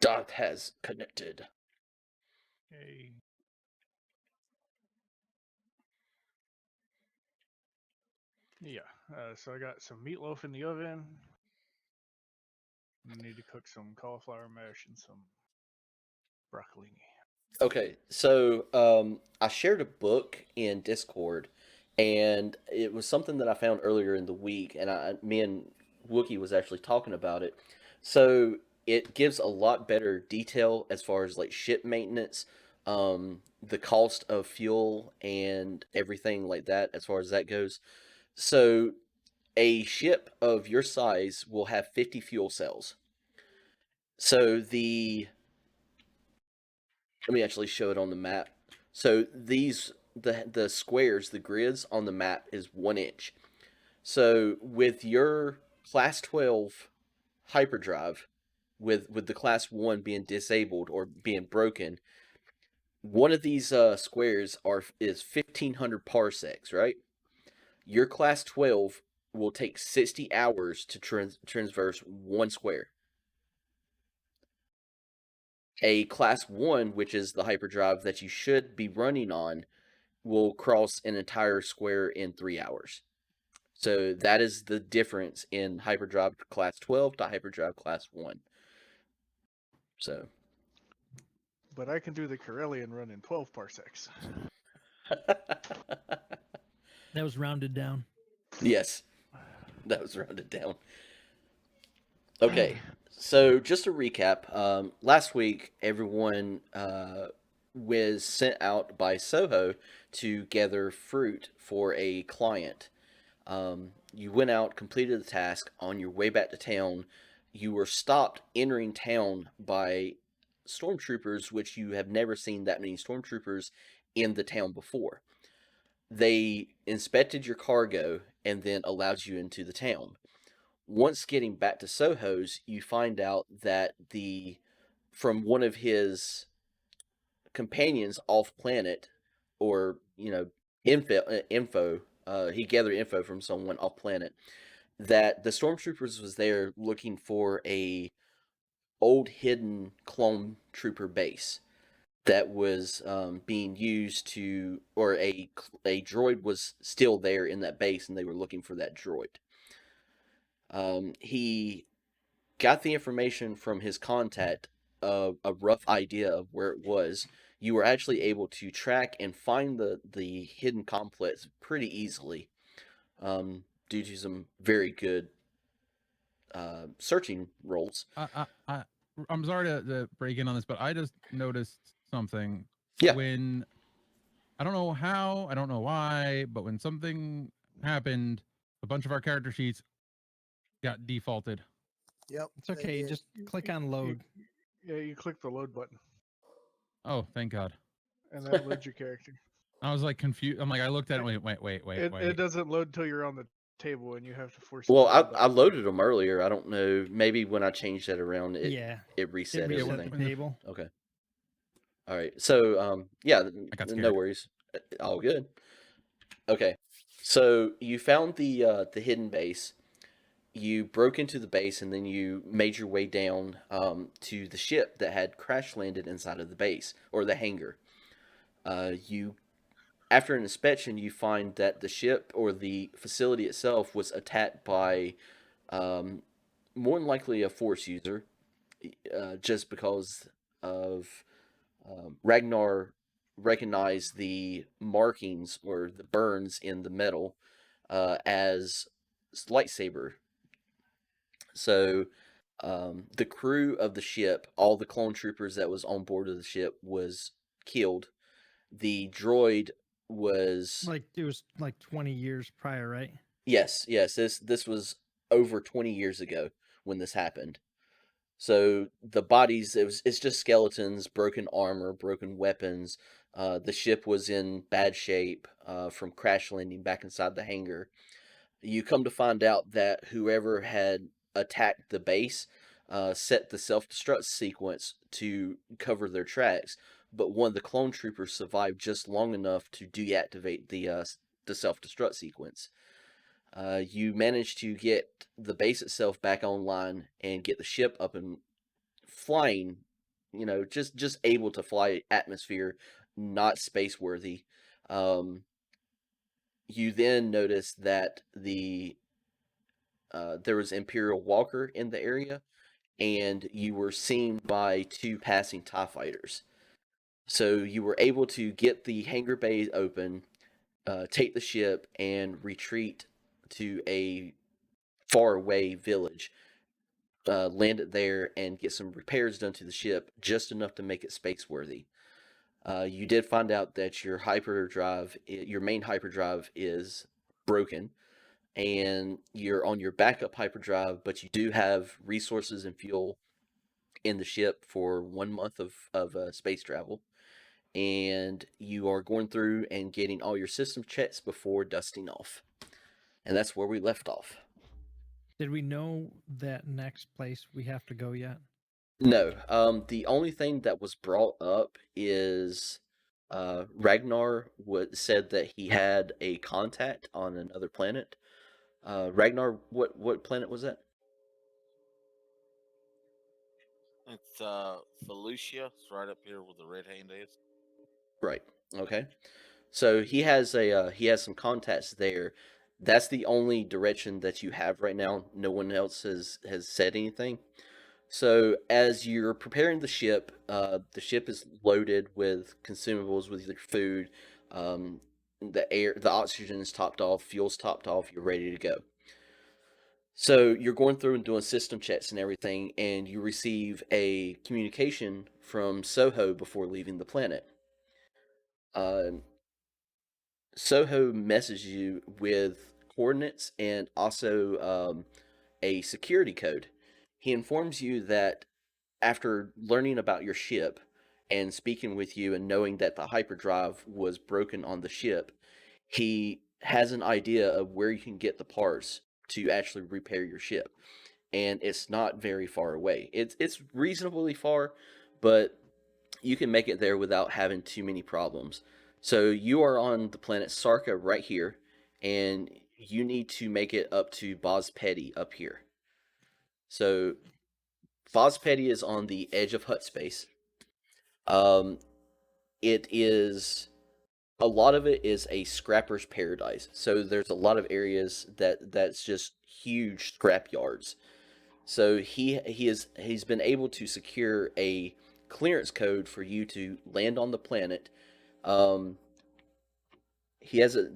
Darth has connected. Hey. Yeah, so I got some meatloaf in the oven. I need to cook some cauliflower mash and some broccoli. Okay, so I shared a book in Discord, and it was something that I found earlier in the week, and me and Wookie was actually talking about it. So it gives a lot better detail as far as like ship maintenance, the cost of fuel, and everything like that as far as that goes. So a ship of your size will have 50 fuel cells. So let me actually show it on the map. So the squares, the grids on the map is 1 inch. So with your class 12 hyperdrive, with the class 1 being disabled or being broken, one of these squares is 1500 parsecs, right? Your class 12 will take 60 hours to transverse one square. A class 1, which is the hyperdrive that you should be running on, will cross an entire square in 3 hours. So that is the difference in hyperdrive class 12 to hyperdrive class 1. So But I can do the Corellian run in 12 parsecs. That was rounded down. yes, that was rounded down. Okay, so just to recap, last week everyone was sent out by Soho to gather fruit for a client. You went out, completed the task. On your way back to town, you were stopped entering town by stormtroopers, which you have never seen that many stormtroopers in the town before. They inspected your cargo and then allowed you into the town. Once getting back to Soho's, you find out that from one of his companions off planet, or info, he gathered info from someone off planet that the stormtroopers was there looking for a old hidden clone trooper base that was being used to, or a droid was still there in that base, and they were looking for that droid. He got the information from his contact, a rough idea of where it was. You were actually able to track and find the hidden complex pretty easily, due to some very good searching rolls. I'm sorry to break in on this, but I just noticed something. Yeah. When I don't know how, I don't know why, but when something happened, a bunch of our character sheets got defaulted. Yep. It's okay. You just click on load. Yeah, you click the load button, Oh, thank God. and that loads your character. I was like confused. I'm like, I looked at it. Wait. It doesn't load until you're on the table, and you have to force. Well, I loaded them earlier. I don't know. Maybe when I changed that around, it reset everything. The table. Okay. All right. So yeah, I got no scared. worries. All good. Okay. So you found the hidden base. You broke into the base, and then you made your way down to the ship that had crash landed inside of the base, or the hangar. After an inspection, you find that the ship, or the facility itself, was attacked by more than likely a force user, just because of Ragnar recognized the markings or the burns in the metal as lightsaber. So the crew of the ship, all the clone troopers that was on board of the ship, was killed. The droid was it was like 20 years prior, right? Yes. This was over 20 years ago when this happened. So the bodies, it's just skeletons, broken armor, broken weapons. The ship was in bad shape from crash landing back inside the hangar. You come to find out that whoever had attacked the base set the self-destruct sequence to cover their tracks, but one of the clone troopers survived just long enough to deactivate the self-destruct sequence. You managed to get the base itself back online and get the ship up and flying just able to fly atmosphere, not space worthy. You then notice that there was Imperial Walker in the area, and you were seen by 2 passing TIE fighters. So you were able to get the hangar bay open, take the ship, and retreat to a faraway village. Land it there and get some repairs done to the ship, just enough to make it space worthy. You did find out that your your main hyperdrive, is broken, and you're on your backup hyperdrive, but you do have resources and fuel in the ship for 1 month of space travel. And you are going through and getting all your system checks before dusting off. And that's where we left off. Did we know that next place we have to go yet? No, the only thing that was brought up is Ragnar said that he had a contact on another planet. Ragnar, what planet was that? It's Felucia. It's right up here where the red hand is. Right. Okay. So he has some contacts there. That's the only direction that you have right now. No one else has said anything. So as you're preparing the ship is loaded with consumables, with your food. The oxygen is topped off, fuel's topped off. You're ready to go. So you're going through and doing system checks and everything, and you receive a communication from Soho before leaving the planet. Soho messages you with coordinates and also a security code. He informs you that after learning about your ship and speaking with you and knowing that the hyperdrive was broken on the ship, he has an idea of where you can get the parts to actually repair your ship. And it's not very far away. It's reasonably far, but you can make it there without having too many problems. So you are on the planet Sarka right here, and you need to make it up to Bospedi up here. So Bospedi is on the edge of Hut space. It is a lot of it is a scrapper's paradise. So there's a lot of areas that's just huge scrap yards. So he's been able to secure a clearance code for you to land on the planet. He has a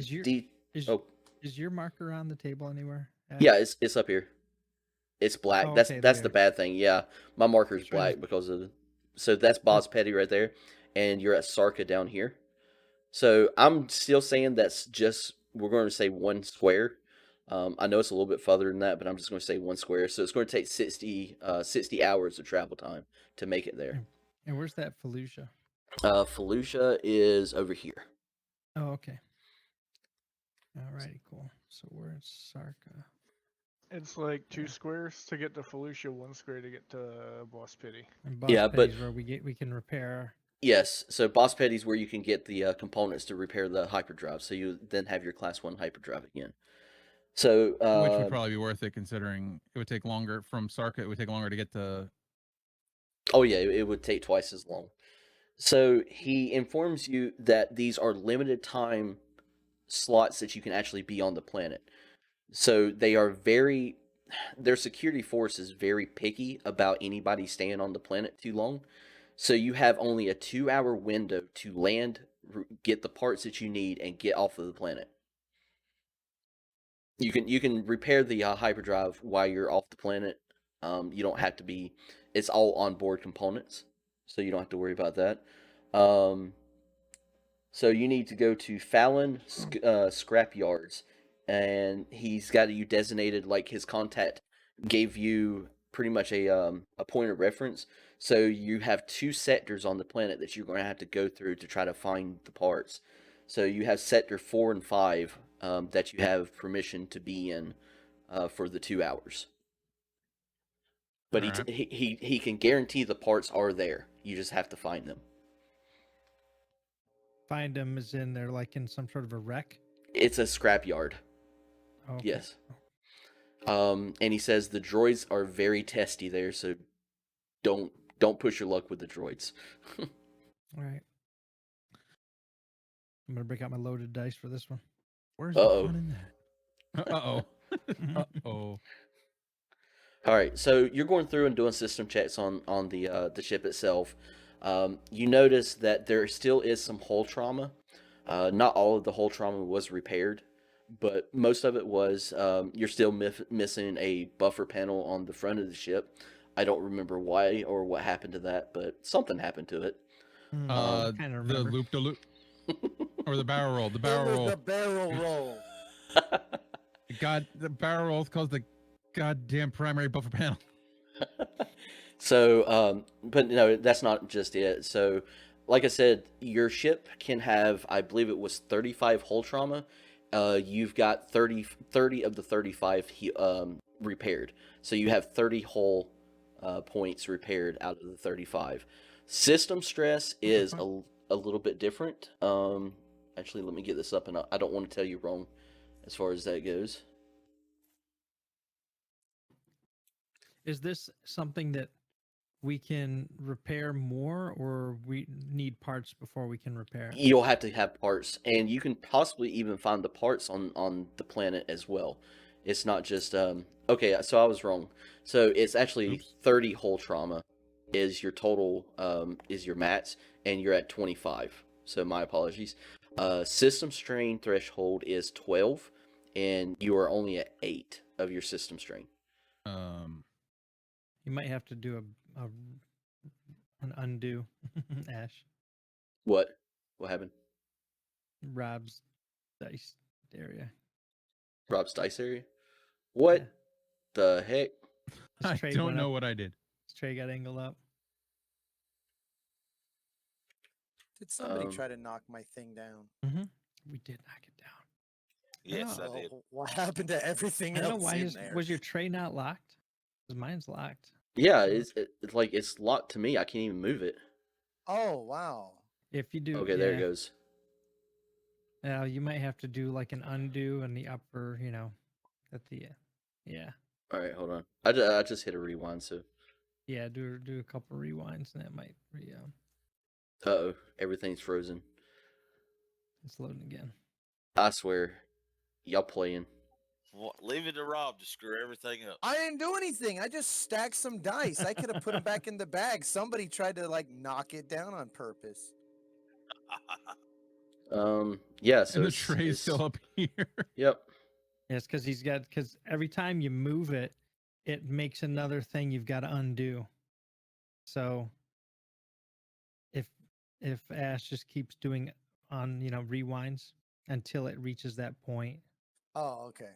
Is your marker on the table anywhere? Yeah, it's up here. It's black. Oh, that's okay, the there. bad thing. Yeah, my marker's That's right. black because of. So that's Boz Petty right there, and you're at Sarka down here. So I'm still saying that's just, we're going to say 1 square. I know it's a little bit further than that, but I'm just going to say 1 square. So it's going to take 60 hours of travel time to make it there. And where's that Felucia? Felucia is over here. Oh, okay. Alrighty, cool. So we're at Sarka. It's like 2 squares to get to Felucia, 1 square to get to Boss Pity. And Boss Yeah, but- Petty's where we can repair. Yes, so Boss Petty's where you can get the components to repair the hyperdrive, so you then have your Class 1 hyperdrive again. So Which would probably be worth it, considering it would take longer from Sarka. It would take longer to get to. Oh yeah, it would take twice as long. So he informs you that these are limited time slots that you can actually be on the planet. So their security force is very picky about anybody staying on the planet too long. So you have only a 2-hour window to land, get the parts that you need, and get off of the planet. You can repair the hyperdrive while you're off the planet. You don't have to be. It's all onboard components, so you don't have to worry about that. So you need to go to Fallon scrap yards, and he's got you designated, like his contact gave you pretty much a point of reference. So you have 2 sectors on the planet that you're going to have to go through to try to find the parts. So you have sector 4 and 5 that you have permission to be in for the 2 hours. But Alright. he can guarantee the parts are there. You just have to find them. Find them is in there, like in some sort of a wreck. It's a scrap yard. Oh, okay. Yes. And he says the droids are very testy there, so don't don't push your luck with the droids. All right. I'm gonna break out my loaded dice for this one. Where's Uh-oh. the fun in that? Uh-oh. Uh-oh. All right, so you're going through and doing system checks on the ship itself. You notice that there still is some hull trauma. Not all of the hull trauma was repaired, but most of it was. You're still missing a buffer panel on the front of the ship. I don't remember why or what happened to that, but something happened to it. Kind of The remember. loop de loop or the barrel roll. The It barrel was roll. the barrel roll. The barrel roll caused the goddamn primary buffer panel. So, but no, that's not just it. So, like I said, your ship can have, I believe it was 35 hull trauma. You've got 30 of the 35 repaired. So you have 30 hull points repaired out of the 35. System stress is a little bit different. Actually, let me get this up, and I don't want to tell you wrong as far as that goes. Is this something that we can repair more, or we need parts before we can repair it? You'll have to have parts, and you can possibly even find the parts on the planet as well. It's not just okay, so I was wrong. So it's actually Oops. 30 hull trauma is your total is your mats, and you're at 25. So my apologies. System strain threshold is 12, and you are only at 8 of your system strain. You might have to do an undo, Ash. What happened? Rob's dice area. Rob's dice area? What Yeah. the heck? His I tray don't went know up. what I did. His tray got angled up. Did somebody Um, try to knock my thing down? We did knock it down. Yes, I Oh, did. what happened to everything I don't know else why in there? was your tray not locked? 'Cause mine's locked. Yeah, it's like it's locked to me. I can't even move it. Oh, wow. If you do, Okay, there it goes. Now you might have to do like an undo in the upper, at the, yeah, All right, hold on. I just hit a rewind, so yeah. Do a couple rewinds, and that might uh-oh, everything's frozen. it's loading again. I swear, y'all playing. Leave it to Rob to screw everything up. I didn't do anything. I just stacked some dice. I could have put them back in the bag. Somebody tried to knock it down on purpose. Yeah. So And the it's tray's still up here. Yep. Yes, because every time you move it, it makes another thing you've got to undo. So if Ash just keeps doing rewinds until it reaches that point. Oh, okay.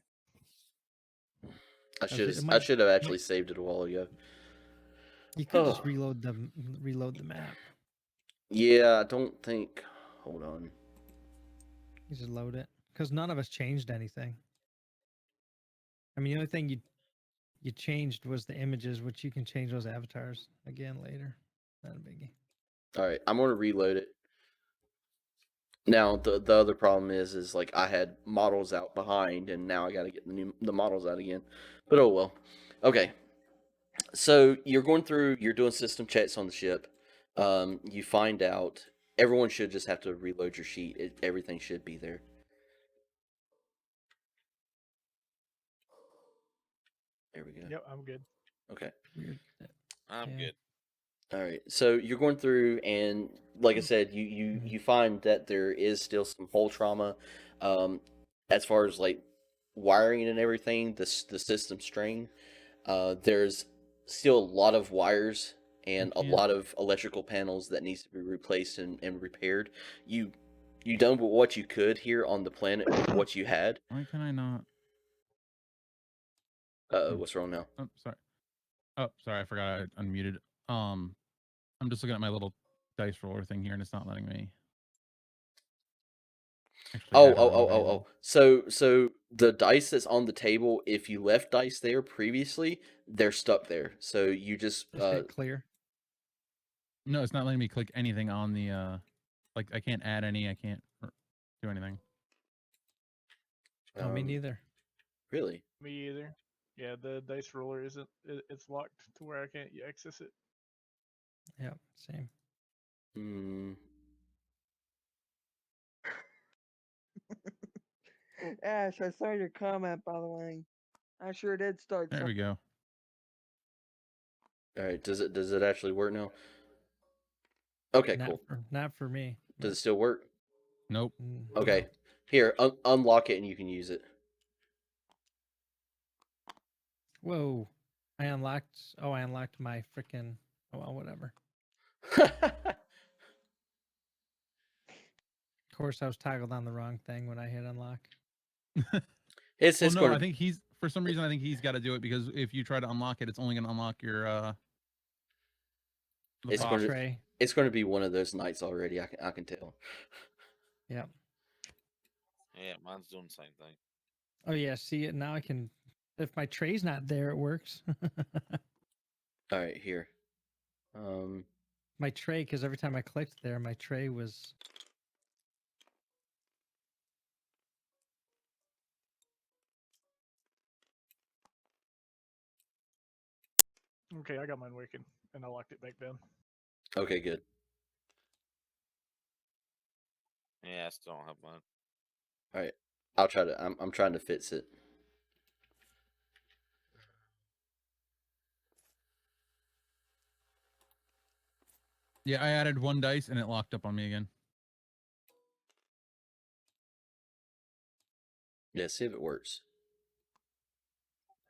I it should might- have actually saved it a while ago. You could just reload the map. Yeah, I don't think. Hold on. You just load it because none of us changed anything. I mean, the only thing you changed was the images, which you can change those avatars again later. Not a biggie. All right, I'm gonna reload it. Now the other problem is like I had models out behind, and now I got to get the models out again. But oh well. Okay. So you're going through, you're doing system checks on the ship. You find out everyone should just have to reload your sheet. Everything should be there. There we go. Yep, I'm good. Okay. Weird. I'm Yeah. good. All right. So you're going through, and like I said, you find that there is still some hull trauma, as far as like wiring and everything. The system strain. There's still a lot of wires and a can't- lot of electrical panels that needs to be replaced and repaired. You done what you could here on the planet with what you had. Why can I not? What's wrong now? Oh, sorry. Oh, sorry. I forgot I unmuted. I'm just looking at my little dice roller thing here, and it's not letting me. actually Oh, add oh, a oh, row oh, in. oh. So the dice that's on the table, if you left dice there previously, they're stuck there. So you just Just hit clear. No, it's not letting me click anything on the. Like I can't add any. I can't do anything. No, me neither. Really? Me either. Yeah, the dice roller isn't. It's locked to where I can't access it. Yep, same. Hmm. Ash, I saw your comment, by the way. I sure did start There we something. go. All right. Does it actually work now? Okay, Not cool. not for me. Does it still work? Nope. Okay. Here, unlock it and you can use it. Whoa. I unlocked my freaking oh well, whatever. Of course I was toggled on the wrong thing when I hit unlock. it's Well, no, going I to think he's for some reason I think he's got to do it because if you try to unlock it, it's only going to unlock your the It's My gonna- box. tray. it's going to be one of those nights already. I can tell. Yep. Yeah, mine's doing the same thing. Oh yeah, see it now I can if my tray's not there it works. All right, here. Um, My tray, because every time I clicked there, my tray was Okay, I got mine working, and I locked it back down. okay, good. Yeah, I still don't have mine. All right, I'll try to. I'm trying to fix it. Yeah, I added one dice and it locked up on me again. Yeah, see if it works.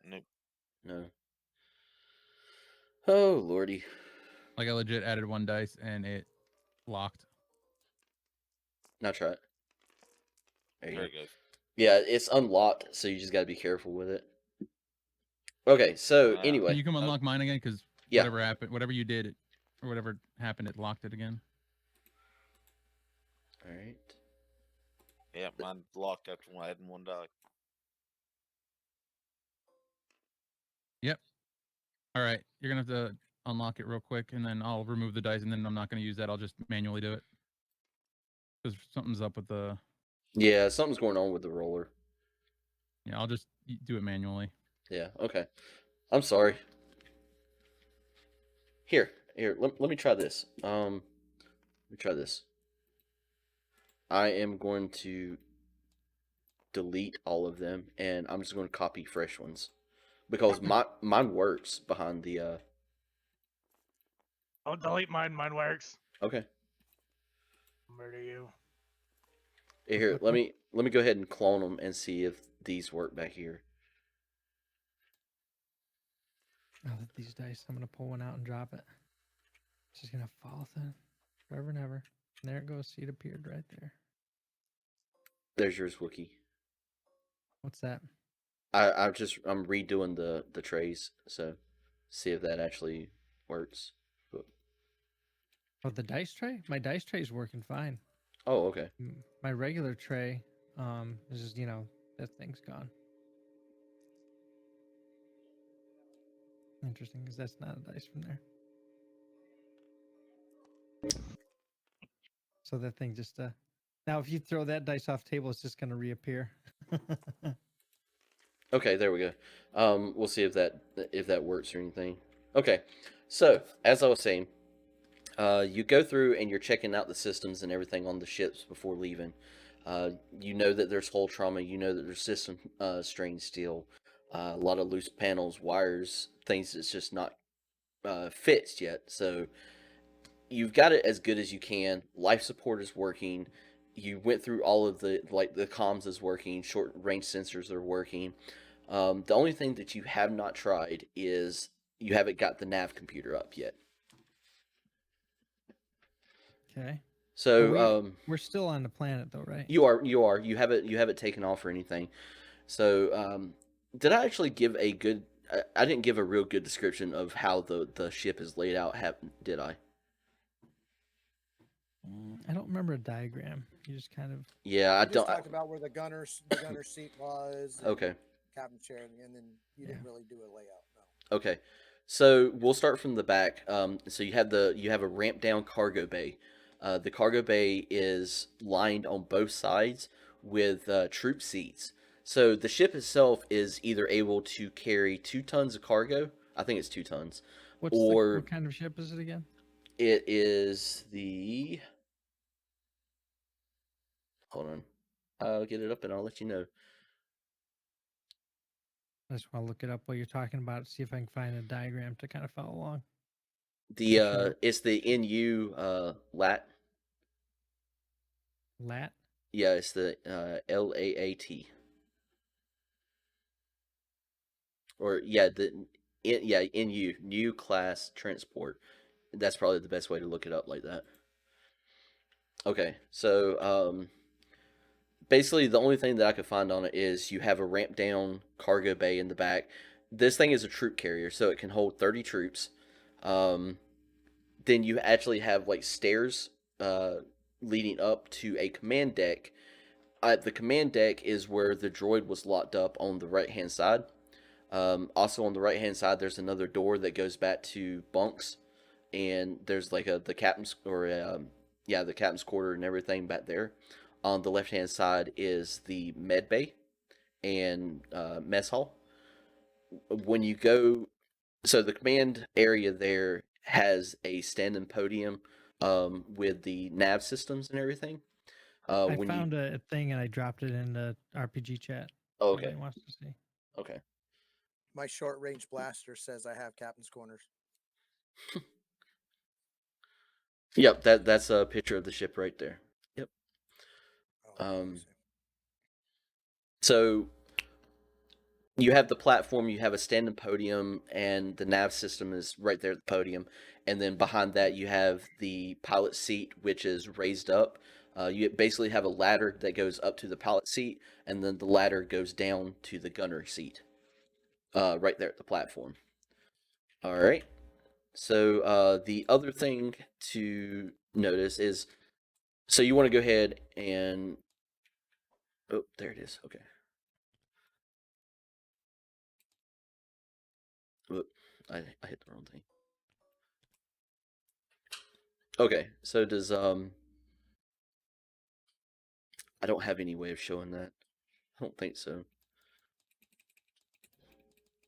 Nope. No. Oh lordy. Like I legit added one dice and it locked. Now try it. There you There go. it goes. Yeah, it's unlocked, so you just got to be careful with it. Okay, so Wow. anyway, Can you come unlock mine again? Because yeah. whatever happened, whatever you did, or whatever happened, it locked it again. All right. Yeah, mine locked after adding one die. Yep. All right, you're gonna have to unlock it real quick, and then I'll remove the dice, and then I'm not gonna use that. I'll just manually do it because something's up with the. Yeah, something's going on with the roller. Yeah, I'll just do it manually. Yeah. Okay. I'm sorry. Here. Let me try this. Let me try this. I am going to delete all of them, and I'm just going to copy fresh ones because mine works behind the. I'll delete mine. Mine works. Okay. Murder you. Here, let me go ahead and clone them and see if these work back here. oh these dice. I'm gonna pull one out and drop it. It's just gonna fall then forever and ever. And there it goes. See, it appeared right there. There's yours, Wookie. What's that? I'm redoing the trays, so see if that actually works. Oh, the dice tray? My dice tray is working fine. Oh, okay. My regular tray, is just that thing's gone. Interesting, because that's not a dice from there. So that thing just now if you throw that dice off table, it's just gonna reappear. Okay, there we go. We'll see if that works or anything. Okay, so as I was saying, you go through and you're checking out the systems and everything on the ships before leaving. You know that there's hull trauma. You know that there's system strain still. A lot of loose panels, wires, things that's just not fixed yet. So you've got it as good as you can. Life support is working. You went through all of the comms is working. Short range sensors are working. The only thing that you have not tried is you haven't got the nav computer up yet. Okay. So We're still on the planet though, right? you haven't taken off or anything. So did I actually give a good? I didn't give a real good description of how the ship is laid out. Did I? I don't remember a diagram. You just kind of Yeah, I You just don't. talked about where the gunner's seat was. And Okay. Captain chair, and then you didn't really do a layout. No. Okay, so we'll start from the back. So you have a ramp down cargo bay. The cargo bay is lined on both sides with troop seats. So the ship itself is either able to carry 2 tons of cargo. I think it's 2 tons. what Or kind of ship is it again? It is the. Hold on. I'll get it up and I'll let you know. I just want to look it up while you're talking about it, see if I can find a diagram to kind of follow along. It's the NU lat. Lat. Yeah, it's the LAAT. Or yeah, NU new class transport. That's probably the best way to look it up like that. Okay, so basically the only thing that I could find on it is you have a ramp down cargo bay in the back. This thing is a troop carrier, so it can hold 30 troops. Then you actually have like stairs leading up to a command deck. The command deck is where the droid was locked up on the right hand side. Also on the right hand side, there's another door that goes back to bunks, and there's like the captain's the captain's quarter and everything back there. On the left hand side is the med bay and mess hall. When you go, so the command area there has a standing podium with the nav systems and everything. I When found a thing and I dropped it in the RPG chat. Oh, if okay, anybody wants to see. okay. My short range blaster says I have captain's corners. Yep, that's a picture of the ship right there. Yep. Oh, let me Um, see. so you have the platform, you have a standing podium, and the nav system is right there at the podium. And then behind that, you have the pilot seat, which is raised up. You basically have a ladder that goes up to the pilot seat, and then the ladder goes down to the gunner seat, right there at the platform. All right. So the other thing to notice is, so you want to go ahead and, oh, there it is. Okay. Whoop, I hit the wrong thing. Okay, so does I don't have any way of showing that. I don't think so.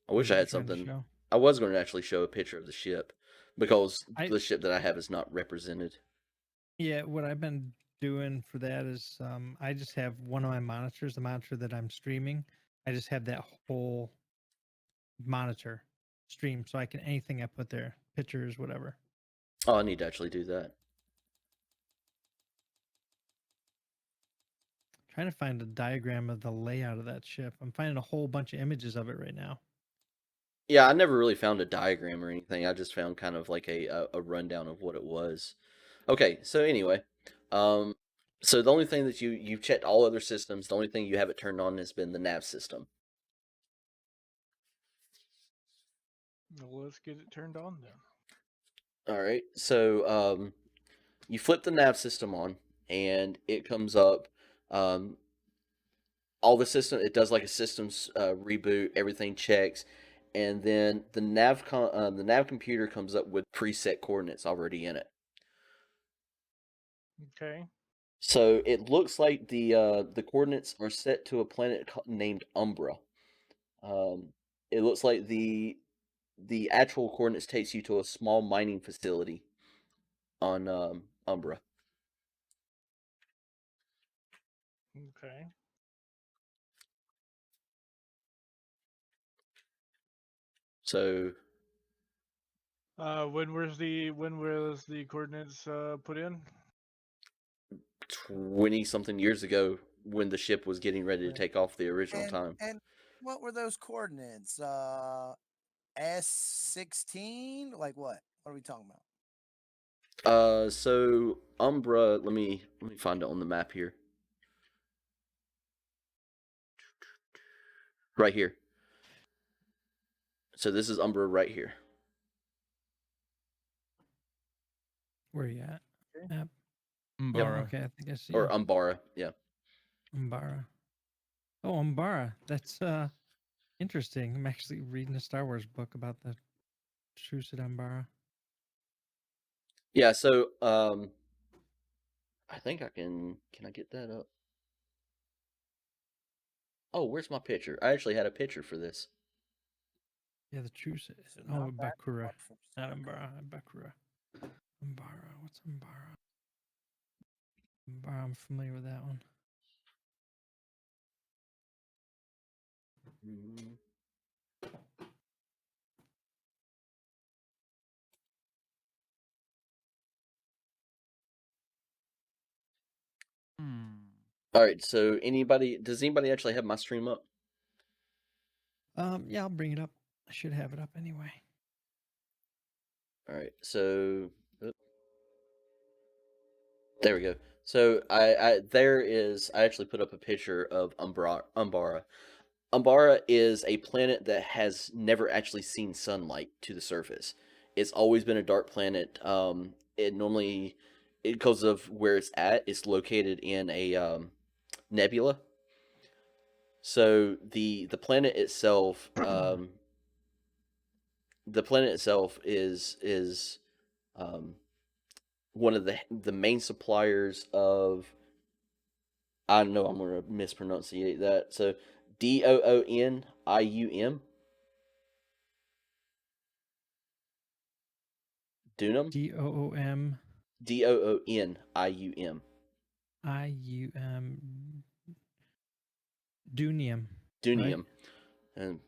I wish What I are you had trying to something. show? I was going to actually show a picture of the ship because I- the ship that I have is not represented. Yeah, what I've been doing for that is I just have one of my monitors, the monitor that I'm streaming. I just have that whole monitor stream, so I can anything I put there, pictures, whatever. Oh, I need to actually do that. Trying to find a diagram of the layout of that ship. I'm finding a whole bunch of images of it right now. Yeah, I never really found a diagram or anything. I just found kind of like a rundown of what it was. Okay, so anyway, um, so the only thing that you've checked all other systems, the only thing you haven't turned on has been the nav system. Well, let's get it turned on then. All right, so you flip the nav system on, and it comes up. Um, all the system, it does like a systems reboot. Everything checks, and then the nav computer comes up with preset coordinates already in it. Okay. So it looks like the coordinates are set to a planet named Umbra. It looks like the actual coordinates takes you to a small mining facility on Umbra. Okay. So When was the coordinates put in? 20 something years ago, when the ship was getting ready to Okay. take off the original time. And what were those coordinates? S16? Like what? What are we talking about? So Umbra, let me find it on the map here. Right here. So this is Umbra right here. Where are you at? Okay. Map. Mbara. Okay, I think I see Or it. Umbara, yeah. Umbara. Oh, Umbara. That's interesting. I'm actually reading a Star Wars book about the truce at Umbara. Yeah, so I think can I get that up? Oh, where's my picture? I actually had a picture for this. Yeah, the truce. So Oh, not that Bakura. far from Not Sarkar. Umbara. Bakura. Umbara. What's Umbara? Umbara, I'm familiar with that one. Mhm. Hmm. All right. So does anybody actually have my stream up? Yeah, I'll bring it up. I should have it up anyway. All right. So there we go. So I actually put up a picture of Umbara. Umbara is a planet that has never actually seen sunlight to the surface. It's always been a dark planet. Because of where it's at, it's located in a nebula. So the planet itself, is um, one of the main suppliers of. I know I'm going to mispronunciate that. So Doonium. Dunum. DOOM Doonium. IUM Dunium. Right? Dunium. And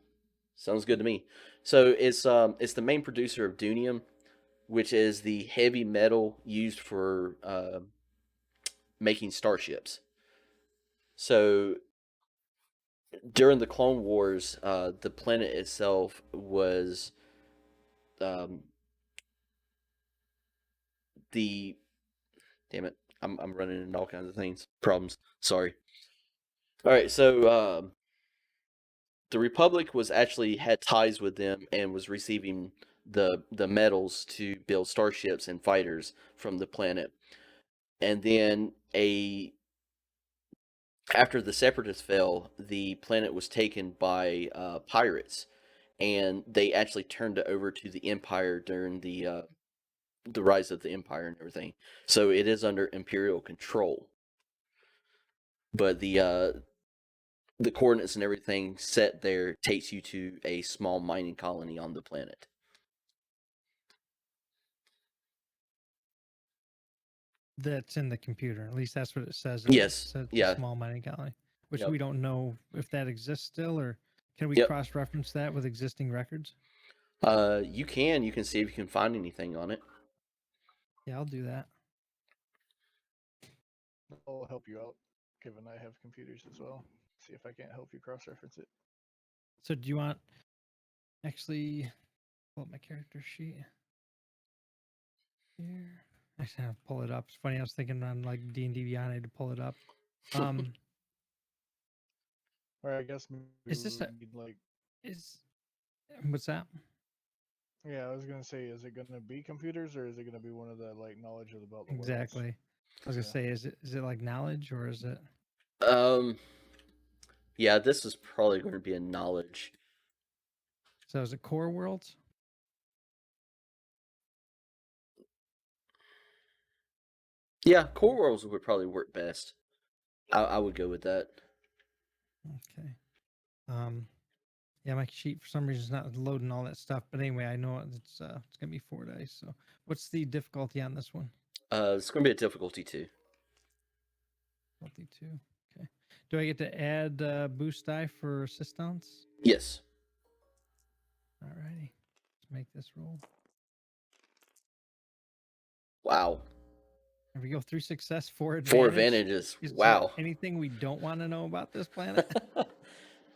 sounds good to me. So it's the main producer of dunium, which is the heavy metal used for making starships. So during the Clone Wars, the planet itself was um, the damn it. I'm running into all kinds of things problems. Sorry. All right, so the Republic was actually had ties with them and was receiving the metals to build starships and fighters from the planet. And then after the Separatists fell, the planet was taken by pirates, and they actually turned it over to the Empire during the rise of the Empire and everything. So it is under Imperial control. But the coordinates and everything set there takes you to a small mining colony on the planet. That's in the computer. At least that's what it says. Yes, It says yeah. a small mining colony, which Yep. we don't know if that exists still, or can we Yep. cross-reference that with existing records? You can see if you can find anything on it. Yeah, I'll do that. I'll help you out, given I have computers as well. See if I can't help you cross-reference it. So do you want actually pull up my character sheet here? Actually, I'll pull it up. It's funny. I was thinking on like D&D Beyond, I had to pull it up. Or I guess maybe Is this we a- need like. Is what's that? Yeah, I was gonna say, is it gonna be computers or is it gonna be one of the like knowledge of about the worlds? Exactly. I was gonna Yeah. say, is it like knowledge or is it? Yeah, this is probably going to be a knowledge. So is it core worlds? Yeah, core worlds would probably work best. I would go with that. Okay. Yeah, my sheet for some reason is not loading all that stuff. But anyway, I know it's gonna be 4 dice. So what's the difficulty on this one? It's going to be a difficulty 2. Difficulty 2. Okay. Do I get to add boost die for assistance? Yes. Alrighty. Let's make this roll. Wow. There we go. 3 success, 4 advantage. 4 advantages. Is Wow. there anything we don't want to know about this planet?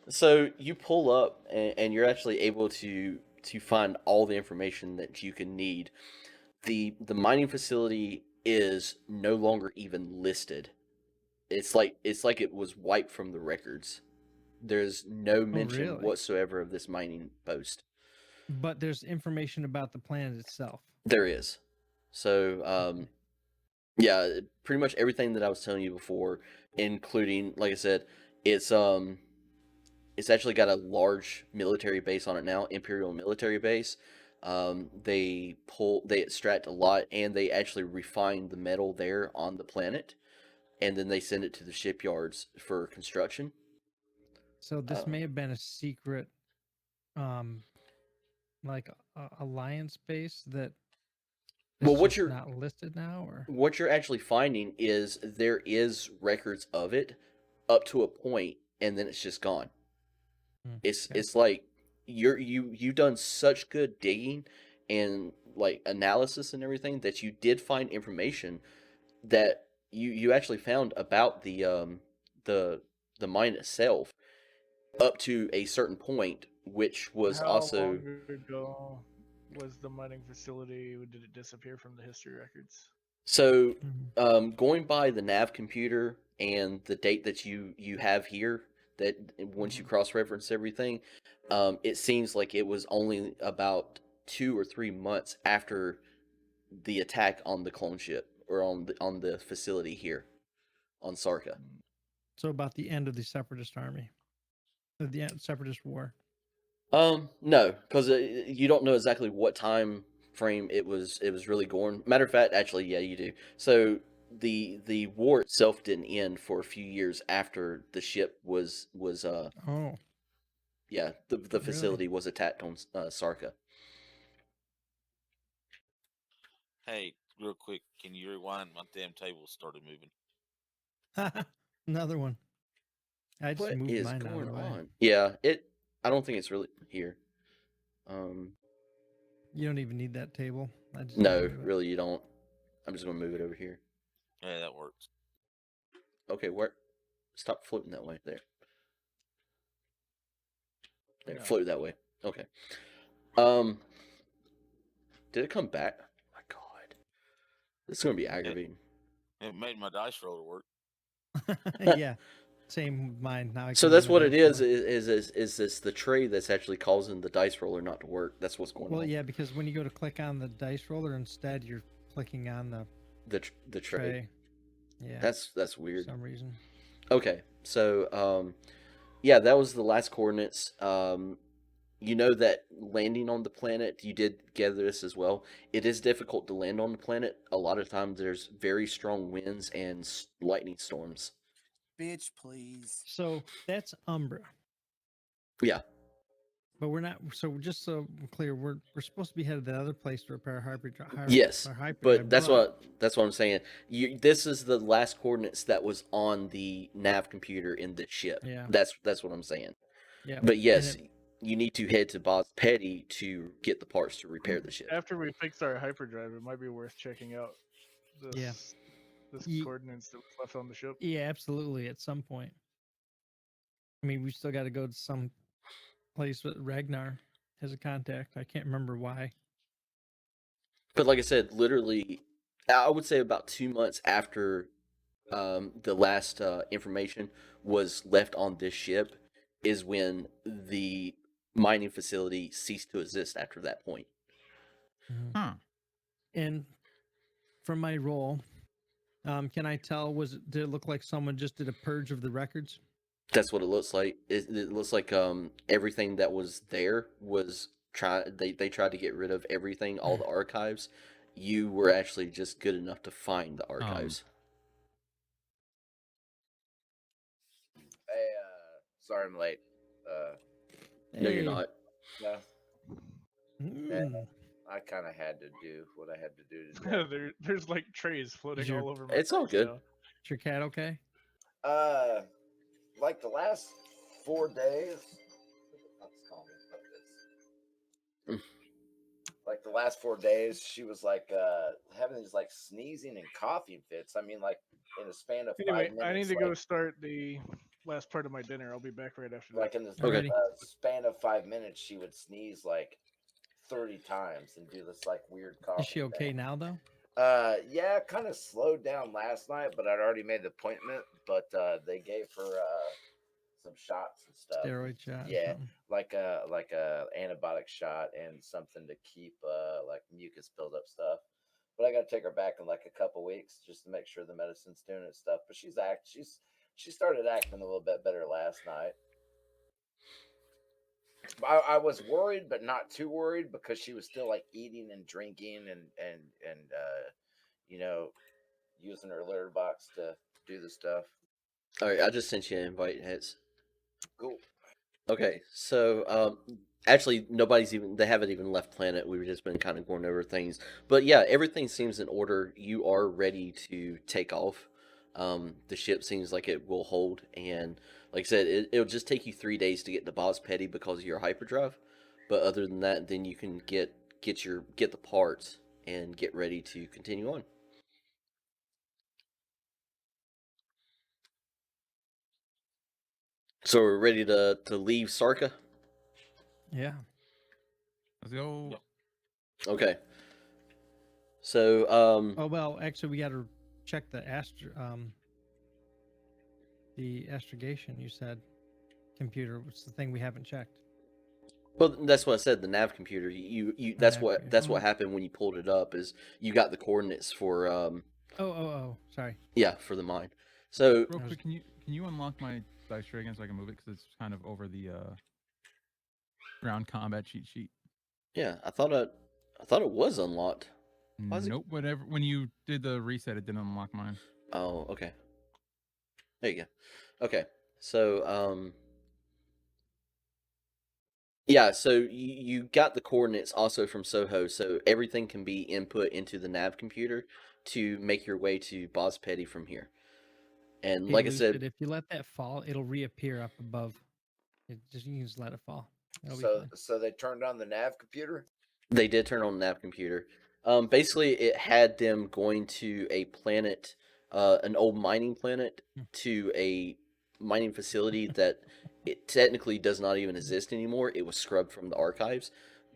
So you pull up and you're actually able to find all the information that you can need. The mining facility is no longer even listed. It's like it was wiped from the records. There's no mention really? whatsoever of this mining post. But there's information about the planet itself. There is. So Okay. yeah, pretty much everything that I was telling you before, including, like I said, it's actually got a large military base on it now, Imperial military base. They extract a lot, and they actually refine the metal there on the planet, and then they send it to the shipyards for construction. So this may have been a secret, like alliance base that Well, It's what just you're not listed now, or what you're actually finding is there is records of it up to a point, and then it's just gone. It's okay. it's like you've done such good digging and like analysis and everything that you did find information that you actually found about the the mine itself up to a certain point, which was How also long ago was the mining facility? Did it disappear from the history records? so Mhm. going by the nav computer and the date that you have here that once you Mhm. cross reference everything, it seems like it was only about 2 or 3 months after the attack on the clone ship or on the facility here on Sarka. So about the end of the Separatist army, of the Separatist war. No, because you don't know exactly what time frame it was really going. Matter of fact, actually, yeah, you do. So the war itself didn't end for a few years after the ship was Oh, yeah, the really? facility was attacked on Sarka. Hey, real quick, can you rewind? My damn table started moving. Another one. I just What moved is mine out of going the way. on? Yeah, I don't think it's really here. You don't even need that table. I just No, move it. really, you don't. I'm just gonna move it over here. Yeah, that works. Okay, where? Stop floating that way. There, No. float that way. Okay. Um, did it come back? Oh my God, this is gonna be aggravating. It made my dice roller work. Yeah, same with mine. Now I So can that's use my what it dice is. roller. Is this the tray that's actually causing the dice roller not to work? That's what's going Well, on. yeah, because when you go to click on the dice roller, instead you're clicking on the The tray. tray. Yeah, That's for weird. some reason. Okay, so yeah, that was the last coordinates. You know that landing on the planet, you did gather this as well. It is difficult to land on the planet. A lot of times there's very strong winds and lightning storms. Bitch, please. So that's Umbra, Yeah. but we're not. So just so we're clear, we're supposed to be headed to the other place to repair Yes, our hyperdrive. but that's what I'm saying. This is the last coordinates that was on the nav computer in the ship. Yeah. That's what I'm saying. Yeah, But and yes, it- you need to head to Boz Petty to get the parts to repair the ship. After we fix our hyperdrive, it might be worth checking out this Yeah. this Ye- coordinates that was left on the ship. yeah, absolutely. At some point, I mean, we still got to go to some place with Ragnar as a contact. I can't remember why. But like I said, literally, I would say about 2 months after the last information was left on this ship is when the mining facility ceased to exist after that point. Huh. And from my role, can I tell? Did it look like someone just did a purge of the records? That's what it looks like. It looks like everything that was there was they tried to get rid of everything, all the archives. You were actually just good enough to find the archives. Hey, sorry I'm late. No, you're Hey. not. No, Mm. I kind of had to do what I had to do today. There's like trays floating your- all over my. It's all dice good. now. Is your cat okay? Like the last 4 days. Let's call me about this. Like the last 4 days, she was like having these like sneezing and coughing fits. I mean, like in a span of 5 Anyway, minutes. I need to like, go start the last part of my dinner. I'll be back right after that. Like in the Okay. span of 5 minutes, she would sneeze like 30 times and do this like weird coughing. Is she okay thing. now though? Yeah, kind of slowed down last night, but I'd already made the appointment. But they gave her some shots and stuff. Steroid shot. or Yeah, something? like a antibiotic shot and something to keep like mucus buildup stuff. But I got to take her back in like a couple weeks just to make sure the medicine's doing its stuff. But she started acting a little bit better last night. I was worried, but not too worried because she was still like eating and drinking and you know, using her litter box to do the stuff. All right, I just sent you an invite, Hits. Cool. Okay, so Actually, they haven't even left planet. We've just been kind of going over things. But yeah, everything seems in order. You are ready to take off. The ship seems like it will hold, and like I said, it'll just take you 3 days to get to Boz Petty because of your hyperdrive. But other than that, then you can get the parts and get ready to continue on. So we're ready to leave Sarka. Yeah. Let's go. Okay. So Oh well, actually, we got to check the astrogation. You said computer. What's the thing we haven't checked? well, that's what I said. The nav computer. The That's nav what computer. that's what happened when you pulled it up. Is you got the coordinates for Oh. Sorry. yeah, for the mine. So Real quick, can you unlock my dice tray again so I can move it because it's kind of over the ground combat cheat sheet. yeah, I thought it was unlocked. Why is it- Nope. Whatever. When you did the reset, it didn't unlock mine. Oh, okay. There you go. Okay, so yeah, so you got the coordinates also from Soho, so everything can be input into the nav computer to make your way to Boz Petty from here. And Hey, like I Lucid, said, if you let that fall, it'll reappear up above. You can just let it fall. It'll be So fine. so they turned on the nav computer. they did turn on the nav computer. Basically, it had them going to a planet, an old mining planet, to a mining facility that it technically does not even exist anymore. It was scrubbed from the archives,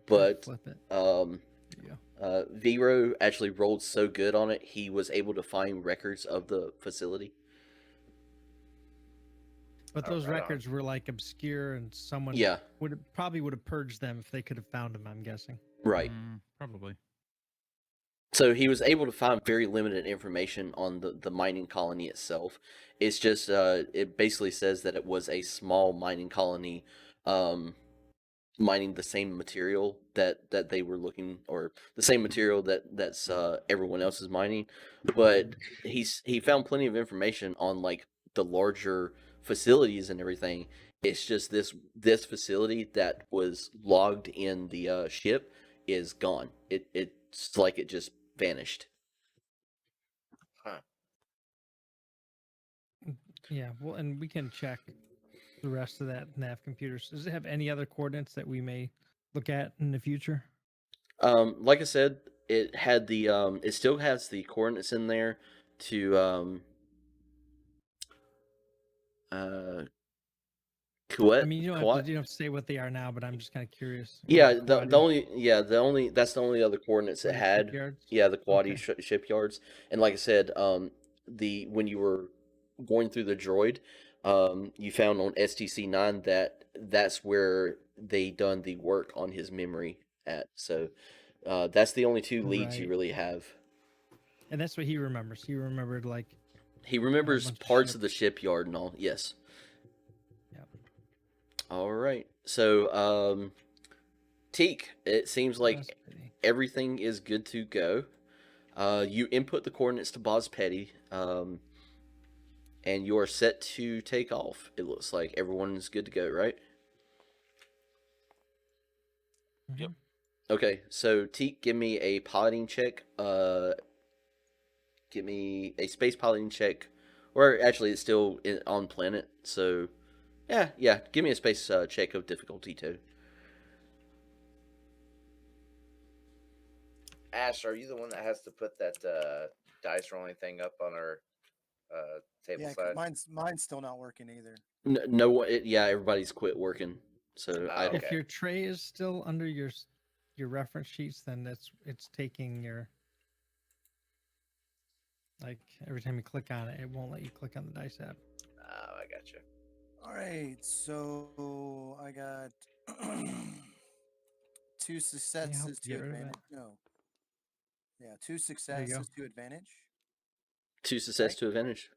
but Flip it. um, There you go. Vero actually rolled so good on it, he was able to find records of the facility. But Oh, those right on. records were like obscure, and someone Yeah, probably would have purged them if they could have found them. I'm guessing. right. Probably. So he was able to find very limited information on the mining colony itself. It's just it basically says that it was a small mining colony, um, mining the same material that they were looking, or the same material that's everyone else is mining. But he found plenty of information on like the larger facilities and everything. It's just this facility that was logged in the ship is gone. It's like it just vanished. Huh. Yeah. Well, and we can check the rest of that nav computer. Does it have any other coordinates that we may look at in the future? Like I said, it had the it still has the coordinates in there to uh Kuwait. I mean, you don't have to say what they are now, but I'm just kind of curious. Yeah, Quadi, the only that's the only other coordinates it Quadi had. shipyards? Yeah, the Quadi Okay. shipyards, and like I said, the when you were going through the droid, you found on STC-9 that that's where they done the work on his memory at. So, that's the only two leads you Right. really have. And that's what he remembers. He remembered like He remembers bunch of parts of the ships. shipyard and all. Yes. Yep. All right. So, Teak, it seems like Boz Petty. everything is good to go. You input the coordinates to Boz Petty, and you are set to take off. It looks like everyone's good to go, right? Yep. Mhm. Okay, so Teak, give me a piloting check. Give me a space piloting check, or actually, it's still on planet. So, yeah. Give me a space check of difficulty too. Ash, are you the one that has to put that dice rolling thing up on our table Yeah, 'cause side? mine's still not working either. No, yeah, everybody's quit working. So Ah, I okay. If your tray is still under your reference sheets, then it's taking your, like, every time you click on it, it won't let you click on the dice app. Oh, I got you. All right, so I got two help successes get to rid of it? advantage. No, yeah, two There you go. successes to advantage. two success Right? to advantage.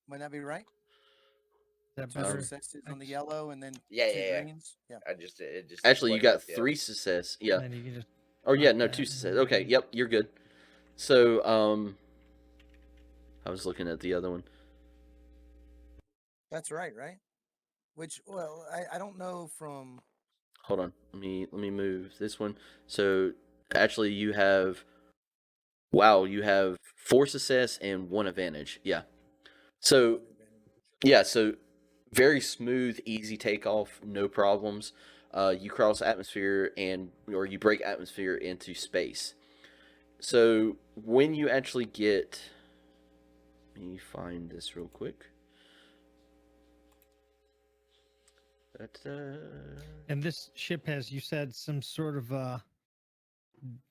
Might that be right? Is that Two better? successes on the X? yellow and then Yeah, two yeah. greens. Yeah. It just Actually, you explained got it, yeah. 3 success. Yeah. And then you can just. Oh yeah, mark no, that 2 and success. then Okay, green. yep, you're good. So, I was looking at the other one. That's right, right? Which, well, I don't know from hold on. Let me move this one. So actually, you have you have 4 success and 1 advantage. Yeah. So yeah, so very smooth, easy takeoff, no problems. You cross atmosphere or you break atmosphere into space. So when you actually get, let me find this real quick. And this ship has, you said, some sort of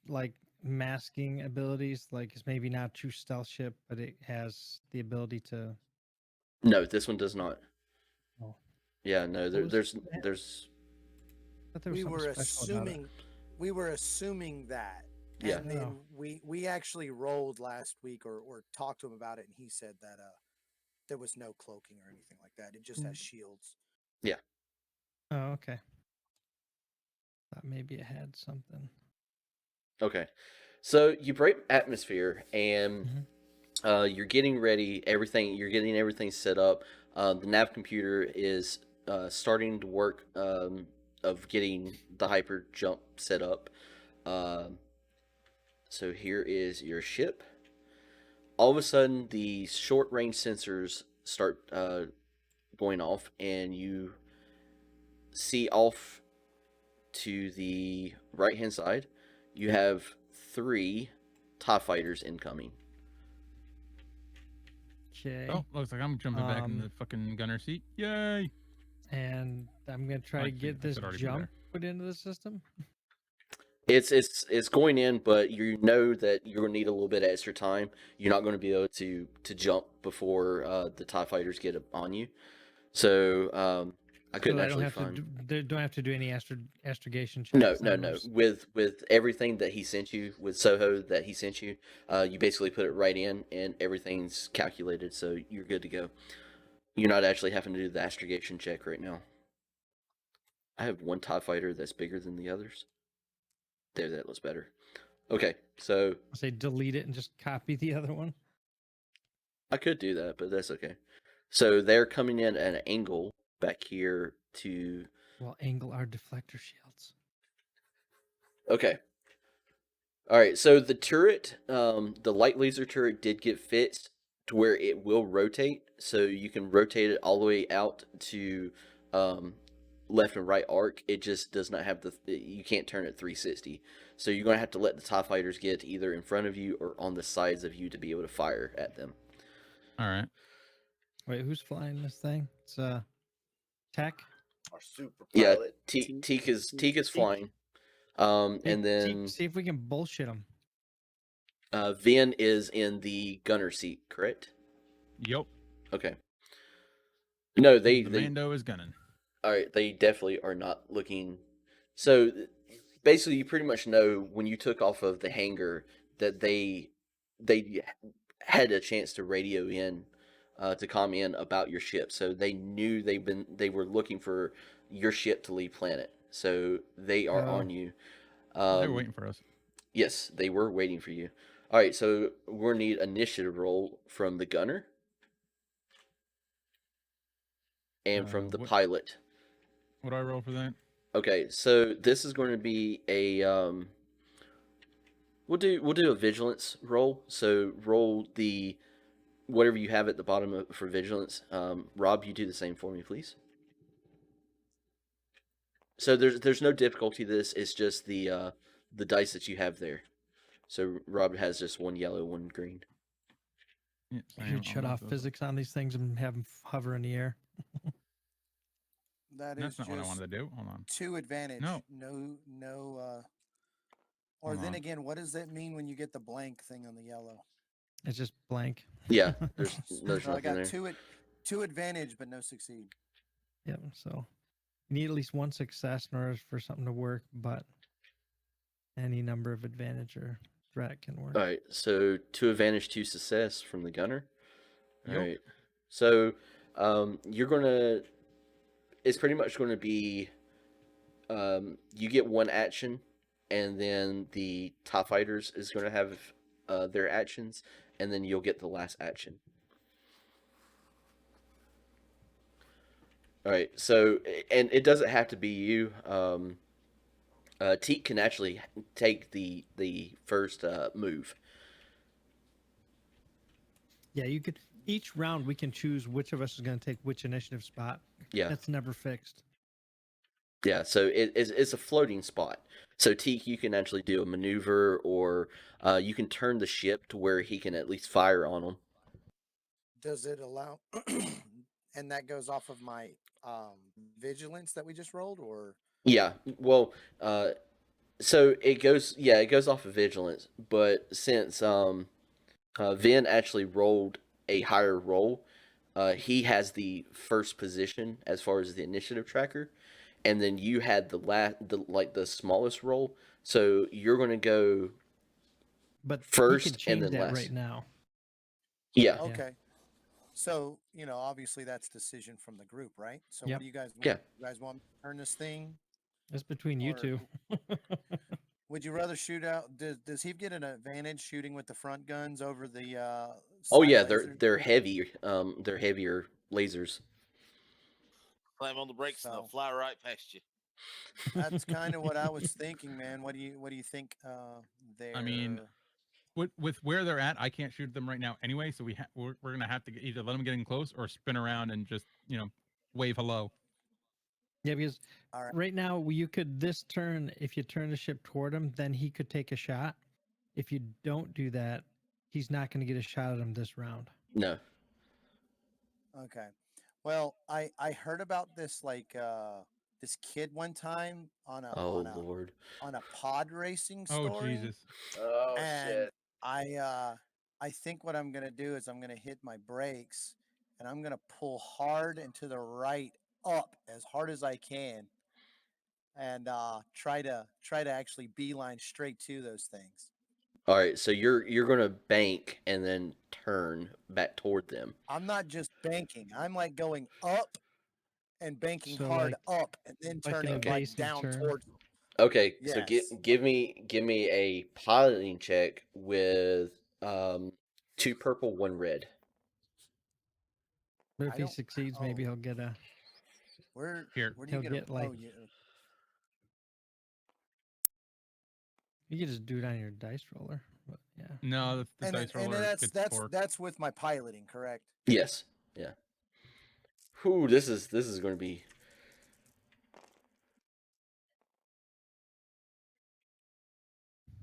like masking abilities. Like it's maybe not a true stealth ship, but it has the ability to. No, this one does not. Oh. Yeah, no, What was there's that? there's I thought there was We something were special about it. assuming that, Yeah. and then we actually rolled last week or talked to him about it, and he said that there was no cloaking or anything like that. It just has shields. yeah. Oh, okay. Thought maybe it had something. Okay. So you break atmosphere and Mhm. you're getting ready. You're getting everything set up. The nav computer is starting to work of getting the hyper jump set up. So here is your ship. All of a sudden, the short range sensors start going off, and you see off to the right hand side, you have 3 TIE fighters incoming. Okay. Oh, looks like I'm jumping back in the fucking gunner seat. Yay! And I'm gonna try to Actually, get I this should already be jump there. put into the system. It's going in, but you know that you're gonna need a little bit of extra time. You're not going to be able to jump before the TIE fighters get on you. So I couldn't So I don't actually have find. don't have to do any astrogation checks. No, on no, no. those. With everything that he sent you, with Soho that he sent you, you basically put it right in, and everything's calculated, so you're good to go. You're not actually having to do the astrogation check right now. I have one TIE fighter that's bigger than the others. There, that looks better. Okay, so I'll say delete it and just copy the other one. I could do that, but that's okay. So they're coming in at an angle back here to. Well, angle our deflector shields. Okay. All right. So the turret, the light laser turret, did get fixed to where it will rotate, so you can rotate it all the way out to left and right arc. It just does not have you can't turn it 360. So you're gonna have to let the TIE fighters get either in front of you or on the sides of you to be able to fire at them. All right. Wait, who's flying this thing? It's Tech. Our super Yeah, pilot. Tika's flying. And then see if we can bullshit them. Vin is in the gunner seat, correct? Yep. Okay. No, The they Mando is gunning. all right. They definitely are not looking. So basically, you pretty much know when you took off of the hangar that they had a chance to radio in to comm in about your ship. So they knew they were looking for your ship to leave planet. So they are Oh. on you. They were waiting for us. Yes, they were waiting for you. All right, so we're gonna need initiative roll from the gunner and from the What pilot. do I roll for that? Okay, so this is going to be a we'll do a vigilance roll. So roll the whatever you have at the bottom for vigilance. Rob, you do the same for me, please. So there's no difficulty to this. It's just the dice that you have there. So Rob has just one yellow, one green. Yeah, You same should shut on off both. physics on these things and have them hover in the air. That That's is not what I just wanted to do. Hold on. 2 advantage. No. No. Or Hold then on. again, what does that mean when you get the blank thing on the yellow? It's just blank. Yeah, there's So I nothing got there. 2 advantage, but no succeed. Yep. So you need at least one success in order for something to work, but any number of advantage or threat can work. All right, so 2 advantage, 2 success from the gunner. All Yep. right, so you're gonna. It's pretty much going to be. You get one action, and then the TIE fighters is going to have their actions, and then you'll get the last action. All right. So, and it doesn't have to be you. Teak can actually take the first move. Yeah, you could each round we can choose which of us is going to take which initiative spot. Yeah. That's never fixed. Yeah. So it's a floating spot. So Teak, you can actually do a maneuver, or you can turn the ship to where he can at least fire on them. Does it allow? And that goes off of my vigilance that we just rolled, or Yeah. Well, so it goes. Yeah, it goes off of vigilance, but since Vin actually rolled a higher roll, he has the first position as far as the initiative tracker, and then you had the smallest roll, so you're going to go But you first can and change then that last. right now. Yeah, Yeah. okay. So obviously that's decision from the group, right? So Yep. what do you guys want? Yeah. You guys want me to turn this thing? It's between you Or two. would you rather shoot out? Does he get an advantage shooting with the front guns over the Oh side yeah, lasers? they're heavy. They're heavier lasers. Slam on the brakes and they'll So fly right past you. that's kind of what I was thinking, man. What do you think? There. I mean, with where they're at, I can't shoot them right now anyway. So we're gonna have to either let them get in close or spin around and just wave hello. Yeah, because All right. right now you could this turn if you turn the ship toward him, then he could take a shot. If you don't do that, he's not going to get a shot at him this round. No. Okay. Well, I heard about this this kid one time on a Oh Lord. on a pod racing Oh story. Jesus! Oh And shit! I think what I'm gonna do is I'm gonna hit my brakes and I'm gonna pull hard and to the right up as hard as I can and try to actually beeline straight to those things. All right, so you're going to bank and then turn back toward them. I'm not just banking. I'm like going up and banking So, hard like- up and then like an turning like evasive down turn. towards them. Okay, so Yes. give me a piloting check with 2 purple, 1 red. But if I he don't- succeeds, maybe oh. he'll get a. Where Here. do you He'll get, get, like- oh yeah. You can just do it on your dice roller. But yeah. No, the And, dice and roller that's gets that's 4. that's with my piloting, correct? Yes. Yeah. Whew, this is going to be.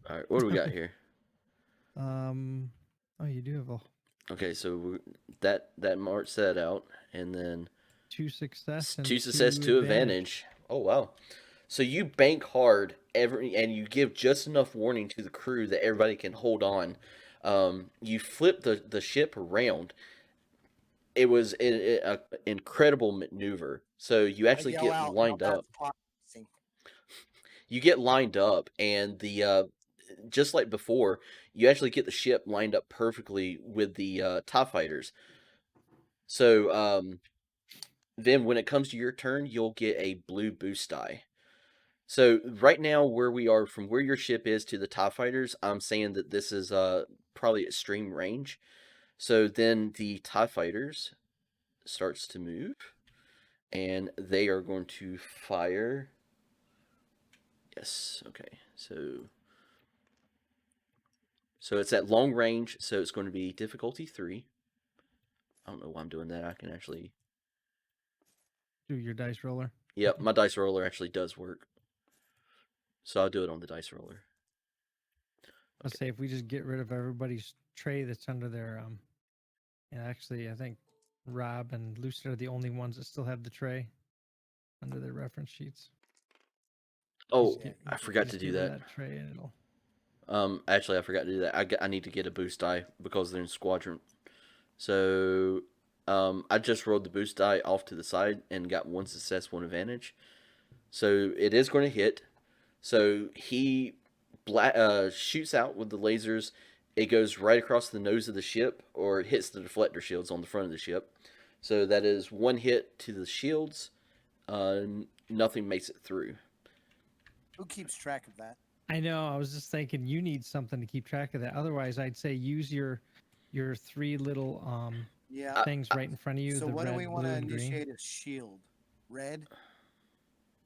All right, what do we got here? Oh, you do have a Okay, so that marks that out, and then 2 success and 2 success, 2 advantage. Oh wow! So you bank hard and you give just enough warning to the crew that everybody can hold on. You flip the ship around. It was an incredible maneuver. So you actually I yell get out, lined "Now up. that's pod racing." You get lined up, and the just like before, you actually get the ship lined up perfectly with the TIE fighters. So then when it comes to your turn, you'll get a blue boost die. So right now, where we are from where your ship is to the TIE fighters, I'm saying that this is probably extreme range. So then the TIE fighters starts to move, and they are going to fire. Yes. Okay. So it's at long range, so it's going to be difficulty 3. I don't know why I'm doing that. I can actually. do your dice roller. Yep, my dice roller actually does work. So I'll do it on the dice roller. Let's say if we just get rid of everybody's tray that's under their and actually I think Rob and Lucid are the only ones that still have the tray under their reference sheets. Oh, Just get- I forgot just to get do rid of that. that tray and it'll. Actually, I forgot to do that. I need to get a boost die because they're in squadron. So, I just rolled the boost die off to the side and got 1 success, 1 advantage. So it is going to hit. So he shoots out with the lasers. It goes right across the nose of the ship, or it hits the deflector shields on the front of the ship. So that is 1 hit to the shields. Nothing makes it through. Who keeps track of that? I know. I was just thinking you need something to keep track of that. Otherwise, I'd say use your 3 little Yeah. things right in front of you. So the what do red, we want blue, to and green. initiate a shield? red,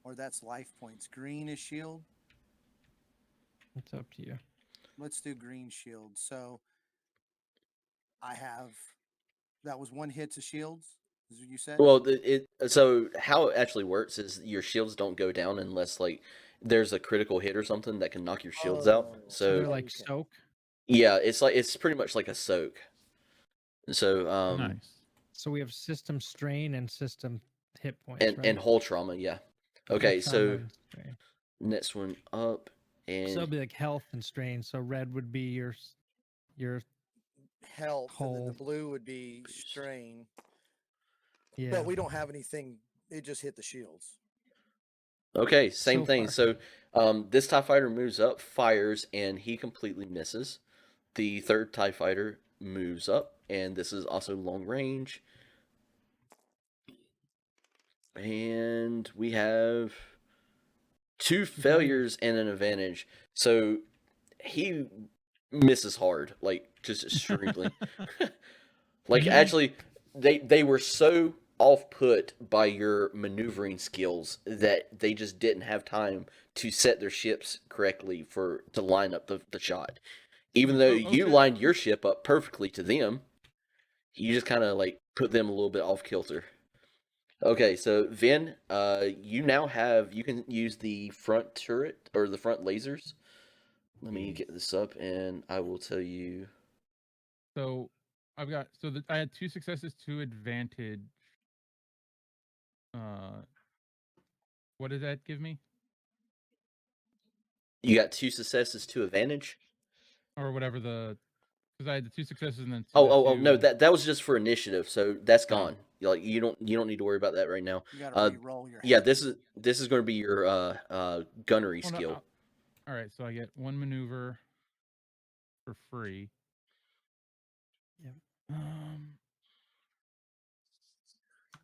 or that's life points. Green is shield. It's up to you. Let's do green shield. So I have that was 1 hit to shields, is what you said? Well, so how it actually works is your shields don't go down unless like there's a critical hit or something that can knock your shields out. Oh, So they're So like okay. soak. yeah, it's pretty much like a soak. So Nice. So we have system strain and system hit points, and right? whole trauma, yeah. Whole Okay, trauma so and strain. next one up, So and it'll be like health and strain. So red would be your Health, and then the whole. blue would be Boost. strain. Yeah. But we don't have anything. It just hit the shields. okay, same So thing. far. So this TIE fighter moves up, fires, and he completely misses. The third TIE fighter moves up, and this is also long range. And we have 2 failures and an advantage. So he misses hard, like just extremely. Like Mhm. actually, they were so off put by your maneuvering skills that they just didn't have time to set their ships correctly to line up the shot. Even though you okay. lined your ship up perfectly to them, you just kind of like put them a little bit off kilter. Okay, so Vin, you can use the front turret or the front lasers. Let me get this up and I will tell you. So I've got I had 2 successes, 2 advantage. What does that give me? You got 2 successes, 2 advantage. Or whatever because I had the 2 successes and then two, Oh no, that was just for initiative, so that's Oh. gone. Like you don't need to worry about that right now. You got to re-roll your. Yeah, head. this is going to be your gunnery Well, no, skill. all right, so I get 1 maneuver for free. Yep.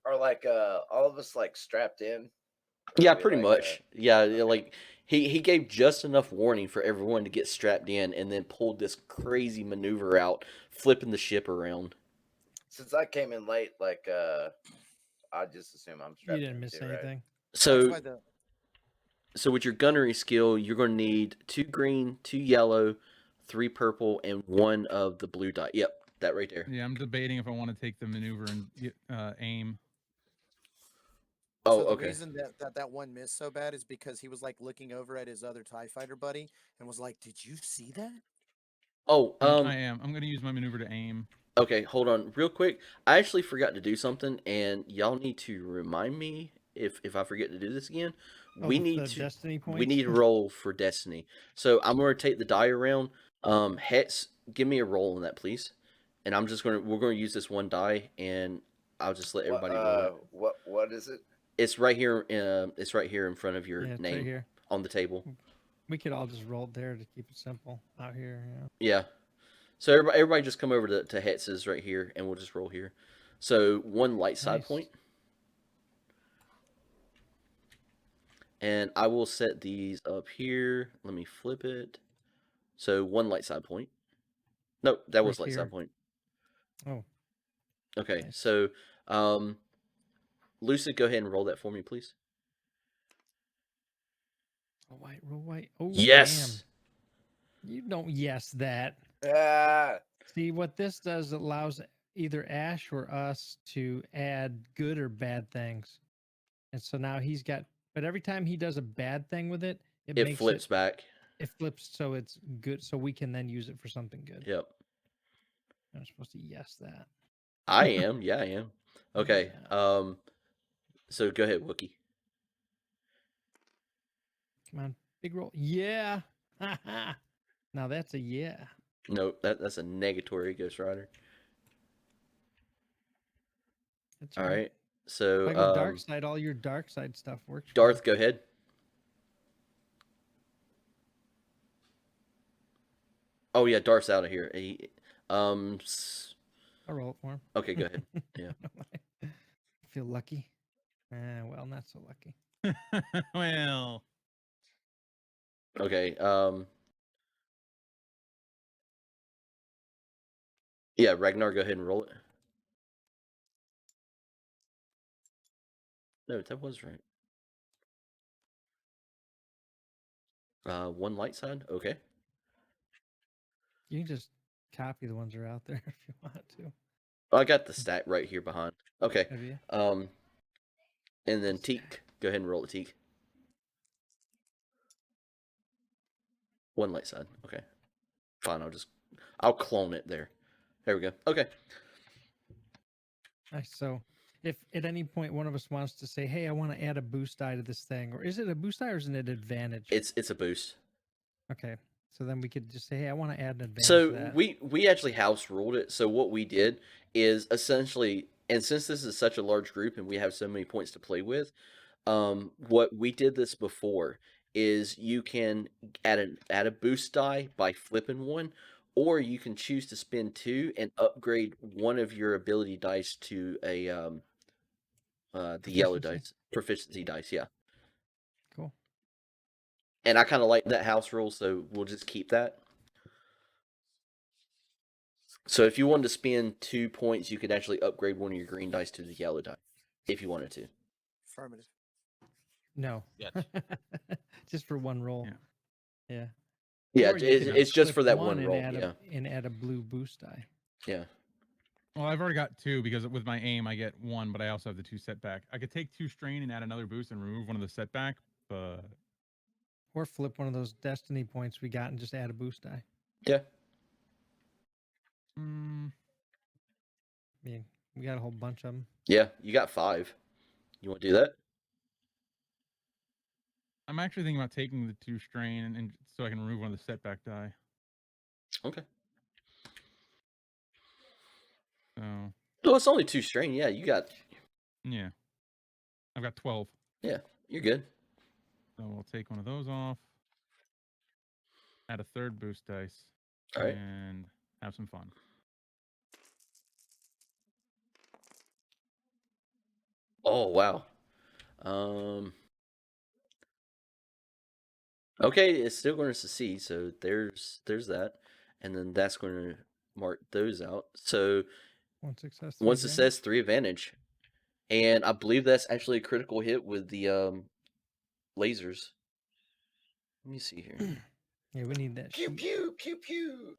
Are like all of us like strapped in? Or Yeah, are we, pretty like, much. Yeah, okay. like he gave just enough warning for everyone to get strapped in, and then pulled this crazy maneuver out, flipping the ship around. Since I came in late, like I just assume I'm You strapped didn't in miss too, right? anything. That's So why the so with your gunnery skill, you're going to need 2 green, 2 yellow, 3 purple, and 1 of the blue dot. Yep, that right there. Yeah, I'm debating if I want to take the maneuver and aim. Oh, so the okay. reason that one missed so bad is because he was like looking over at his other TIE fighter buddy and was like, "Did you see that?" Oh, I am. I'm going to use my maneuver to aim. okay, hold on real quick. I actually forgot to do something, and y'all need to remind me if I forget to do this again. Oh, the destiny We points. need to roll for destiny. So I'm going to take the die around. Hex, give me a roll on that, please. And we're going to use this one die, and I'll just let everybody roll it. What is it? It's right here. It's right here in front of your Yeah, it's name right here. on the table. We could all just roll there to keep it simple out here. Yeah. Yeah. So everybody just come over to Hex's right here, and we'll just roll here. So 1 light side Nice. point. And I will set these up here. Let me flip it. So 1 light side point. No, that was Right light here. side point. Oh, Okay, nice. so Lucid, go ahead and roll that for me, please. roll white. Oh, Yes. damn. You don't yes that. Ah, See, what this does allows either Ash or us to add good or bad things. And so now he's got, but every time he does a bad thing with it, it It makes flips back. it flips so it's good, so we can then use it for something good. Yep. I'm supposed to yes that. I am. Yeah, I am. Okay. Yeah. So go ahead, Wookie. Come on, big roll. Yeah. Now that's a yeah. No, that's a negatory Ghost Rider. That's All all right. right. So If I go dark side, all your dark side stuff works. Darth, go ahead. Oh yeah, Darth's out of here. I'll roll it for him. Okay, go ahead. Yeah. I feel lucky. Well, not so lucky. Well, Okay. Yeah, Ragnar, go ahead and roll it. No, that was right. One light side. Okay. You can just copy the ones that are out there if you want to. I got the stat right here behind. Okay. Have you? And then Teak. Go ahead and roll it, Teak. One light side. Okay. Fine. I'll clone it there. There we go. Okay. Nice. So if at any point one of us wants to say, "Hey, I want to add a boost die to this thing," or is it a boost die or is it an advantage? It's a boost. Okay. So then we could just say, "Hey, I want to add an advantage So to that." we actually house ruled it. So what we did is essentially, and since this is such a large group and we have so many points to play with, what we did this before is you can add a boost die by flipping one, or you can choose to spend two and upgrade one of your ability dice to a the yellow Proficiency? dice, proficiency dice. Yeah, Cool. and I kind of like that house rule, so we'll just keep that. So if you wanted to spend 2 points, you could actually upgrade one of your green dice to the yellow die, if you wanted to. Affirmative. No. Yes. Just for one roll. Yeah. Yeah. Yeah, Or you could it's just flip for that one and roll. add Yeah, and add a blue boost die. yeah. Well, I've already got two because with my aim I get one, but I also have the 2 setback. I could take 2 strain and add another boost and remove one of the setback, but Or flip one of those destiny points we got and just add a boost die. Yeah. mm, I mean, we got a whole bunch of them. Yeah, you got 5. You want to do that? I'm actually thinking about taking the 2 strain and so I can remove one of the setback die. Okay. So No, it's only 2 strain. Yeah, you got. yeah, I've got 12. Yeah, you're good. So we'll take one of those off. Add a third boost dice. All right. And have some fun. Oh wow. Okay, it's still going to succeed. So there's that, and then that's going to mark those out. So One success. one three success, 3 advantage, and I believe that's actually a critical hit with the lasers. Let me see here. advantage. Yeah, we need that. Pew sheet. pew pew pew.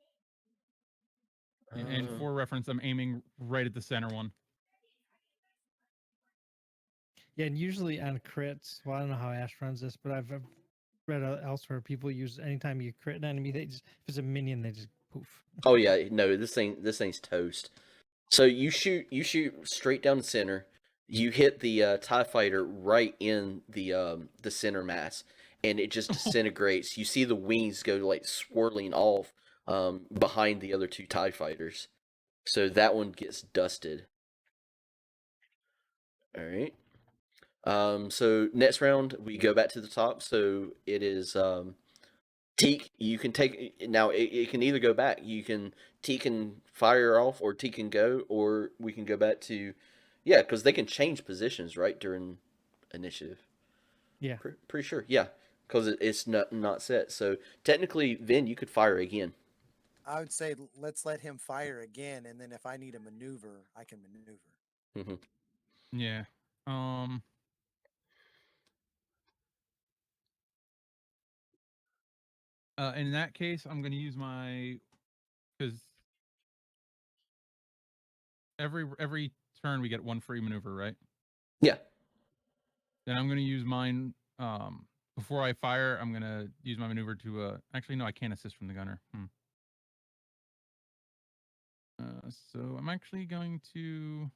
And for reference, I'm aiming right at the center one. Yeah, and usually on crits, well, I don't know how Ash runs this, but I've read elsewhere people use anytime you crit an enemy, they just if it's a minion, they just poof. Oh yeah, no, this thing's toast. So you shoot straight down the center. You hit the TIE fighter right in the center mass, and it just disintegrates. You see the wings go like swirling off behind the other 2 TIE fighters. So that one gets dusted. All right. So next round we go back to the top. So it is Teak. You can take now. It can either go back. You can Teak can fire off, or Teak can go, or we can go back to, yeah, because they can change positions right during initiative. Yeah. Pretty sure. Yeah, because it's not set. So technically, Vin, you could fire again. I would say let's let him fire again, and then if I need a maneuver, I can maneuver. Mm-hmm. Yeah. In that case, I'm going to use my because every turn we get 1 free maneuver, right? Yeah. Then I'm going to use mine. Before I fire, I'm going to use my maneuver to. Actually, no, I can't assist from the gunner. So I'm actually going to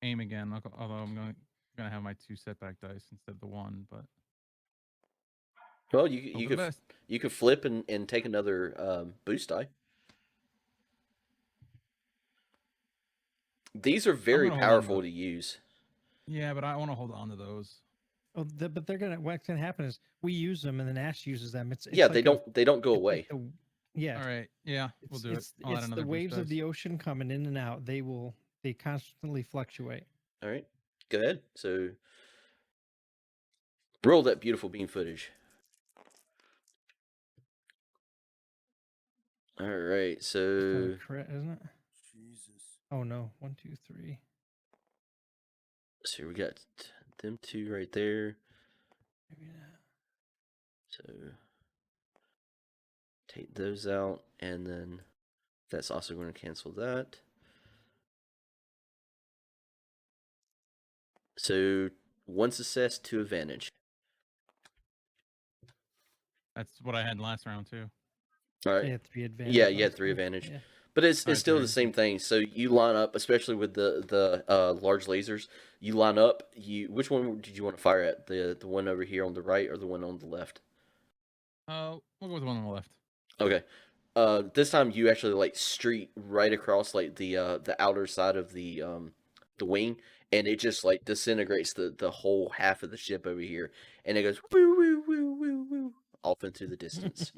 aim again. Although I'm going to have my 2 setback dice instead of the 1, but Well, hope you could flip and take another boost die. These are very gonna hold on to powerful to use. Yeah, but I want to hold on to those. Oh, but they're gonna. What's gonna happen is we use them and then Ash uses them. It's Yeah, like they don't go it's away. like yeah. All right. Yeah, we'll do it. I'll add It's another the boost waves of dice. the ocean coming in and out. They constantly fluctuate. All right, go ahead. So roll that beautiful beam footage. All right, It's not so a crit, isn't it? Jesus. Oh no, 1, 2, 3. So we got them two right there. Maybe not. So take those out, and then that's also going to cancel that. So 1 success, 2 advantage. That's what I had last round too. All You right. had 3 advantage. Yeah, you had last 3 time. advantage. Yeah. But it's Alright, still three, the same yeah. thing. So you line up, especially with the large lasers. You line up. Which one did you want to fire at? The one over here on the right or the one on the left? We'll go with the one on the left. Okay. This time you actually like street right across like the outer side of the wing, and it just like disintegrates the whole half of the ship over here, and it goes woo woo woo woo woo off into the distance.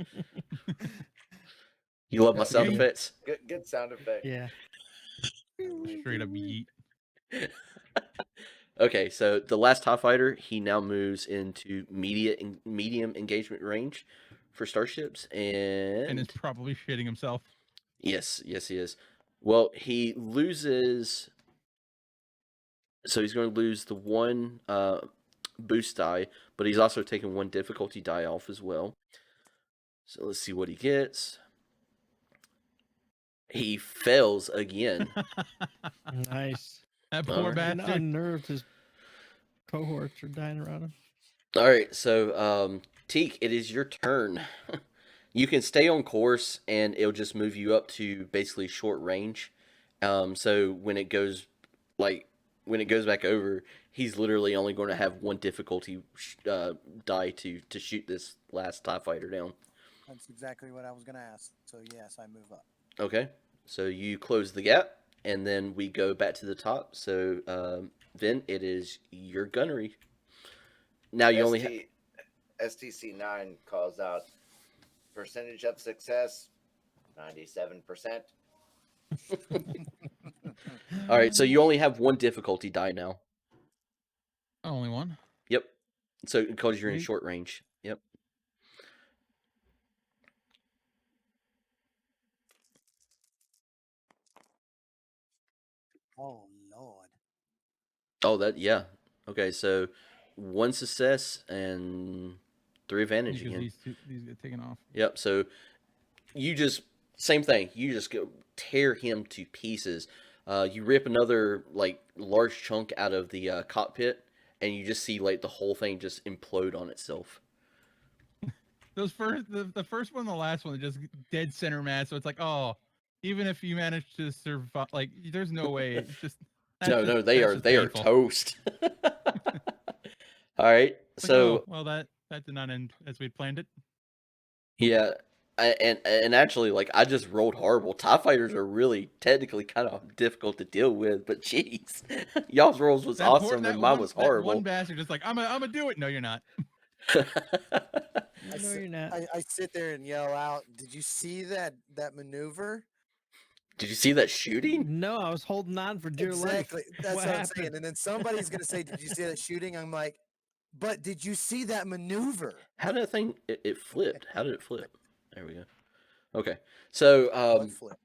You love my That's sound good. effects? Good sound effect. Yeah. Straight up yeet. Okay, so the last TIE fighter, he now moves into medium engagement range for starships, And is probably shitting himself. yes, he is. Well, he loses, so he's going to lose the one boost die, but he's also taking 1 difficulty die off as well. So let's see what he gets. He fails again. Nice. That poor Alright. And bastard. unnerved his cohorts are dying around him. All right, so Teak, it is your turn. You can stay on course, and it'll just move you up to basically short range. So when it goes back over, he's literally only going to have 1 difficulty die to shoot this last TIE fighter down. That's exactly what I was gonna ask. So yes, I move up. Okay, so you close the gap, and then we go back to the top. So Vin, it is your gunnery. Now you only have. STC9 calls out percentage of success 97%. All right, so you only have 1 difficulty die now. Only one. Yep. So because you're in Sweet. short range. Yep. Oh Lord. Oh, yeah. Okay, so 1 success and 3 advantage Because again. these get taken off. Yep. So you just same thing. You just go tear him to pieces. You rip another like large chunk out of the cockpit, and you just see like the whole thing just implode on itself. Those the first one and the last one are just dead center mass. So it's like, oh, even if you manage to survive, like there's no way. It's just No, they are painful. toast. All right, It's like, so oh, well, that did not end as we'd planned it. yeah, and actually, like I just rolled horrible. TIE fighters are really technically kind of difficult to deal with, but jeez, y'all's rolls was That poor- awesome that and mine one- was that horrible. one bastard just like, I'm gonna do it. No, you're not. I No, sit- you're not. I sit there and yell out, "Did you see that maneuver?" Did you see that shooting? No, I was holding on for dear Exactly. life. That's what I'm happened? saying. And then somebody's gonna say, "Did you see that shooting?" I'm like, "But did you see that maneuver?" How did that thing? It flipped. How did it flip? There we go. Okay, so What flip?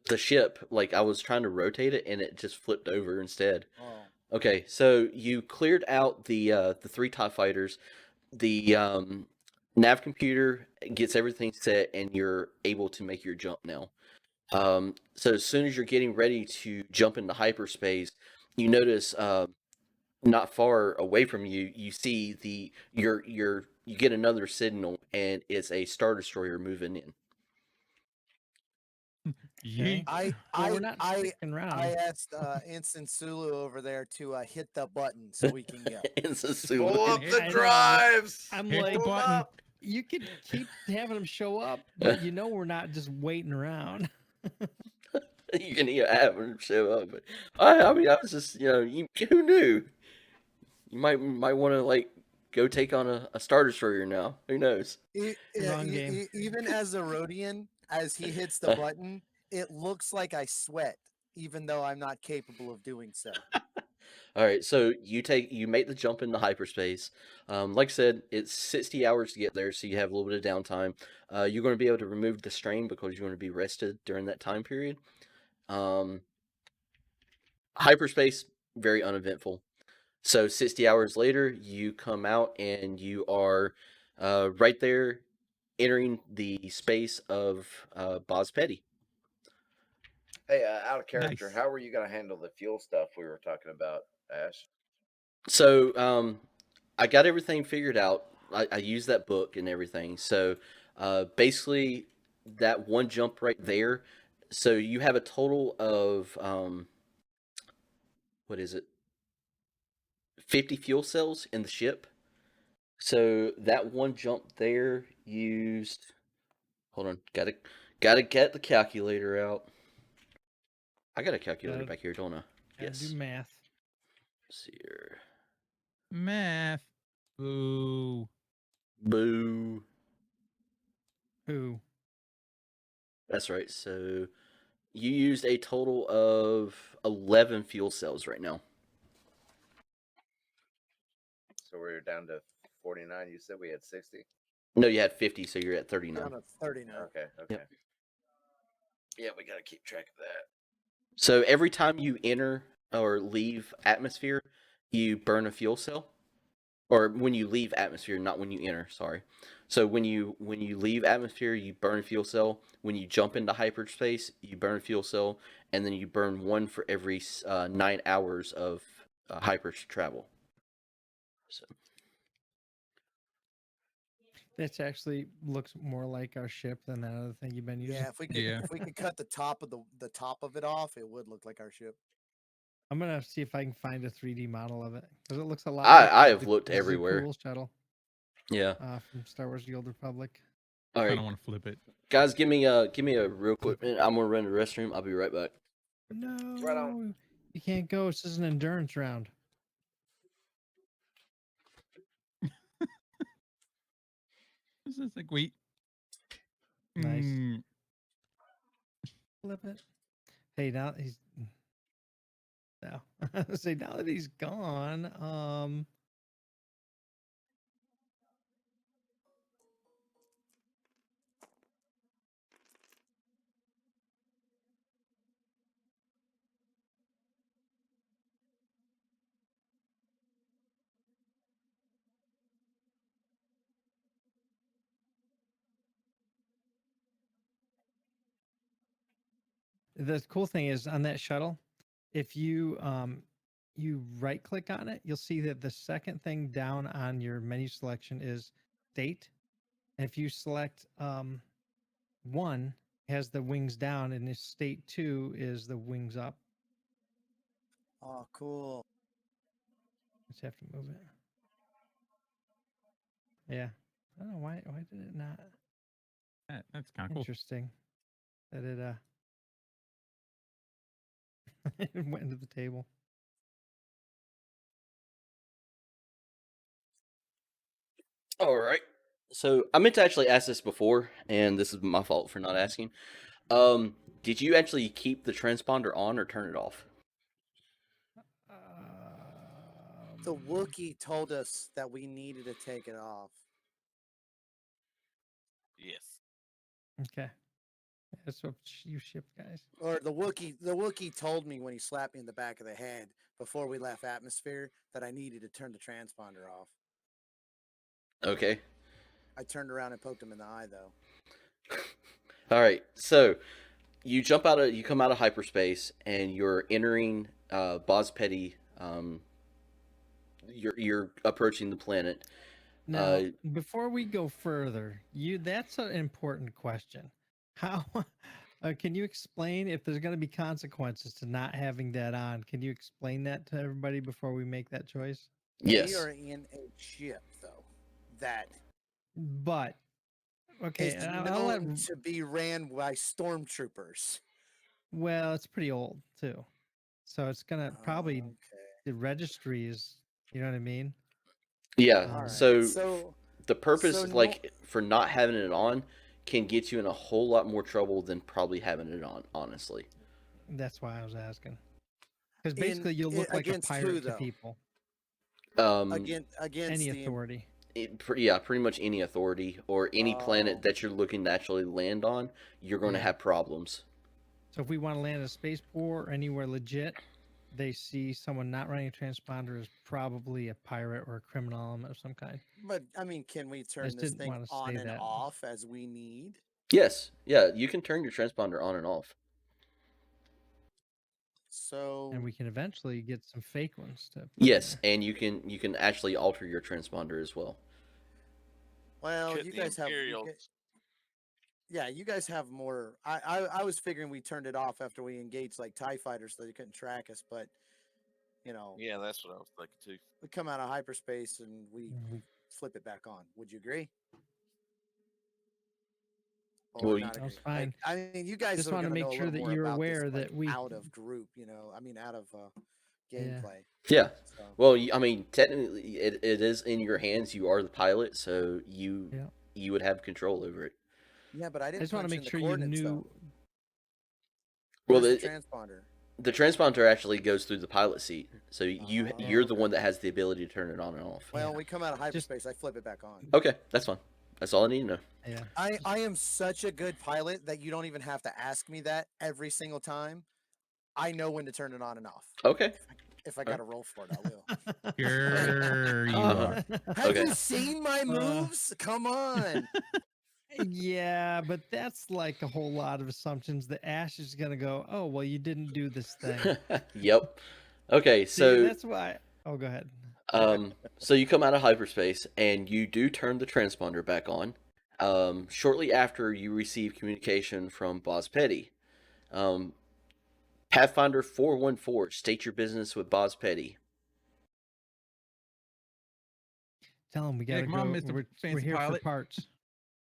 the ship, like I was trying to rotate it and it just flipped over instead. Oh, Okay, so you cleared out the 3 TIE fighters. The nav computer gets everything set, and you're able to make your jump now. So as soon as you're getting ready to jump into hyperspace, you notice not far away from you, you see you get another signal, and it's a Star Destroyer moving in. Okay. Yeet. Well, we're not sticking around. I asked Instant Sulu over there to hit the button so we can go. It's a Pull Sulu. up hit- the I know, drives. I'm Hit like, the Pull 'em button. up. you could keep having them show up, but you know we're not just waiting around. You can have them show up, but I mean, I was just, who knew? You might want to like go take on a Star Destroyer now. Who knows? Wrong game. Even as a Rhodian, as he hits the button, it looks like I sweat, even though I'm not capable of doing so. All right, so you make the jump into hyperspace. Like I said, it's 60 hours to get there, so you have a little bit of downtime. You're going to be able to remove the strain because you're going to be rested during that time period. Hyperspace, very uneventful. So 60 hours later, you come out and you are right there entering the space of Boz Petty. Hey, out of character, Nice. how were you gonna handle the fuel stuff we were talking about, Ash? So I got everything figured out. I used that book and everything. So basically, that one jump right there. So you have a total of what is it? 50 fuel cells in the ship. So that one jump there used. Hold on, gotta get the calculator out. I got a calculator Gotta- back here, don't I? Gotta do Yes. math. Let's see here. Math. Boo. Boo. Who? That's right. So you used a total of 11 fuel cells right now. So we're down to 49. You said we had 60. No, you had 50, so you're at 39. Down to 30 now. Okay. Okay. Yeah, we gotta keep track of that. So every time you enter or leave atmosphere, you burn a fuel cell. Or when you leave atmosphere, not when you enter, sorry. So when you leave atmosphere, you burn a fuel cell. When you jump into hyperspace, you burn a fuel cell, and then you burn one for every 9 hours of hyper travel. So This actually looks more like our ship than that other thing you've been using. Yeah, if we could Yeah. if we could cut the top of the top of it off, it would look like our ship. I'm gonna see if I can find a 3D model of it because it looks a lot. I like have the looked everywhere. Cool shuttle Yeah. from Star Wars: The Old Republic. All I right, don't want to flip it. guys, give me a real quick minute. I'm gonna run to the restroom. I'll be right back. No, you can't go. This is an endurance round. This is like wait. Nice. Mm, Flip it. Hey, now he's no. Say now that he's gone. The cool thing is on that shuttle, if you you right click on it, you'll see that the second thing down on your menu selection is state. And if you select one, it has the wings down, and if state 2 is the wings up. Oh, cool. Just have to move it. Yeah. I don't know why did it not that's kind of cool. interesting that it it went into the table. All right. So I meant to actually ask this before, and this is my fault for not asking. Did you actually keep the transponder on or turn it off? The Um, Wookiee told us that we needed to take it off. Yes. Okay. That's what you ship, guys. Or the Wookiee told me when he slapped me in the back of the head before we left atmosphere that I needed to turn the transponder off. Okay. I turned around and poked him in the eye though. All right. So you come out of hyperspace, and you're entering Boz Petty. You're approaching the planet. Now, before we go further, that's an important question. How can you explain if there's going to be consequences to not having that on? Can you explain that to everybody before we make that choice? Yes. We are in a ship though that But okay, is and I'll let. known to be ran by stormtroopers. Well, it's pretty old too, so it's gonna probably Okay. the registry is. You know what I mean? Yeah. All right. So the purpose so of, no- for not having it on can get you in a whole lot more trouble than probably having it on, honestly. That's why I was asking. Because In- basically, you'll look like a against who, pirate to though? people. Against Any the authority. Pretty much any authority or any planet Oh. that you're looking to actually land on, you're going to Yeah. have problems. So if we want to land a spaceport or anywhere legit, they see someone not running a transponder as probably a pirate or a criminal element of some kind. But I mean, can we turn just this didn't thing wanna on say and that. off as we need? Yes, yeah, you can turn your transponder on and off. So And we can eventually get some fake ones to put Yes, in there. and you can actually alter your transponder as well. well, Could you the guys have Imperials? yeah, you guys have more. I was figuring we turned it off after we engaged like TIE fighters so they couldn't track us, but you know, Yeah, that's what I was thinking too. we come out of hyperspace and we We flip it back on. Would you agree? Or Well, not That was agree? fine. I mean, you guys Just are wanna gonna make know a sure little that more you're about this aware like that we out of group, you know. I mean, out of Yeah. gameplay. yeah. So Well, I mean, technically, it is in your hands. You are the pilot, so Yeah. you would have control over it. yeah, but I I didn't just wanna punch make in the sure you coordinates knew though. Well, Where's the transponder? the transponder actually goes through the pilot seat, so you're the okay. one that has the ability to turn it on and off. Well, Yeah. we come out of Just hyperspace. I flip it back on. Okay, that's fine. That's all I need to know. yeah. I am such a good pilot that you don't even have to ask me that every single time. I know when to turn it on and off. Okay. If I got to roll for it, I will. Sure you Uh-huh. are. Have Okay. you seen my moves? Come on. Yeah, but that's like a whole lot of assumptions that Ash is gonna go, oh well, you didn't do this thing. Yep. Okay, See, so that's why. Oh, go ahead. so you come out of hyperspace and you do turn the transponder back on. Shortly after you receive communication from Boz Petty. Pathfinder 414, state your business with Boz Petty. Tell him we Yeah, gotta come on, go. Mr. We're Fancy here Pilot. for parts.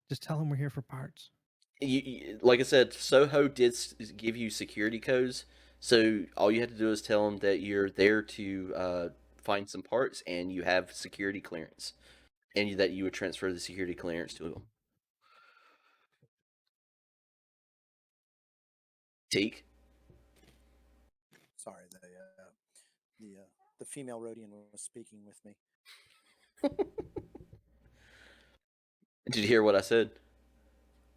Just tell him we're here for parts. Like I said, Soho did give you security codes, so all you have to do is tell them that you're there to find some parts and you have security clearance, and that you would transfer the security clearance to them. Teak? Sorry, the female Rhodian was speaking with me. Did you hear what I said?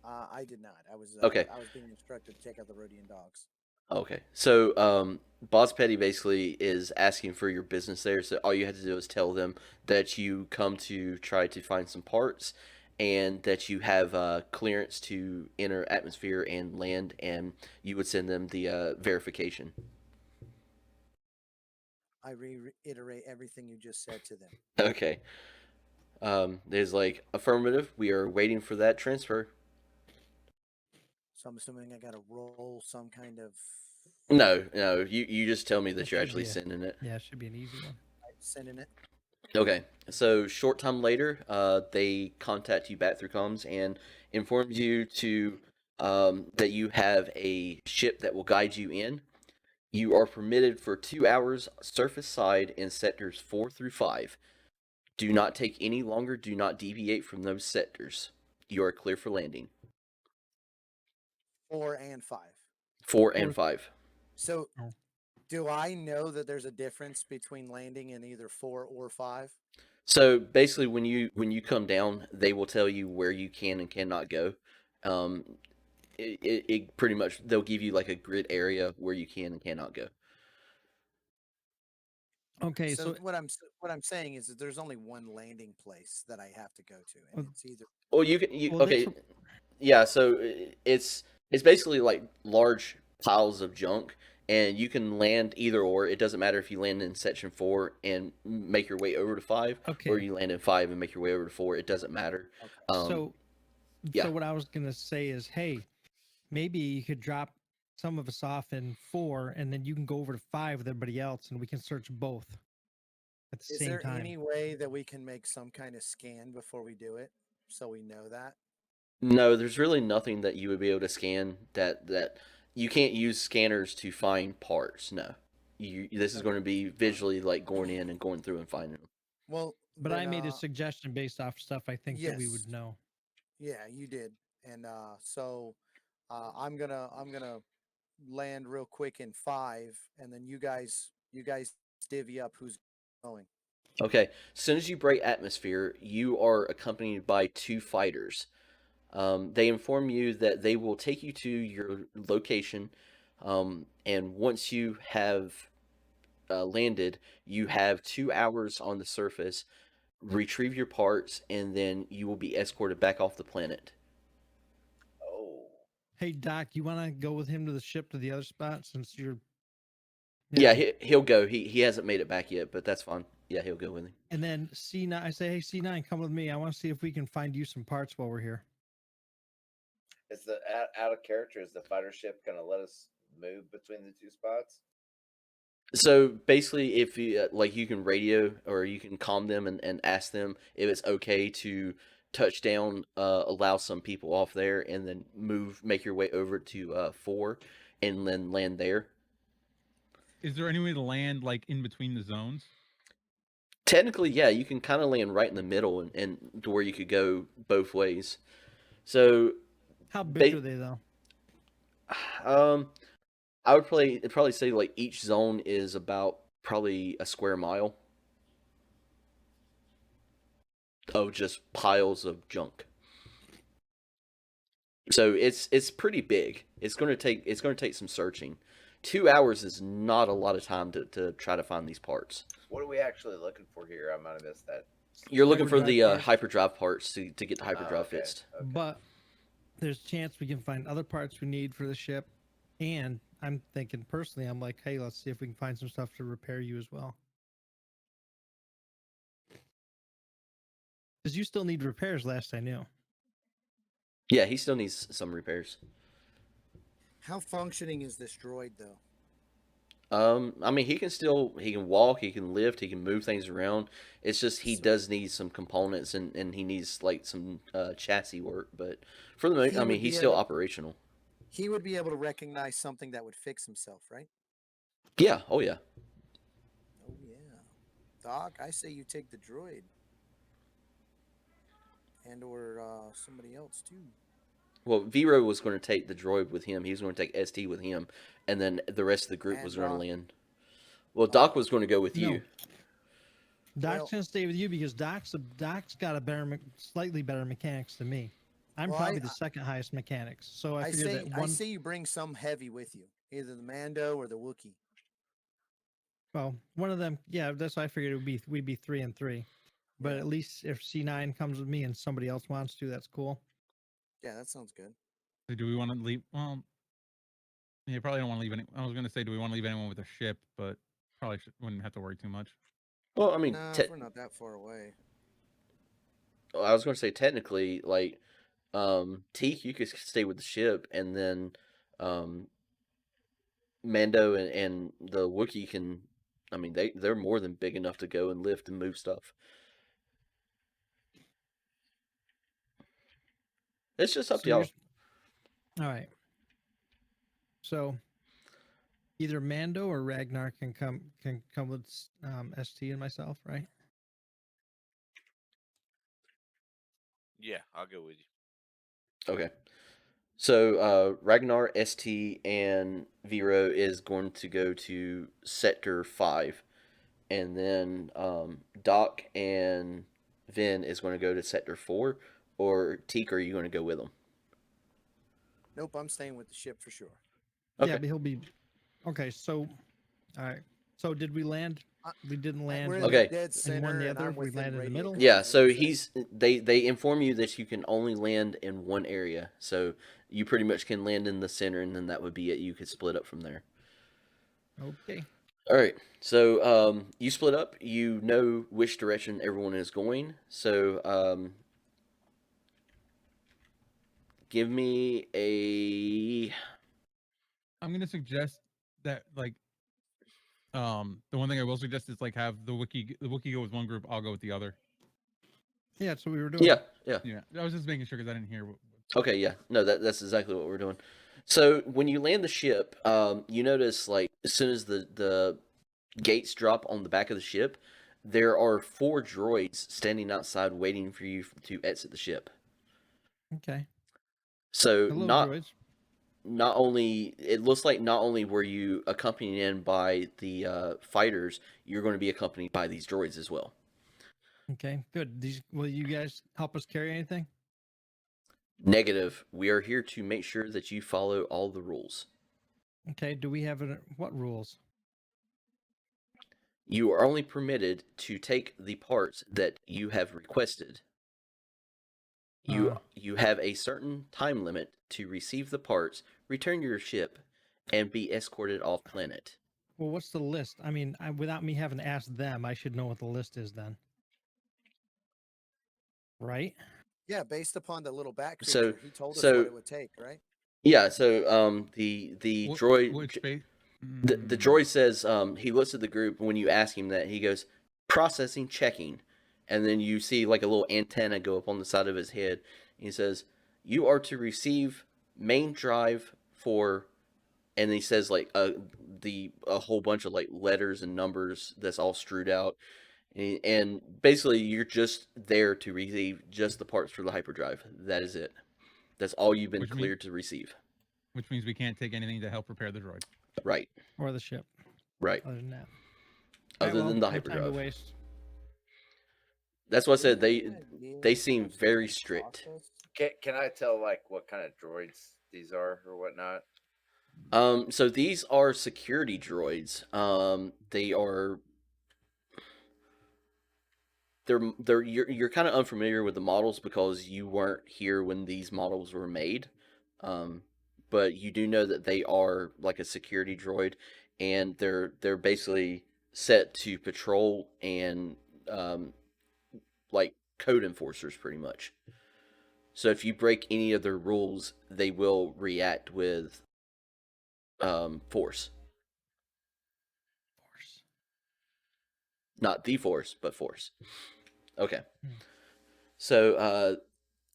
I did not. Okay. I was being instructed to take out the Rhodian dogs. Okay, so Boss Petty basically is asking for your business there. So all you have to do is tell them that you come to try to find some parts, and that you have clearance to enter atmosphere and land, and you would send them the verification. I reiterate everything you just said to them. Okay. There's like affirmative. We are waiting for that transfer. So I'm assuming I got to roll some kind of No, you just tell me that That you're should actually be a- sending it. Yeah, it should be an easy one. sending it. Okay, so short time later, they contact you back through comms and informs you to that you have a ship that will guide you in. You are permitted for 2 hours surface side in sectors 4 through 5. Do not take any longer. Do not deviate from those sectors. You are clear for landing. 4 and 5. 4 and Or- 5. So, Oh. do I know that there's a difference between landing in either 4 or 5? So basically, when you come down, they will tell you where you can and cannot go. It pretty much, they'll give you like a grid area where you can and cannot go. Okay, So, so what I'm saying is that there's only one landing place that I have to go to, and Well- it's either Well, you can Well, okay, that's yeah. So it's basically like large piles of junk, and you can land either or. It doesn't matter if you land in section 4 and make your way over to 5, or okay. you land in 5 and make your way over to 4. It doesn't matter. okay. So, yeah. so what I was gonna say is, hey, maybe you could drop some of us off in 4, and then you can go over to 5 with everybody else, and we can search both at the Is same there time. any way that we can make some kind of scan before we do it, so we know that? No, there's really nothing that you would be able to scan that you can't use scanners to find parts. No. This is going to be visually like going in and going through and finding them. Well, But I then, made a suggestion based off stuff I think that we yes. would know. Yeah, you did, and so I'm gonna land real quick in 5, and then you guys divvy up who's going. Okay, as soon as you break atmosphere, you are accompanied by 2 fighters. They inform you that they will take you to your location, and once you have landed, you have 2 hours on the surface. Retrieve your parts, and then you will be escorted back off the planet. Oh, Hey Doc, you want to go with him to the ship to the other spot since you're. Yeah, he'll go. He hasn't made it back yet, but that's fine. Yeah, he'll go with him. And then C9, I say, hey C9, come with me. I want to see if we can find you some parts while we're here. is the out of character? Is the fighter ship gonna let us move between the two spots? So basically, if you like, you can radio or you can calm them and ask them if it's okay to touch down, allow some people off there, and then make your way over to 4, and then land there. Is there any way to land like in between the zones? Technically, yeah, you can kind of land right in the middle, and to where you could go both ways. So, How big are they though? I would probably say like each zone is about probably a square mile of just piles of junk. So it's pretty big. It's gonna take some searching. 2 hours is not a lot of time to try to find these parts. What are we actually looking for here? I might have missed that. You're looking for Hyperdrive the parts. hyperdrive parts to get the hyperdrive okay. fixed. Okay. But there's a chance we can find other parts we need for the ship. And I'm thinking personally, I'm like, hey, let's see if we can find some stuff to repair you as well. Because you still need repairs, last I knew. Yeah, he still needs some repairs. How functioning is this droid though? I mean, he can walk, he can lift, he can move things around. It's just he does need some components, and he needs like some chassis work. But for the moment, He I would mean, be he's still able- operational. He would be able to recognize something that would fix himself, right? Yeah. Oh yeah. Oh yeah. Doc, I say you take the droid. And or somebody else too. Well, Vero was going to take the droid with him. He was going to take ST with him, and then the rest of the group And was going to Doc. land. Well, Doc was going to go with No. you. Doc's Well- gonna stay with you because Doc's got a better, slightly better mechanics than me. I'm Well, probably the second highest mechanics. So I figured that I one. say you bring some heavy with you, either the Mando or the Wookiee. Well, one of them. Yeah, that's why I figured we'd be 3 and 3. But Yeah. at least if C9 comes with me and somebody else wants to, that's cool. Yeah, that sounds good. So do we want to leave? Well, yeah, probably don't want to leave any. I was going to say, do we want to leave anyone with a ship? But probably wouldn't have to worry too much. Well, I mean, Nah, if we're not that far away. I was going to say technically, like, Teak, you could stay with the ship, and then Mando and the Wookiee can. I mean, they're more than big enough to go and lift and move stuff. It's just up to y'all. All right. So either Mando or Ragnar can come with ST and myself, right? Yeah, I'll go with you. Okay. So Ragnar, ST, and Vero is going to go to Sector 5. And then Doc and Vin is going to go to Sector 4. Or Teak, are you going to go with them? Nope, I'm staying with the ship for sure. Okay. Yeah, but he'll be. Okay, so. All right. So did we land? We didn't land. We're in Okay. the dead And one center, the and other, I'm we within landed in the radio middle? coverage Yeah, of so the ship. they inform you that you can only land in one area. So you pretty much can land in the center, and then that would be it. You could split up from there. Okay. All right. So you split up. You know which direction everyone is going. So give me a. I'm going to suggest that like the one thing I will suggest is like have the Wookiee go with one group, I'll go with the other. Yeah, that's what we were doing. Yeah, yeah. Yeah, I was just making sure because I didn't hear. Okay, yeah. No, that's exactly what we're doing. So when you land the ship, you notice like as soon as the gates drop on the back of the ship, there are 4 droids standing outside waiting for you to exit the ship. Okay. So Hello, droids. not only it looks like not only were you accompanied in by the fighters, you're going to be accompanied by these droids as well. Okay, good. Will you guys help us carry anything? Negative. We are here to make sure that you follow all the rules. Okay. Do we have what rules? You are only permitted to take the parts that you have requested. You have a certain time limit to receive the parts, return your ship, and be escorted off planet. Well, what's the list? I mean, without me having to ask them, I should know what the list is then. Right? Yeah, based upon the little bat So- creature, he told us so- what it would take, right? Yeah, so the droid Which space? the droid says he looks at the group when you ask him that, he goes, processing, checking, and then you see like a little antenna go up on the side of his head. He says, you are to receive main drive for, and he says like a whole bunch of like letters and numbers that's all strewed out, and basically you're just there to receive just the parts for the hyperdrive. That is it. That's all you've been Which mean- cleared to receive. Which means we can't take anything to help repair the droid. Right. Or the ship. Right. Other than that. Other Alright, than the no time to hyperdrive. waste. That's what I said. Is there any idea They if seem there's very any strict. process? Can I tell like what kind of droids these are or whatnot? So these are security droids. They are. You're kind of unfamiliar with the models because you weren't here when these models were made. But you do know that they are like a security droid, and they're basically set to patrol and like code enforcers pretty much. So if you break any of their rules, they will react with force. Force. Not the force, but force. Okay. Hmm. So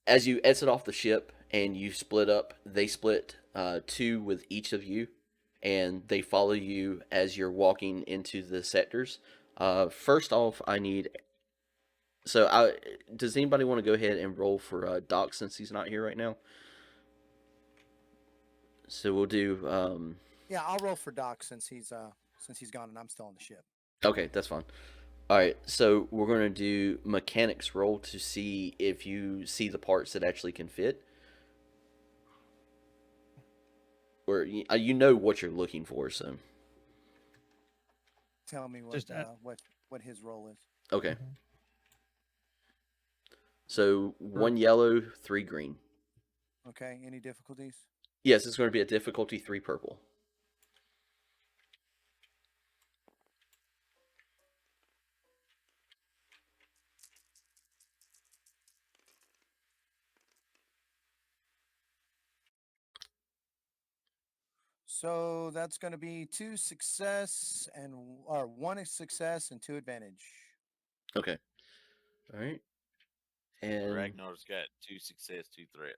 as you exit off the ship and you split up, they split two with each of you, and they follow you as you're walking into the sectors. First off, I need. So, does anybody want to go ahead and roll for Doc since he's not here right now? So we'll do. Yeah, I'll roll for Doc since he's gone and I'm still on the ship. Okay, that's fine. All right, so we're going to do mechanics roll to see if you see the parts that actually can fit. Or you know what you're looking for, so. Tell me what Just what his role is. Okay. Mhm. So 1 yellow, 3 green. Okay. Any difficulties? Yes, it's going to be a difficulty 3 purple. So that's going to be 2 success and or 1 success and 2 advantage. Okay. All right. And Ragnar's got 2 success, 2 threat.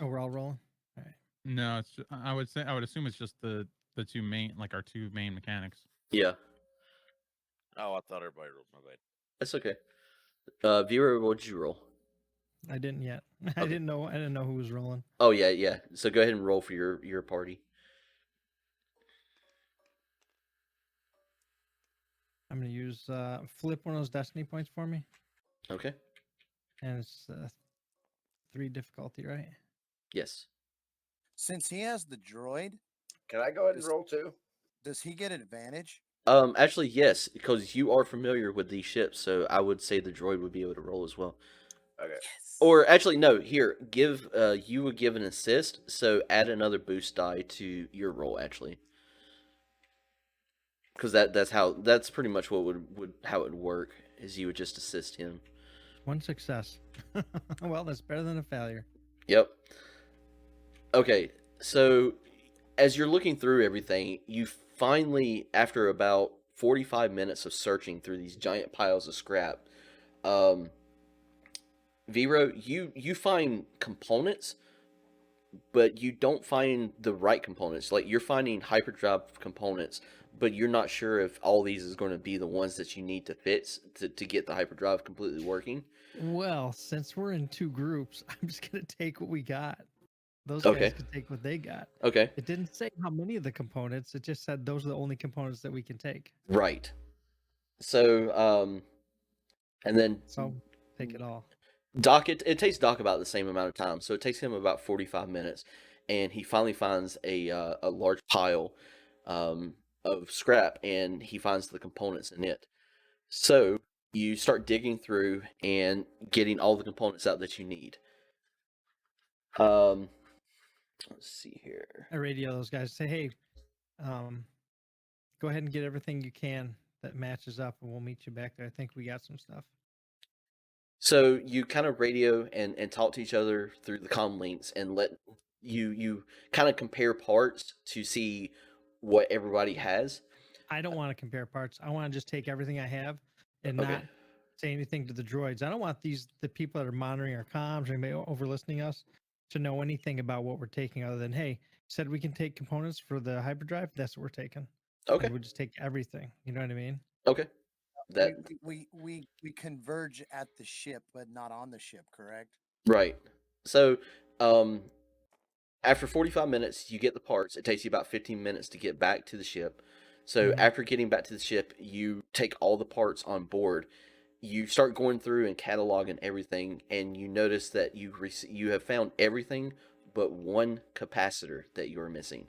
Oh, we're all rolling? All right. No, it's. I would assume it's just the two main, like our two main mechanics. yeah, Oh, I thought everybody rolled. My bad. that's okay. Vera, what did you roll? I didn't yet. I Okay. didn't know who was rolling. Oh yeah, yeah. So go ahead and roll for your party. I'm gonna use flip one of those destiny points for me. Okay. And it's 3 difficulty, right? Yes. Since he has the droid, Can I go ahead and This- roll too? does he get advantage? Actually, yes, because you are familiar with these ships, so I would say the droid would be able to roll as well. Okay. Or actually, no. Here, give you would give an assist, so add another boost die to your roll. Actually, because that's pretty much what would how it would work. Is you would just assist him. 1 success. Well, that's better than a failure. Yep. Okay, so as you're looking through everything, you finally, after about 45 minutes of searching through these giant piles of scrap, Vero, you find components, but you don't find the right components. Like, you're finding hyperdrive components, but you're not sure if all these is going to be the ones that you need to fix to get the hyperdrive completely working. Well, since we're in 2 groups, I'm just gonna take what we got. Those Okay. guys can take what they got. Okay. It didn't say how many of the components. It just said those are the only components that we can take. Right. So, and then So take it all. Doc, it takes Doc about the same amount of time. So it takes him about 45 minutes, and he finally finds a large pile of scrap, and he finds the components in it. So you start digging through and getting all the components out that you need. Let's see here. I radio those guys. Say, hey, go ahead and get everything you can that matches up, and we'll meet you back there. I think we got some stuff. So you kind of radio and talk to each other through the comm links, and let you kind of compare parts to see what everybody has. I don't want to compare parts. I want to just take everything I have and Okay. not say anything to the droids. I don't want the people that are monitoring our comms or anybody over listening us to know anything about what we're taking other than, hey, said we can take components for the hyperdrive. That's what we're taking. Okay. And we just take everything. You know what I mean? Okay. That We converge at the ship, but not on the ship. Correct. right. So after 45 minutes, you get the parts. It takes you about 15 minutes to get back to the ship. So Mhm. after getting back to the ship, you take all the parts on board. You start going through and cataloging everything, and you notice that you have found everything but one capacitor that you are missing.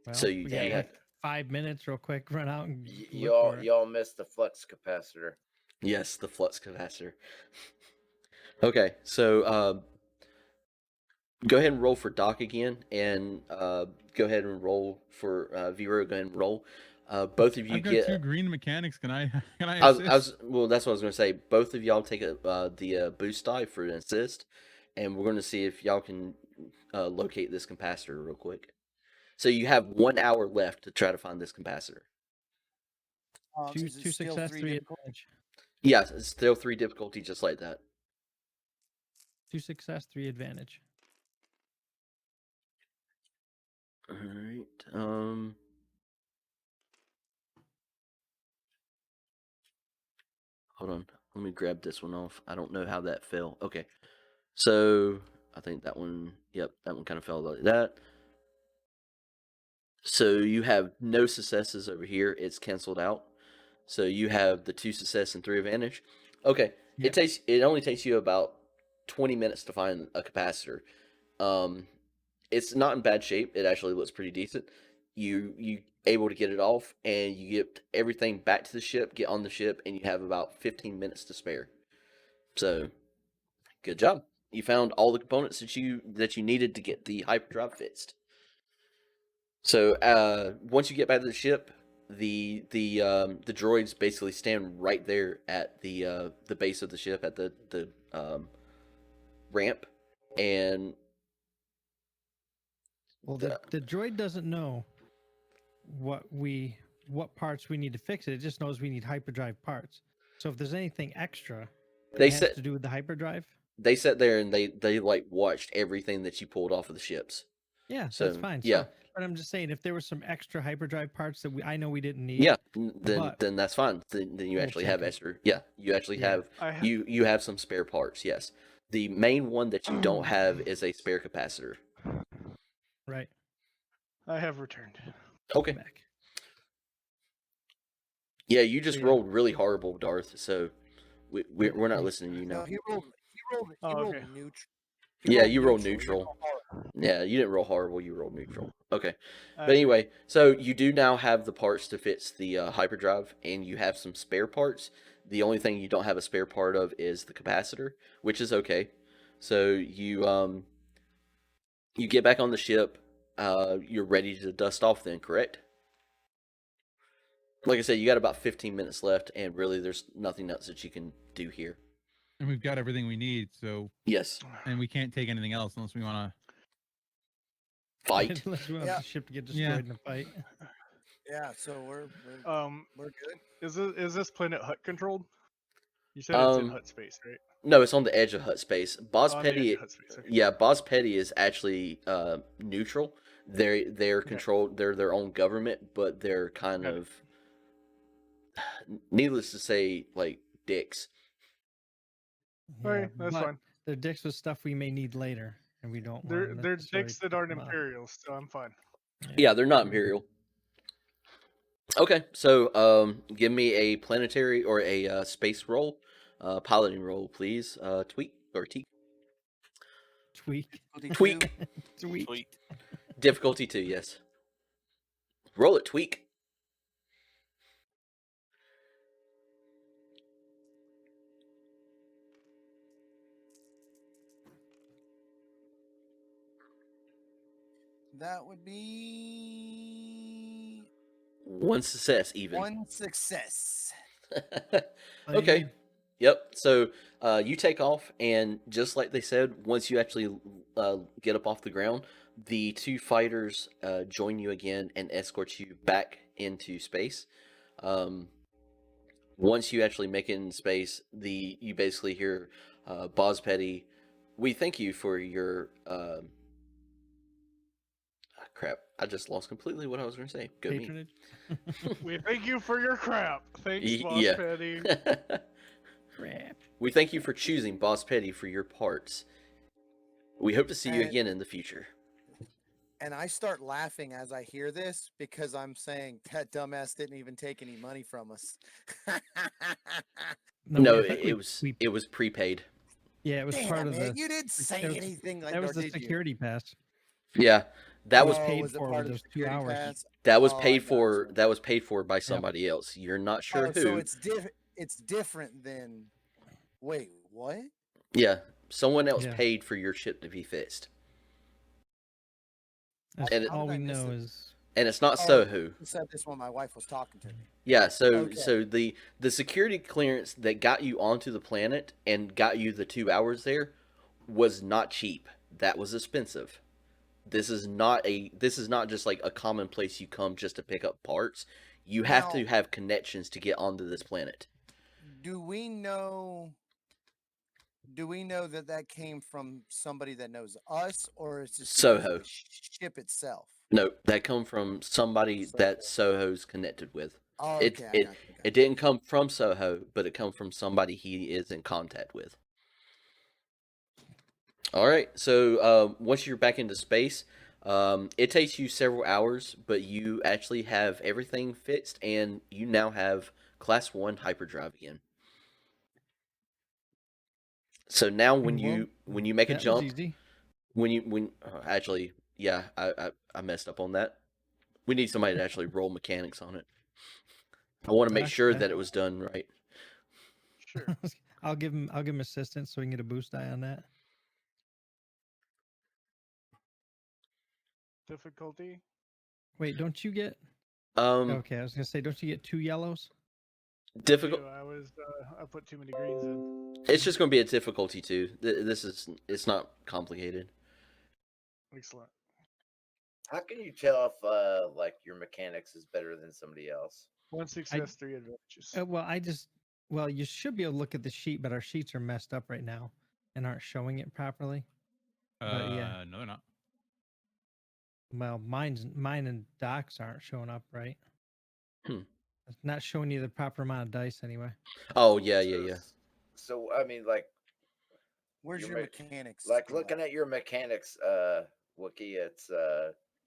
Well, So you, we got you Dang have, it. 5 minutes real quick. Run out and look Y'all for it. y'all missed the flux capacitor. yes, the flux capacitor. Okay, so go ahead and roll for Doc again, and go ahead and roll for Vero. Go ahead and roll. Both of you I've got get. 2 green mechanics. Can I can I I was, assist? I was well. That's what I was going to say. Both of y'all take the boost die for an assist, and we're going to see if y'all can locate this capacitor real quick. So you have 1 hour left to try to find this capacitor. Two Is it two still success, 3 3 difficult? advantage. Yes, it's still 3 difficulty, just like that. 2 success, 3 advantage. All right. Hold on. Let me grab this one off. I don't know how that fell. Okay. So I think that one. Yep, that one kind of fell like that. So you have no successes over here. It's canceled out. So you have the 2 success and 3 advantage. Okay. Yep. It only takes you about 20 minutes to find a capacitor. It's not in bad shape. It actually looks pretty decent. You able to get it off, and you get everything back to the ship, get on the ship, and you have about 15 minutes to spare. So, good job. You found all the components that you needed to get the hyperdrive fixed. So, once you get back to the ship, the droids basically stand right there at the base of the ship at the ramp, and Well, the droid doesn't know what parts we need to fix it. It just knows we need hyperdrive parts. So if there's anything extra they that has said to do with the hyperdrive, they sat there and they like watched everything that you pulled off of the ships. yeah, So that's fine. yeah, So, but I'm just saying, if there was some extra hyperdrive parts that I know we didn't need, yeah. but Then that's fine. Then you we'll actually check have 'em. extra. Yeah, you actually Yeah. have I ha- you have some spare parts. Yes, the main one that you don't have is a spare capacitor. right I have returned. Okay. back. Yeah, you just Yeah. rolled really horrible, Darth. So we're not Thanks. listening to you No, now. he rolled Oh, okay. neutral. Yeah, you rolled He neutral. rolled horrible. Yeah, you didn't roll horrible. You rolled neutral. Okay. But Okay. anyway, so you do now have the parts to fix the hyperdrive, and you have some spare parts. The only thing you don't have a spare part of is the capacitor, which is okay. So you get back on the ship. You're ready to dust off then, correct? Like I said, you got about 15 minutes left, and really there's nothing else that you can do here. And we've got everything we need. So Yes. and we can't take anything else unless we want Fight. Unless we want Yeah. the ship to get destroyed Yeah. in a fight. Yeah, so we're good. Is this planet hut controlled? You said it's in Um, hut space, right? No, it's on the edge of hut space. Boz On the edge Petty, of hut space. Okay. yeah, Boz Petty is actually neutral. They're Okay. controlled. They're their own government, but they're kind Got it. of, needless to say, like dicks. Alright, that's but fine. they're dicks with stuff we may need later, and we don't want. They're dicks that aren't Imperials, so I'm fine. Yeah, they're not imperial. Okay, so give me a planetary or a space roll, piloting roll, please. Tweak or T. Tweak. Difficulty Tweak. two. Tweak. Sweet. Difficulty 2, yes. Roll it, tweak. That would be One success, even. one success. Okay. Bang. Yep. So you take off, and just like they said, once you actually get up off the ground, the two fighters join you again and escort you back into space. Once you actually make it in space, you basically hear Boz Petty. We thank you for your crap. I just lost completely what I was going to say. Go me. Patronage. We thank you for your crap. Thanks, Boss Yeah. Petty. Crap. We thank you for choosing Boss Petty for your parts. We hope to see you And- again in the future. And I start laughing as I hear this because I'm saying that dumbass didn't even take any money from us. No, I think it was prepaid. Yeah, it was part Damn of it! the. You didn't say it was- anything like That was or the did you? security pass. Yeah, that was paid was it for part with of the those 2 security hours. pass? that was Oh, I paid for. gotcha. That was paid for by somebody else. You're not sure Oh, who. so it's different than. Wait, what? Yeah, someone else Yeah. paid for your ship to be fixed, That's And it- all How did we I miss know it? is and it's not Oh, Sohu. You said this when my wife was talking to me. Yeah, so Okay. the security clearance that got you onto the planet and got you the 2 hours there was not cheap. That was expensive. This is not just like a common place you come just to pick up parts. You have to Now- have connections to get onto this planet. Do we know? Do we know that came from somebody that knows us, or is this because of Soho. the ship itself? No, that come from somebody that Soho's connected with. Oh, It- okay, I it- got you. It didn't come from Soho, but it come from somebody he is in contact with. All right, so once you're back into space, it takes you several hours, but you actually have everything fixed, and you now have Class 1 hyperdrive again. So now when you make a that was jump, easy. actually, yeah, I messed up on that. We need somebody to actually roll mechanics on it. I want to make sure Okay. that it was done right. Sure. I'll give him assistance so we can get a boost die on that. Difficulty. Wait, don't you get? Um, Okay, I was gonna say, don't you get 2 yellows? difficult. Ew, I put too many greens in. It's just going to be a difficulty too. It's not complicated. Excellent. How can you tell if like your mechanics is better than somebody else? One success, 3 advantages. Well, you should be able to look at the sheet, but our sheets are messed up right now and aren't showing it properly. But yeah. No, they're not. Well, mine and Doc's aren't showing up right. Hmm. It's not showing you the proper amount of dice anyway. Oh yeah. So I mean, like, Where's Your your me- mechanics? like go? looking at your mechanics, Wookie, it's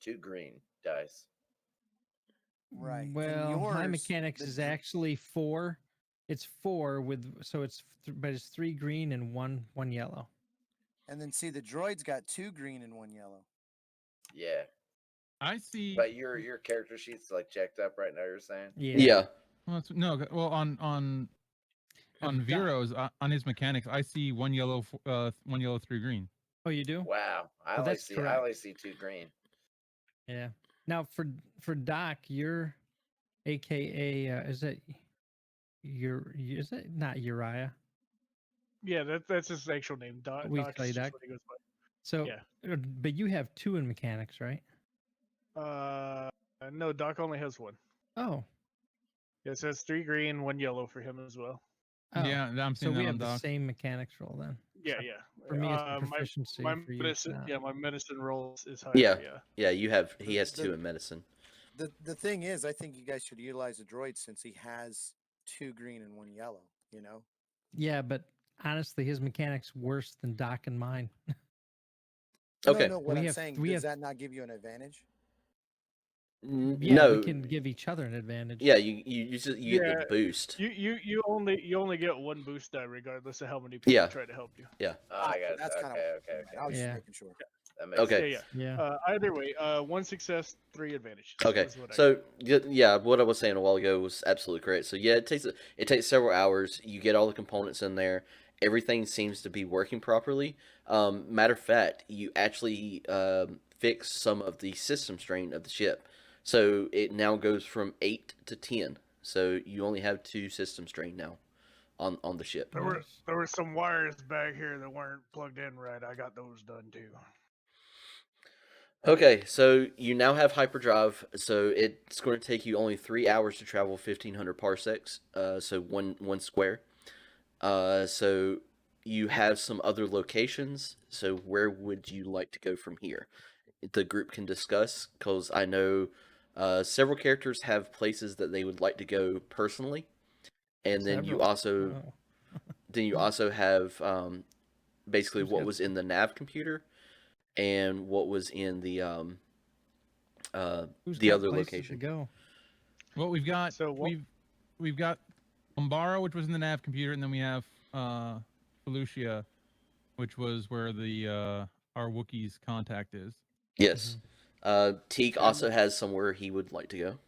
2 green dice. Right. and Well, my yours, mechanics the is dr- actually 4. It's 4 with but it's 3 green and one yellow. And then see the droid's got 2 green and 1 yellow. Yeah, I see. but your character sheet's like checked up right now. You're saying? Yeah. Well, on Doc- Vero's on his mechanics, I see 1 yellow, 3 green. Oh, you do? Wow, I Well, only that's see correct. I only see 2 green. Yeah. Now for Doc, you're AKA is it is it not Uriah? Yeah, that's his actual name. Doc. We Doc call you is just Doc? what he goes by. So Yeah. but you have 2 in mechanics, right? No, Doc only has 1. Oh. Yeah, it says 3 green, 1 yellow for him as well. Oh. Yeah, I'm So seeing we that have on the Doc. same mechanics roll then. Yeah, So yeah. For me, it's the my proficiency. my for you, it's medicine, not. yeah, my medicine rolls is higher. Yeah. Yeah. Yeah, he has The- 2 in medicine. The thing is, I think you guys should utilize a droid since he has 2 green and 1 yellow. You know. Yeah, but honestly, his mechanics worse than Doc and mine. Okay. No, what We I'm have- saying, we does have- that not give you an advantage? Yeah, no. we can give each other an advantage. Yeah, you get the Yeah, boost. You only get 1 boost die regardless of how many people Yeah. try to help you. Yeah. Oh, I got it. That's kind of Okay. I was Yeah. just making sure. That makes Okay. sense. Yeah. Yeah. Either way, 1 success, 3 advantages. Okay, is what I so yeah, what I was saying a while ago was absolutely correct. So yeah, it takes several hours. You get all the components in there. Everything seems to be working properly. Matter of fact, you actually fix some of the system strain of the ship, so it now goes from 8 to 10. So you only have 2 system strain now on the ship. Nice. there were some wires back here that weren't plugged in right. I got those done too. Okay, so you now have hyperdrive, so it's going to take you only 3 hours to travel 1,500 parsecs, so one square. So you have some other locations. So where would you like to go from here? The group can discuss, because I know several characters have places that they would like to go personally, and then you Several. also have basically Who's what got was in the nav computer and what was in Who's the got other places location. to go? Well, we've got So what- we've got Umbara, which was in the nav computer, and then we have Felucia, which was where the our Wookiee's contact is. Yes. Teak Yeah, also has somewhere he would like to go.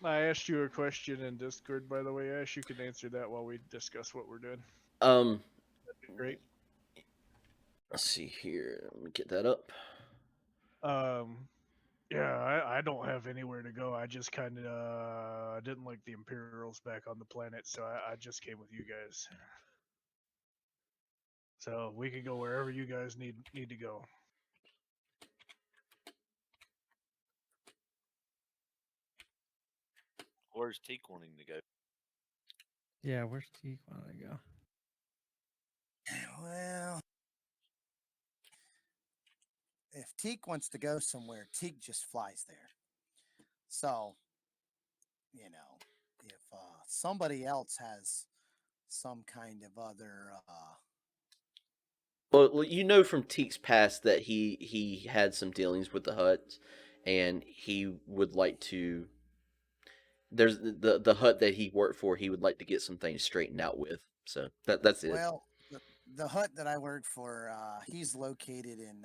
I asked you a question in Discord, by the way, Ash. You can answer that while we discuss what we're doing. Um, Great. let's see here. Let me get that up. Yeah, I don't have anywhere to go. I just kind of didn't like the Imperials back on the planet, so I just came with you guys. So we can go wherever you guys need to go. Where's Teak wanting to go? Yeah, where's Teak want to go? Well, if Teak wants to go somewhere, Teak just flies there. So, you know, if somebody else has some kind of other Well, you know from Teak's past that he had some dealings with the Huts, and he would like to. There's the Hut that he worked for. He would like to get some things straightened out with. So that's it. well, the hut that I worked for, he's located in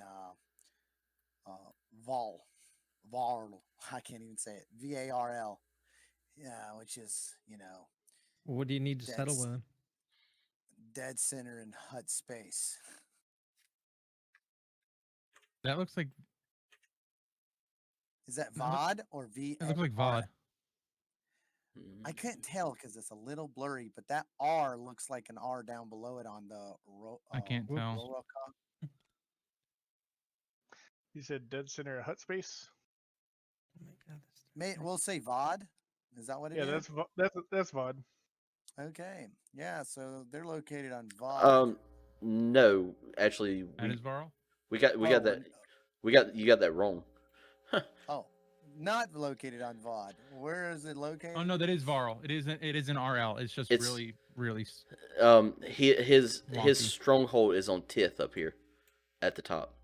Val, Varl. I can't even say it. VARL. Yeah, which is What do you need to settle That's- with? dead center in hut space. That looks like Is that That look- VOD or V? it looks like VOD. I couldn't tell because it's a little blurry, but that R looks like an R down below it on the I can't tell. Robocop. You said dead center hut space. Oh my God, this We'll say VOD. Is that what it Yeah, is? that's VOD. Okay. Yeah, so they're located on VOD. No, actually, That is Varl. we got Oh, that. You got that wrong. Oh, not located on VOD. Where is it located? Oh no, that is Varl. It is an RL. It's just It's- really His Wonky. stronghold is on Tith up here, at the top.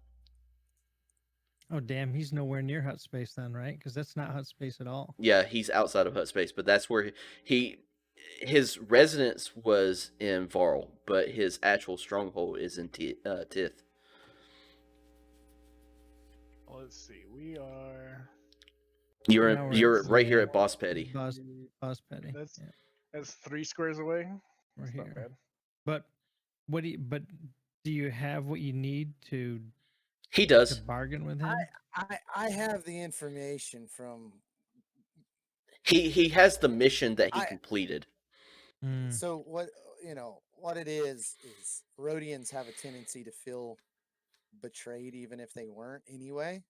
Oh damn, he's nowhere near hut space then, right? Because that's not hut space at all. Yeah, he's outside of Hut space, but that's where his residence was in Varl, but his actual stronghold is in Tith. Let's see. We are. Now we're You're at- right here yeah. at Boss Petty. Boss Petty. That's Yeah, that's 3 squares away. we're That's not here. bad. But but do you have what you need to He does. bargain with him? I have the information from. He has the mission that he I- completed. Hmm. So what it is Rhodians have a tendency to feel betrayed even if they weren't anyway.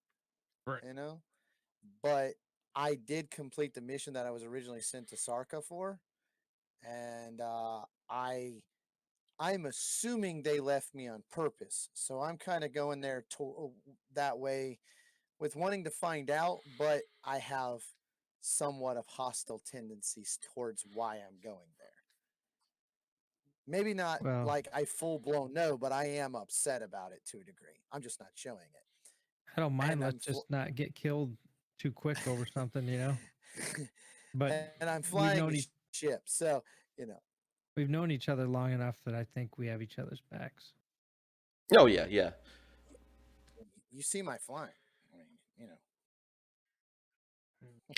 Right. But I did complete the mission that I was originally sent to Sarka for, and I'm assuming they left me on purpose. So I'm kind of going there that way with wanting to find out, but I have somewhat of hostile tendencies towards why I'm going there. Maybe not Well- like I full blown know, but I am upset about it to a degree. I'm just not showing it. I don't mind. and Let's I'm just not get killed too quick over something, you know. But and I'm we've flying known the each ship, so we've known each other long enough that I think we have each other's backs. Oh yeah, yeah. you see my flying. I mean, you know.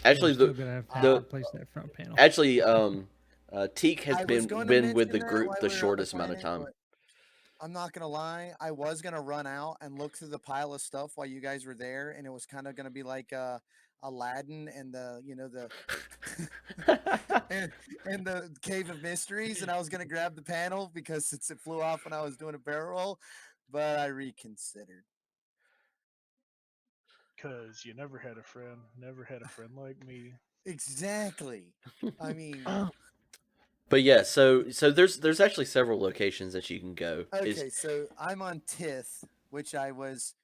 Actually, You're still gonna have to Uh, replace that front panel. actually, Teak has I was going to been with mention the that group while the we were on the shortest amount of planet, time. but I'm not gonna lie. I was gonna run out and look through the pile of stuff while you guys were there, and it was kind of gonna be like Aladdin and the and, and the Cave of Mysteries, and I was gonna grab the panel because since it flew off when I was doing a barrel roll, but I reconsidered. Because you never had a friend. Never had a friend like me. Exactly. I mean, But yeah, so there's actually several locations that you can go. okay, so I'm on Tith, which I was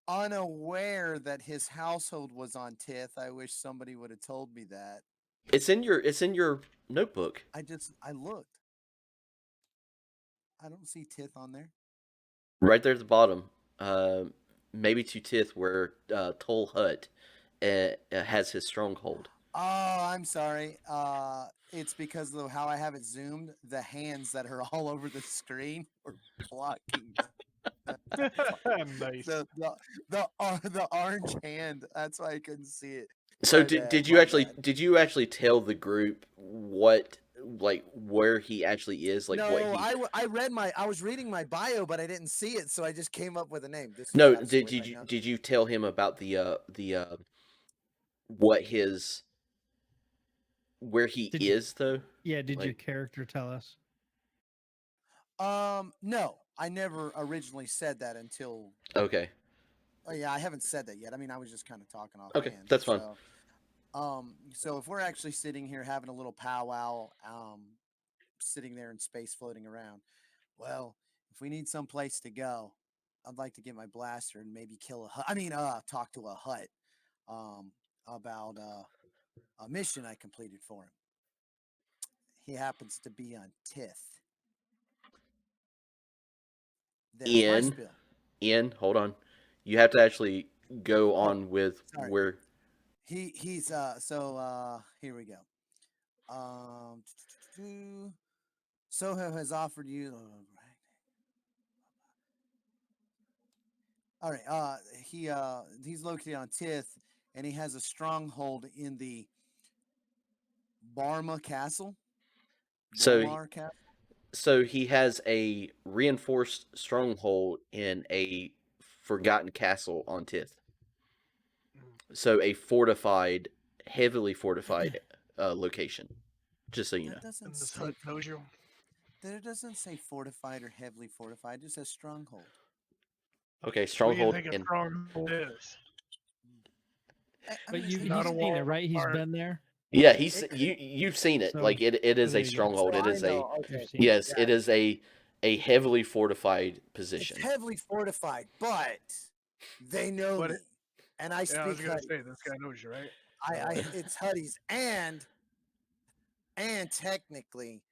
unaware that his household was on Tith. I wish somebody would have told me that. It's in your notebook. I looked. I don't see Tith on there. Right there at the bottom. Maybe to Tith where Toll Hut has his stronghold. Oh, I'm sorry. It's because of how I have it zoomed. The hands that are all over the screen are blocking Nice. the orange hand. That's why I couldn't see it. So My did bad, did you my actually bad. did you actually tell the group what like where he actually is, like what No, he I was reading my bio, but I didn't see it, so I just came up with a name. This was No, absolutely my note. did you tell him about the what his where he Did you- is though? Yeah, did your Like character tell us? No, I never originally said that until. okay. Oh yeah, I haven't said that yet. I mean, I was just kind of talking Okay, offhand. that's fine. So if we're actually sitting here having a little powwow, sitting there in space floating around, well, if we need some place to go, I'd like to get my blaster and maybe kill a hut. I mean, talk to a hut, about a mission I completed for him. He happens to be on Tith. There's my Ian, spill. Ian, hold on. You have to actually go Oh, on with sorry. where He's here we go. Um, Soho has offered you. All right. He's located on Tith, and he has a stronghold in the Barma Castle. so Bormar Castle. so he has a reinforced stronghold in a forgotten castle on Tith. So a fortified, heavily fortified location. Just so you know. That doesn't And this say. hut knows you. There doesn't say fortified or heavily fortified. It just says stronghold. Okay, What do you stronghold think a in stronghold is? I But mean, it's not he's a seen it, wall right? He's apart. been there. yeah, It, you've seen it. So- Like it is there a you go. stronghold. so It I is a know. Okay. You've seen it. yes, it is a heavily fortified It's position. heavily fortified, but they know But me, and I yeah, I was speak gonna Huddy. say this guy knows you, right? It's Huddies, and technically,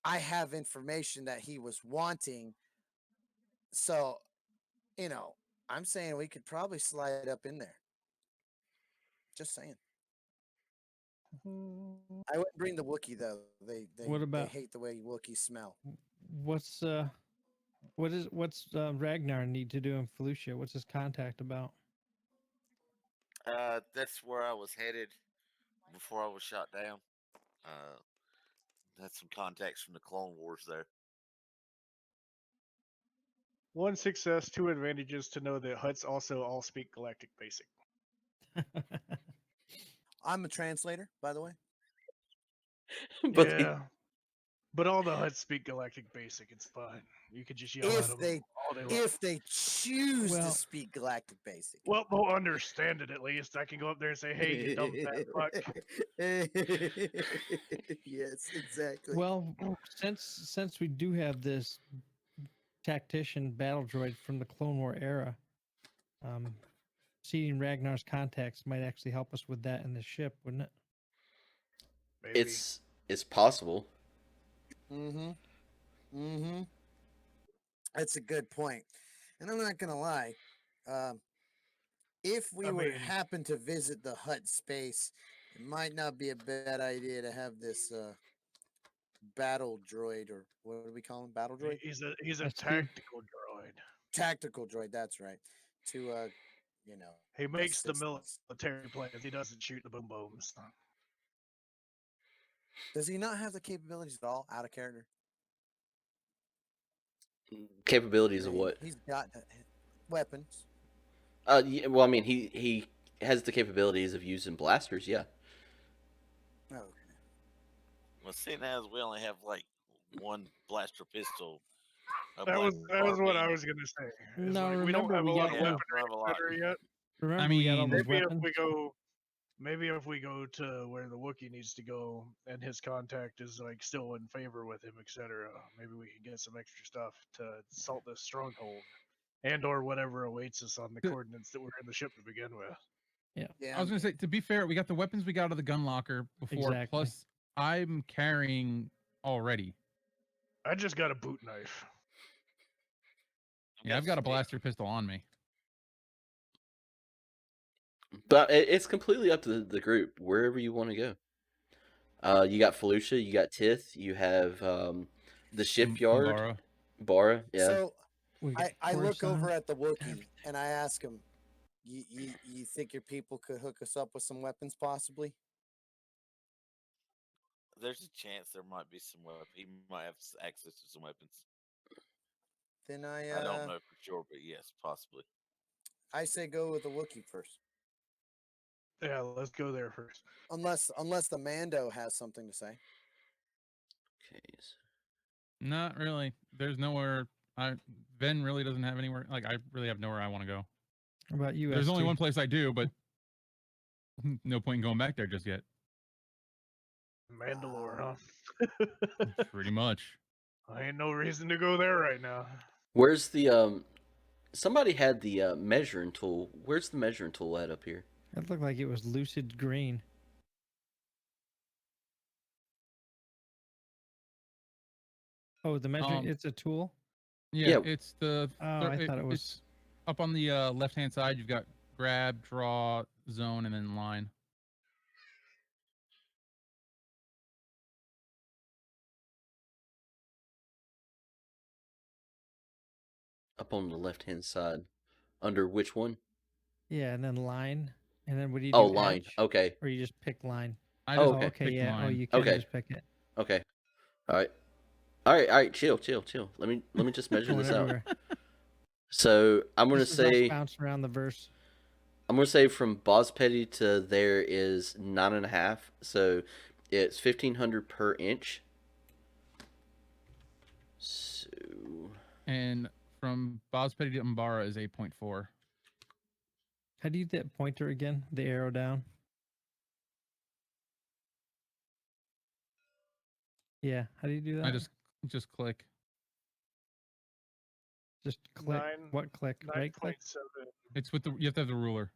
I have information that he was wanting. So, I'm saying we could probably slide up in there. Just saying. I wouldn't bring the Wookiee though. What They about hate the way Wookiees smell. what's Ragnar need to do in Felucia? What's his contact about? That's where I was headed before I was shot down. Uh, had some contacts from the Clone Wars there. One success, two advantages to know that huts also all speak Galactic Basic. I'm a translator, by the way. But Yeah, but all the huts speak Galactic Basic. It's fine. You could just yell at them all day long. If they choose to Well- speak Galactic Basic. Well, they'll understand it at least. I can go up there and say, "Hey, you dumb fat fuck." Yes, exactly. Well, since we do have this tactician battle droid from the Clone War era, seeing Ragnar's contacts might actually help us with that in the ship, wouldn't it? Maybe. it's possible. Mm-hmm. That's a good point. And I'm not gonna lie. If we were mean- happen to visit the hut space, it might not be a bad idea to have this battle droid, or what do we call him? Battle droid? He's a SP? tactical droid. Tactical droid, that's right. to a, you know, He makes the assistance. military plans. He doesn't shoot the boom booms. Does he not have the capabilities at all? Out of character. Capabilities I of mean, what? he's got weapons. Yeah, well, I mean, he has the capabilities of using blasters. Yeah. Oh, Well, seeing as we only have like one blaster pistol, a That blaster was what I carbine. was gonna say. Is No, like we don't remember have a we lot got of Yeah, those. we don't have a weaponry, lot. etc. yet. Remember I we got all mean, those Maybe if weapons. we go, maybe if we go to where the Wookiee needs to go, and his contact is like still in favor with him, etc. Maybe we can get some extra stuff to assault this stronghold, and or whatever awaits us on the The- coordinates that were in the ship to begin with. yeah. I was gonna say, to be fair, we got the weapons we got out of the gun locker before. Exactly. Plus, I'm carrying already. I just got a boot knife. Yeah, I've got a blaster pistol on me. But it's completely up to the group, wherever you want to go. You got Felucia, you got Tith, you have the shipyard, Umbara. Bara, yeah. So We got I look over Coruscant. at the Wookiee and I ask him, you think your people could hook us up with some weapons possibly? There's a chance there might be some weapons. He might have access to some weapons. Then I don't know for sure, but yes, possibly. I say go with the Wookiee first. Yeah, let's go there first. Unless the Mando has something to say. Okay. Not really. There's nowhere. Ben really doesn't have anywhere. Like, I really have nowhere I want to go. How about you? There's only ST? one place I do, but no point in going back there just yet. Mandalore, Wow. huh? Pretty much. I ain't no reason to go there right now. Where's the somebody had the measuring tool. Where's the measuring tool at up here? It looked like it was lucid green. Oh, the measuring. It's a tool. Yeah, Yeah. it's the. Oh, I thought it was. It's up on the left-hand side. You've got grab, draw, zone, and then line. Up on the left hand side. Under which one? Yeah, and then line, and then what do you Oh, do? line. H? Okay. Or you just pick line? I Oh, just okay. Okay, picked yeah. line. Oh, you can Okay. just pick it. Okay. All right. All right. Chill. Let me just measure Going this out. everywhere. So I'm gonna This is us say bouncing around the verse. from Bospetty to there is 9.5. So it's 1,500 per inch. So And from Bospetty to Umbara is 8.4. How do you do that pointer again? The arrow down. Yeah. How do you do that? I just click. Just click. Nine- What click? Right click. 9.7. It's with the. You have to have the ruler.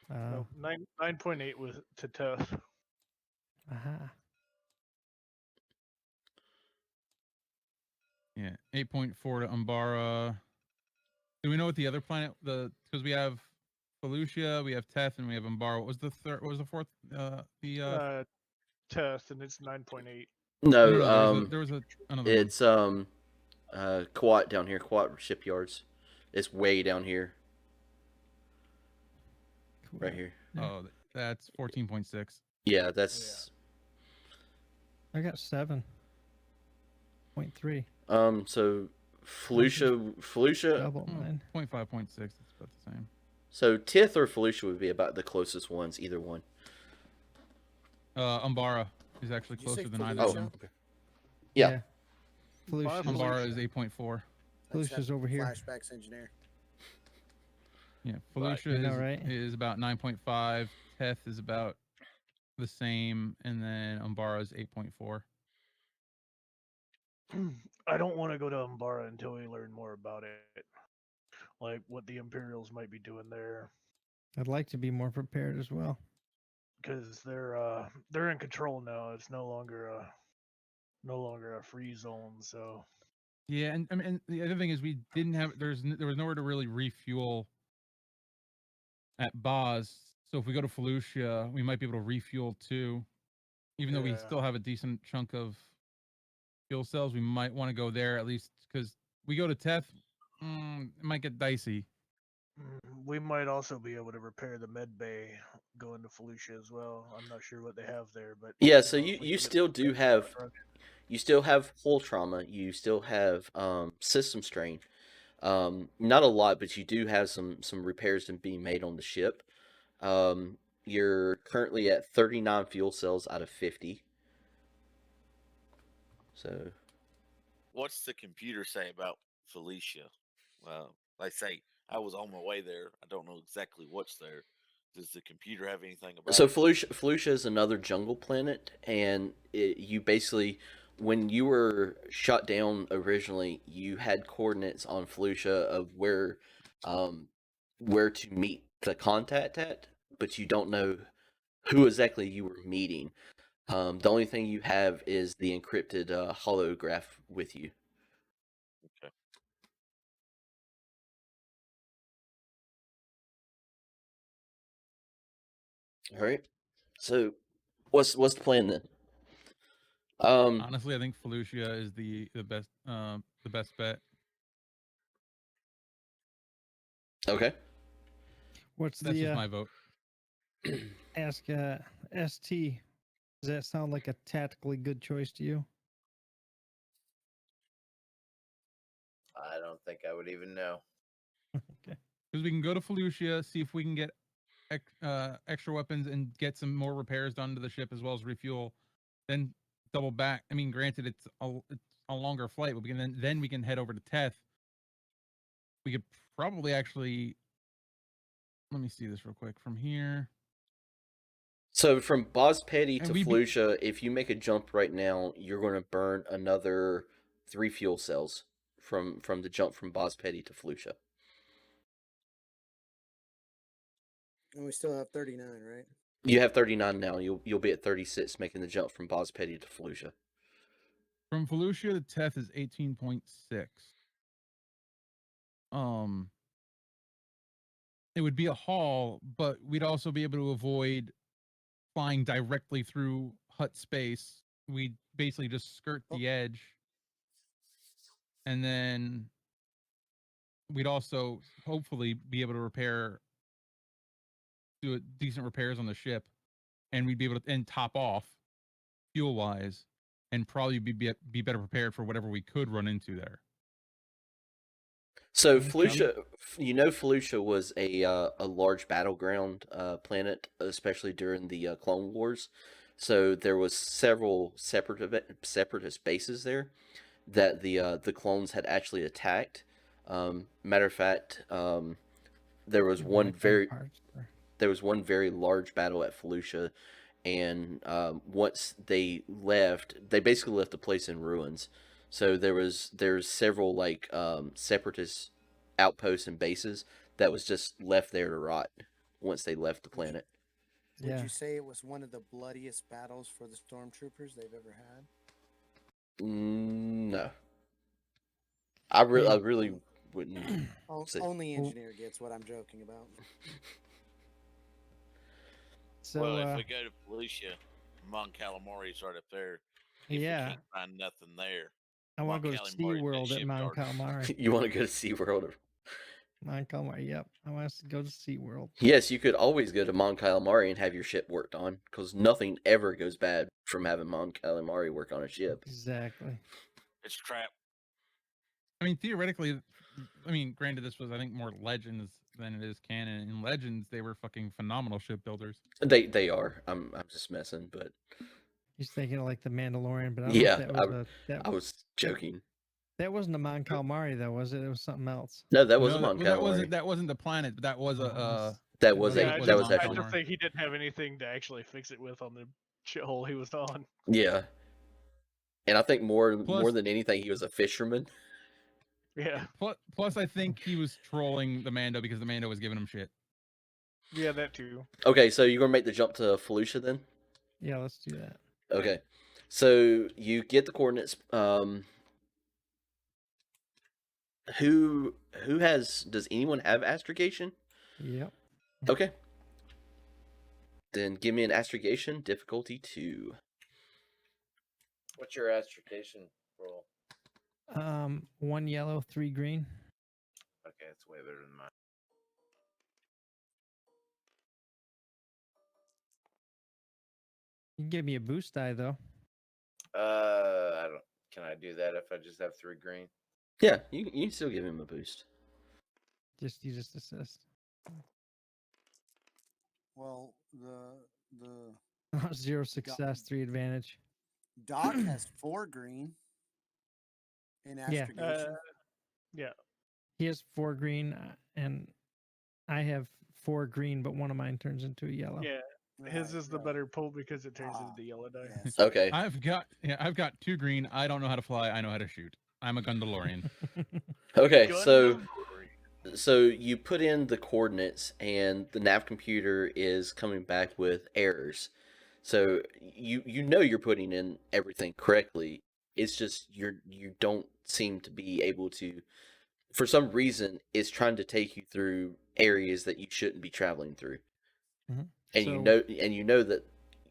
No, 9.8 with to tough. Aha. Yeah, 8.4 to Umbara. Do we know what the other planet? Because we have Felucia, we have Teth, and we have Umbara. What was the third? What was the fourth? Test, and it's 9.8. no, there was another it's Quat down here, Quat shipyards. It's way down here, Cool. right here. one. Oh, that's 14.6. Yeah, that's I got 7.3. so Felucia. Double mine. 0.5, 0.6. It's about the same. So Tith or Felucia would be about the closest ones, either one. Umbara is actually Did you say closer than either Oh, of them. okay. Yeah. Felucia's, Umbara is 8.4. Felucia's over here. Flashbacks engineer. Yeah, Right. Felucia I know, right? is about 9.5. Teth is about the same, and then Umbara is 8.4. I don't want to go to Umbara until we learn more about it. Like what the Imperials might be doing there. I'd like to be more prepared as well. Because they're in control now. It's no longer a free zone. So Yeah, and I mean, and the other thing is we didn't have there was nowhere to really refuel at Boz. So if we go to Felucia, we might be able to refuel too. Even though we Yeah. still have a decent chunk of fuel cells, we might want to go there at least because we go to Teth, it might get dicey. We might also be able to repair the med bay going to Felucia as well. I'm not sure what they have there, but Yeah, so if you we you can get still the do med bay have up and running. you still have hull trauma. You still have system strain. Not a lot, but you do have some repairs to be made on the ship. You're currently at 39 fuel cells out of 50. So What's the computer say about Felicia? They say I was on my way there. I don't know exactly what's there. Does the computer have anything about So it? Felucia is another jungle planet, and you basically, when you were shot down originally, you had coordinates on Felucia of um, where to meet the contact at, but you don't know who exactly you were meeting. The only thing you have is the encrypted holograph with you. Okay. All right. So, what's the plan then? Um. Honestly, I think Felucia is the best bet. Okay. What's That's the just my vote. ask ST? Does that sound like a tactically good choice to you? I don't think I would even know. Okay. Because we can go to Felucia, see if we can get extra weapons and get some more repairs done to the ship as well as refuel. Then double back. I mean, granted, it's a longer flight, but we can then we can head over to Teth. We could probably actually. Let me see this real quick from here. So from Boz Petty And to we Felucia, if you make a jump right now, you're going to burn another 3 fuel cells from the jump from Boz Petty to Felucia. And we still have 39, right? You have 39 now. You'll be at 36 making the jump from Boz Petty to Felucia. From Felucia to Teth is 18.6. It would be a haul, but we'd also be able to avoid flying directly through hut space. We'd basically just skirt the edge, and then we'd also hopefully be able to do decent repairs on the ship, and we'd be able to top off fuel wise, and probably be better prepared for whatever we could run into there. So Okay. Felucia was a large battleground planet, especially during the Clone Wars. So there was several separatist bases there that the clones had actually attacked. Matter of fact, there was Your one Wi-Fi parts are- there was one very large battle at Felucia, and once they left, they basically left the place in ruins. So there's several like separatist outposts and bases that was just left there to rot once they left the planet. Would Yeah. you say it was one of the bloodiest battles for the stormtroopers they've ever had? No, Hey. I really wouldn't. say. Only Well- engineer gets what I'm joking about. So Well, if we go to Felicia, Mon Calamari's right up there. If yeah, we can't find nothing there, I want to Mon go to Calamari's SeaWorld at Mount shipyard. Calamari. You want to go to SeaWorld? Mount Calamari. Yep. I want us to go to SeaWorld. Yes, you could always go to Mon Calamari and have your ship worked on, because nothing ever goes bad from having Mon Calamari work on a ship. Exactly. It's a trap. I mean, theoretically, granted, this was I think more Legends than it is canon. In Legends, they were fucking phenomenal shipbuilders. They are. I'm just messing, but He's thinking of like the Mandalorian, but I don't yeah, know if that was I was joking. that wasn't a Mount Calamari though, was it? It was something else. No, that was No, a Mon that Calamari. wasn't the planet, but that was Oh, it was- That it was was a Yeah, a that was I actually just think he didn't have anything to actually fix it with on the shithole he was on. yeah. And I think more Plus- than anything, he was a fisherman. Yeah, Plus, I think he was trolling the Mando because the Mando was giving him shit. yeah, that too. Okay, so you're gonna make the jump to Felucia then? Yeah, let's do that. Okay, so you get the coordinates. Who does anyone have astrogation? Yep. Okay. Then give me an astrogation, difficulty 2. What's your astrogation roll? 1 yellow, 3 green. Okay, it's way better than mine. You can give me a boost die though. I don't. Can I do that if I just have 3 green? Yeah, you can still give him a boost. You just assist. Well, the 0 success, 3 advantage. Doc has 4 green in Yeah. astrogation. Yeah. He has 4 green, and I have 4 green, but one of mine turns into a yellow. Yeah. His Right, is the right. better pull because it turns Ah, into the yellow die. Yes. Okay. I've got 2 green. I don't know how to fly. I know how to shoot. I'm a Gundalorian. Okay, Gun so of glory. so you put in the coordinates and the nav computer is coming back with errors. So you know you're putting in everything correctly. It's just you don't seem to be able to, for some reason it's trying to take you through areas that you shouldn't be traveling through. Mhm. And So- you know that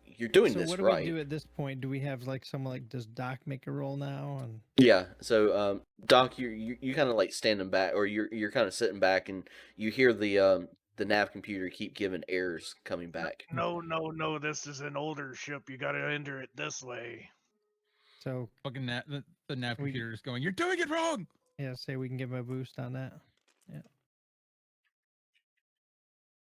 you're doing So this what do right. we do at this point? Do we have like someone like, does Doc make a roll now? And Yeah. So, Doc, you kind of like standing back, or you're kind of sitting back, and you hear the nav computer keep giving errors coming back. No, this is an older ship. You gotta enter it this way. so Fucking the nav We- computer is going. You're doing it wrong. yeah, say we can give him a boost on that. Yeah.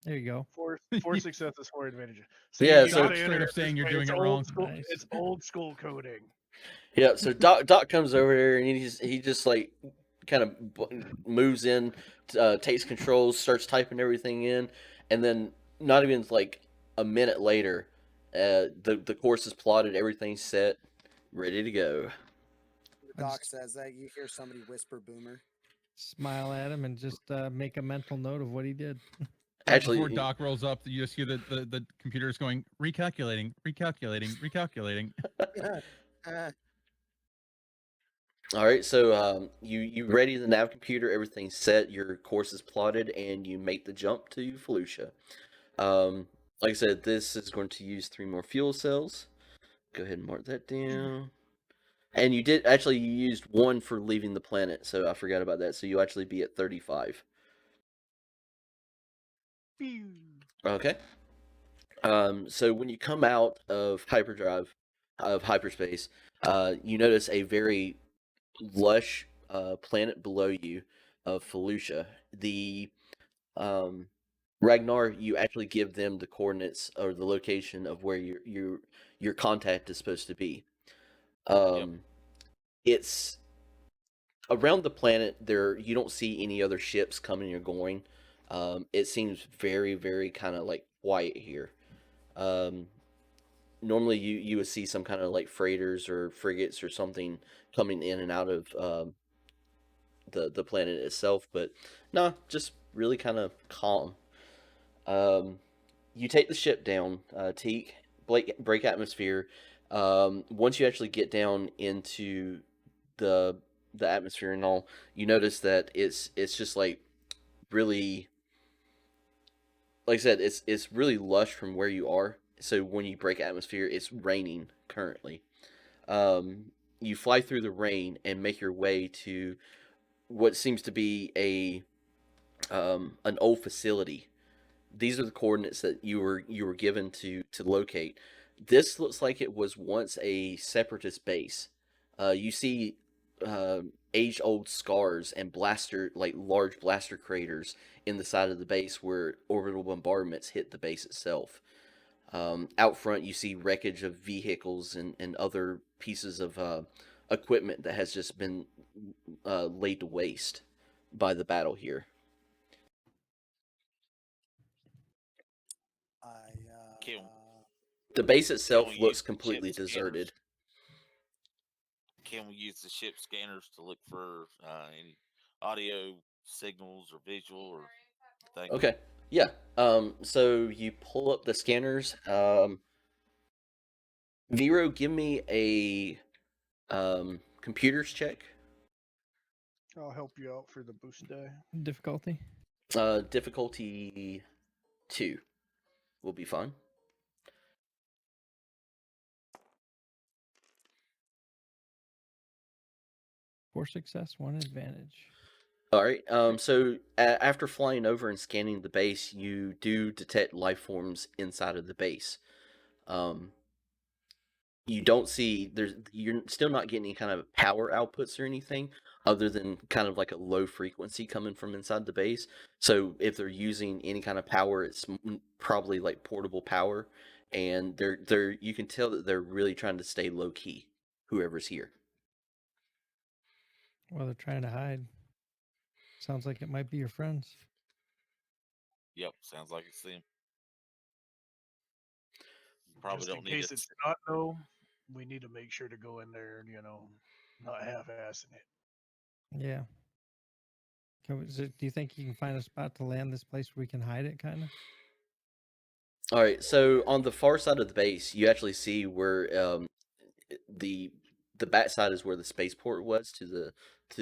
There you go. 4 successes, 4 advantages. Yeah, you so- gotta Straight enter up it saying this you're way. doing It's it old wrong. School, Nice. It's old school coding. Yeah. So Doc comes over there and he just like kind of moves in, takes controls, starts typing everything in, and then not even like a minute later, the course is plotted, everything's set, ready to go. The Doc says that you hear somebody whisper "boomer." Smile at him and just make a mental note of what he did. Right Actually, before Doc rolls up, you just hear the computer is going recalculating. all right, so you ready the nav computer, everything's set, your course is plotted, and you make the jump to Felucia. Like I said, this is going to use 3 more fuel cells. Go ahead and mark that down. And you used 1 for leaving the planet, so I forgot about that. So you actually be at 35. Okay. So when you come out of hyperdrive, of hyperspace, you notice a very lush planet below you of Felucia. The Ragnar, you actually give them the coordinates or the location of where your contact is supposed to be. It's around the planet. There, you don't see any other ships coming or going. It seems very, very kind of like quiet here. Normally, you would see some kind of like freighters or frigates or something coming in and out of the planet itself, but no, just really kind of calm. You take the ship down, Teak, break atmosphere. Once you actually get down into the atmosphere and all, you notice that it's just like really, like I said, it's really lush from where you are. So when you break atmosphere, it's raining currently. You fly through the rain and make your way to what seems to be an old facility. These are the coordinates that you were given to locate. This looks like it was once a separatist base. You see age-old scars and large blaster craters in the side of the base where orbital bombardments hit the base itself. Out front, you see wreckage of vehicles and other pieces of equipment that has just been laid to waste by the battle here. Can, The base itself we looks use the completely ship scanners? deserted. Can we use the ship scanners to look for any audio signals or visual or thing? Okay, yeah. So you pull up the scanners. Vero, give me a computers check. I'll help you out for the boost die. Difficulty. Difficulty 2 will be fine. Four success, 1 advantage. All right. So after flying over and scanning the base, you do detect life forms inside of the base. you don't see you're still not getting any kind of power outputs or anything other than kind of like a low frequency coming from inside the base. So if they're using any kind of power, it's probably like portable power, and they're you can tell that they're really trying to stay low key, whoever's here. Well, they're trying to hide. Sounds like it might be your friends. Yep, sounds like it's them. Probably Just in don't need case it. it's not no, we need to make sure to go in there and not half-assing it. Yeah. Do you think you can find a spot to land this place where we can hide it, kind of? All right, so on the far side of the base, you actually see where the the back side is where the spaceport was to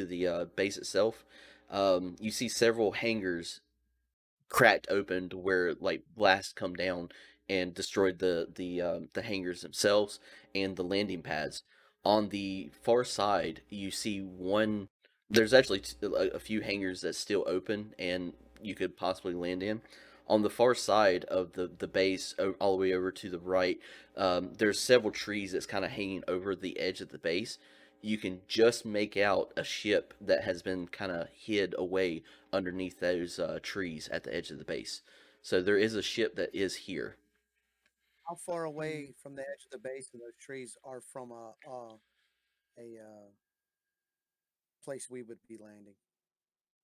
the base itself. You see several hangars cracked open to where like blasts come down and destroyed the hangars themselves and the landing pads. On the far side, you see one. There's actually a few hangars that's still open and you could possibly land in. On the far side of the base, all the way over to the right, there's several trees that's kind of hanging over the edge of the base. You can just make out a ship that has been kind of hid away underneath those trees at the edge of the base. So there is a ship that is here. How far away from the edge of the base of those trees are from a place we would be landing?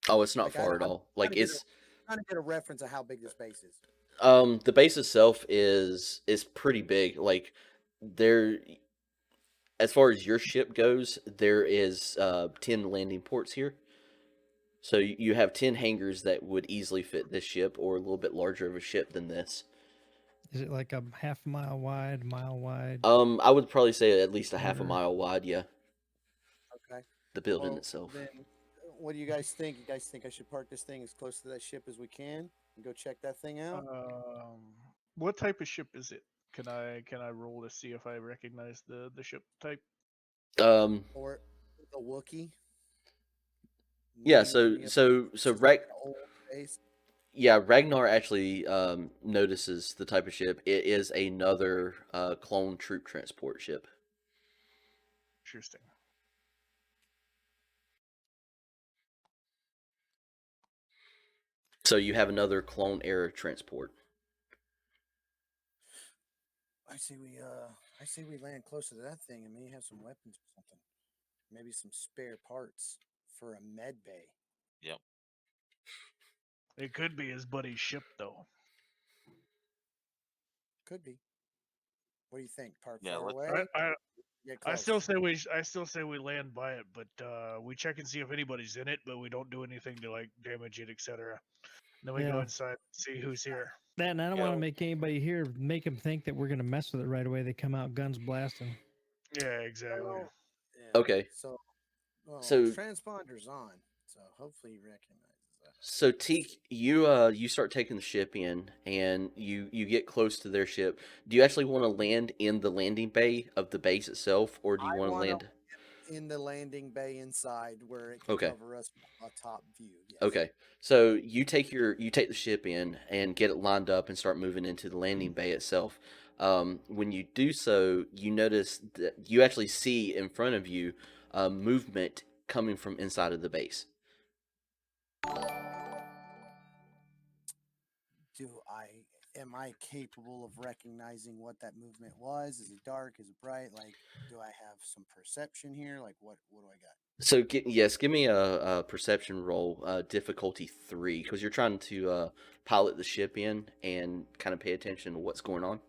Oh, it's not Like far at I'm all. Like it's trying to get a reference of how big this base is. the base itself is pretty big. Like there, as far as your ship goes, there is 10 landing ports here. So you have 10 hangars that would easily fit this ship, or a little bit larger of a ship than this. Is it like a half mile wide, mile wide? I would probably say at least a half a Quarter. mile wide. Yeah, Okay. the building Well, itself. then, what do you guys think? You guys think I should park this thing as close to that ship as we can and go check that thing out? What type of ship is it? Can I roll to see if I recognize the ship type? Or the Wookiee? Yeah. Naming So me a- so this so is like Rag, an old base. yeah, Ragnar actually notices the type of ship. It is another clone troop transport ship. Interesting. So you have another clone era transport. I say we land closer to that thing and maybe have some weapons or something. Maybe some spare parts for a med bay. Yep. It could be his buddy's ship though. Could be. What do you think? Park Yeah, far let's- away? Get I close. still say we land by it, but we check and see if anybody's in it, but we don't do anything to like damage it, etc. Then we go Yeah. inside and see who's here. That, and I don't Yeah. want to make anybody here make them think that we're gonna mess with it right away. They come out guns blasting. Yeah, exactly. Well, yeah. Okay. So, So- transponder's on. So hopefully he recognizes that. So Teak, you start taking the ship in, and you get close to their ship. Do you actually want to land in the landing bay of the base itself, or do you I want to wanna land? in the landing bay inside where it can Okay. cover us a top view. Yes. Okay, so you take the ship in and get it lined up and start moving into the landing bay itself. When you do so, you notice that you actually see in front of you movement coming from inside of the base. Am I capable of recognizing what that movement was? Is it dark? Is it bright? Like, do I have some perception here? Like, what do I got? So give me a perception roll, difficulty 3, because you're trying to pilot the ship in and kind of pay attention to what's going on.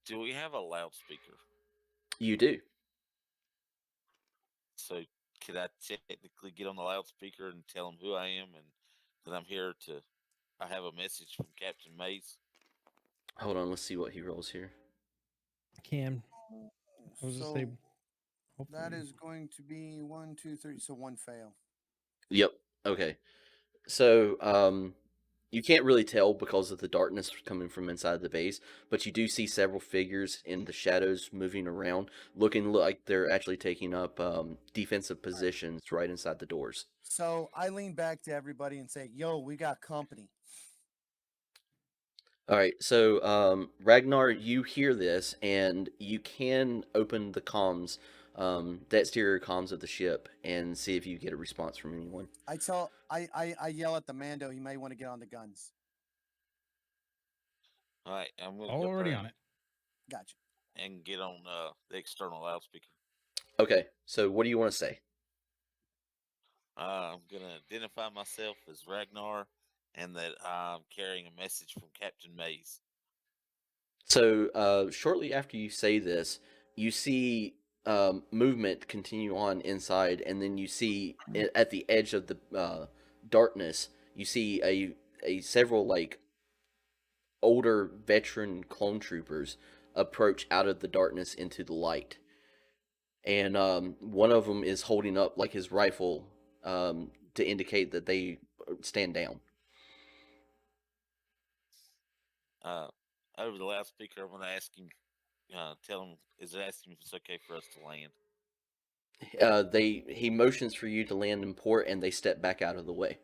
Do we have a loudspeaker? You do. So could I technically get on the loudspeaker and tell them who I am and that I'm here to? I have a message from Captain Mays. Hold on, let's see what he rolls here. Cam, I was just say. That is going to be 1, 2, 3. So one fail. Yep. Okay. So you can't really tell because of the darkness coming from inside the base, but you do see several figures in the shadows moving around, looking like they're actually taking up defensive positions right inside the doors. So I lean back to everybody and say, "Yo, we got company." All right, so Ragnar, you hear this, and you can open the comms, the exterior comms of the ship, and see if you get a response from anyone. I yell at the Mando. He may want to get on the guns. All right, I'm gonna go Already up on there it. Gotcha. and get on the external loudspeaker. Okay, so what do you want to say? I'm gonna identify myself as Ragnar, and that I'm carrying a message from Captain Mays. So shortly after you say this, you see movement continue on inside, and then you see at the edge of the darkness, you see a several like older veteran clone troopers approach out of the darkness into the light, and one of them is holding up like his rifle to indicate that they stand down. Over the loudspeaker, I'm gonna ask him, tell him, is it asking if it's okay for us to land? He motions for you to land in port, and they step back out of the way.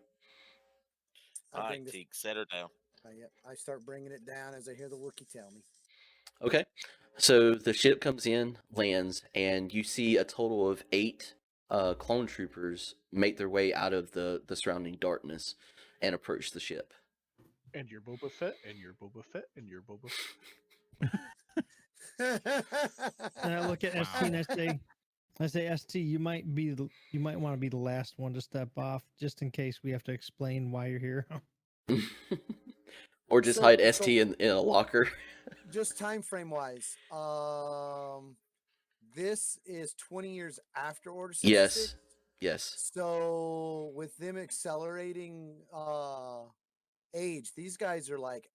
I All right, bring this. Teague, set her down. Yep. I start bringing it down as I hear the Wookiee tell me. Okay. So the ship comes in, lands, and you see a total of 8 clone troopers make their way out of the surrounding darkness and approach the ship. And your Boba Fett, and your Boba Fett, and your Boba Fett. And I look at ST Wow. and I say, ST, you might want to be the last one to step off, just in case we have to explain why you're here. Or just So- hide so- ST in a locker. Just time frame wise, this is 20 years after Order 66. Yes. So with them accelerating age, these guys are like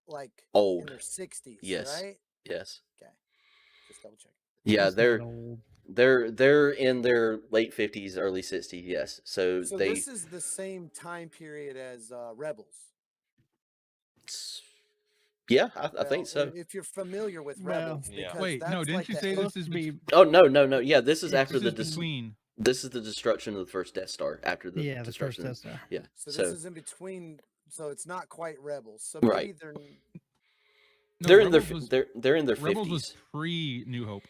in Old. their 60s, Yes. right? Yes. Okay. Just double check. Yeah, He's not old. they're in their late 50s, early 60s. Yes. So So they this is the same time period as Rebels. Yeah, I think Well, so. if you're familiar with Well, Rebels, Yeah. because Wait, no, that's didn't like you the say this Supposed is to be, Oh no. Yeah, this is It's- after this the is between? this is the destruction of the first Death Star. After the yeah, the first destruction. Death Star. Yeah. So this is in between. So it's not quite Rebels. So Right. maybe they're No, they're in Rebels their was they're in their Rebels 50s. was pre New Hope.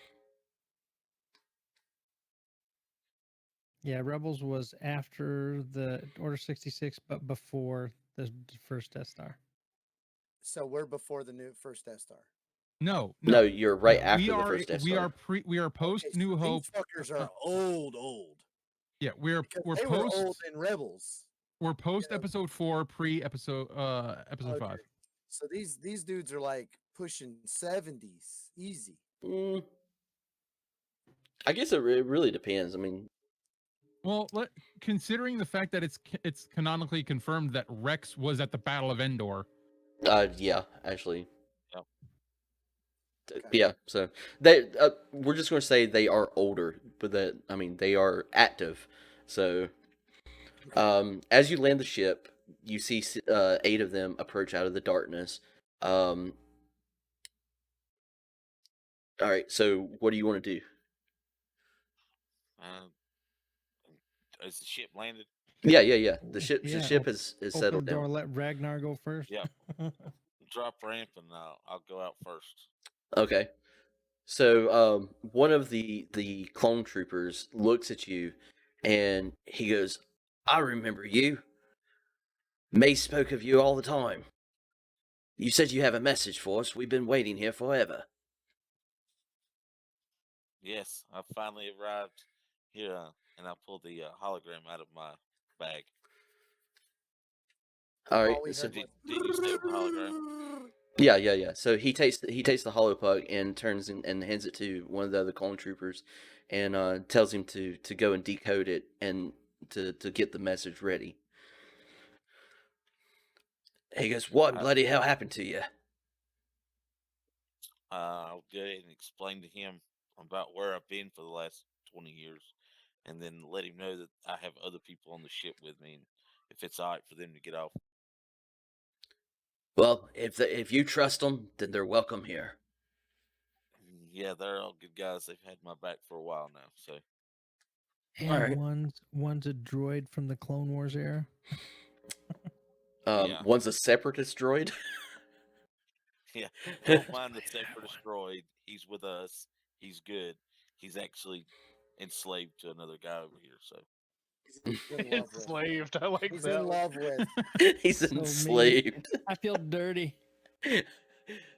Yeah, Rebels was after the Order 66, but before the first Death Star. so we're before the new first Death Star. No, No, you're right No. after we the are first Death we Star. are post Okay, New so Hope. These fuckers are old. Yeah, we're Because we're they were old post in Rebels. we're post know. episode 4, pre episode episode Okay. 5. So these dudes are like pushing 70s, easy. Mm, I guess it really depends. I mean, Well, considering the fact that it's canonically confirmed that Rex was at the Battle of Endor. yeah, actually. Yep. Okay. Yeah, so we're just going to say they are older, but they are active. So as you land the ship, you see 8 of them approach out of the darkness. All right, so what do you want to do? Is the ship landed? Yeah. The ship Yeah, is Open settled the door, down. let Ragnar go first. Yeah. Drop ramp and I'll go out first. Okay. So one of the clone troopers looks at you, and he goes, "I remember you. May spoke of you all the time. You said you have a message for us. We've been waiting here forever." Yes, I finally arrived here, and I pulled the hologram out of my bag. All right. All we So heard was, Did you say it was a hologram? yeah. So he takes the hollow pug and turns and hands it to one of the other clone troopers, and tells him to go and decode it and to get the message ready. He goes, "What bloody hell happened to you?" I'll go ahead and explain to him about where I've been for the last 20 years, and then let him know that I have other people on the ship with me, and if it's all right for them to get off. Well, if you trust them, then they're welcome here. Yeah, they're all good guys. They've had my back for a while now, so And Alright. one's a droid from the Clone Wars era. Yeah. One's a separatist droid. Yeah, don't mind the Separate Destroyed. He's with us. He's good. He's actually enslaved to another guy over here. So He's in love with. Enslaved. I like He's that in one. love with. He's So mean. enslaved. I feel dirty.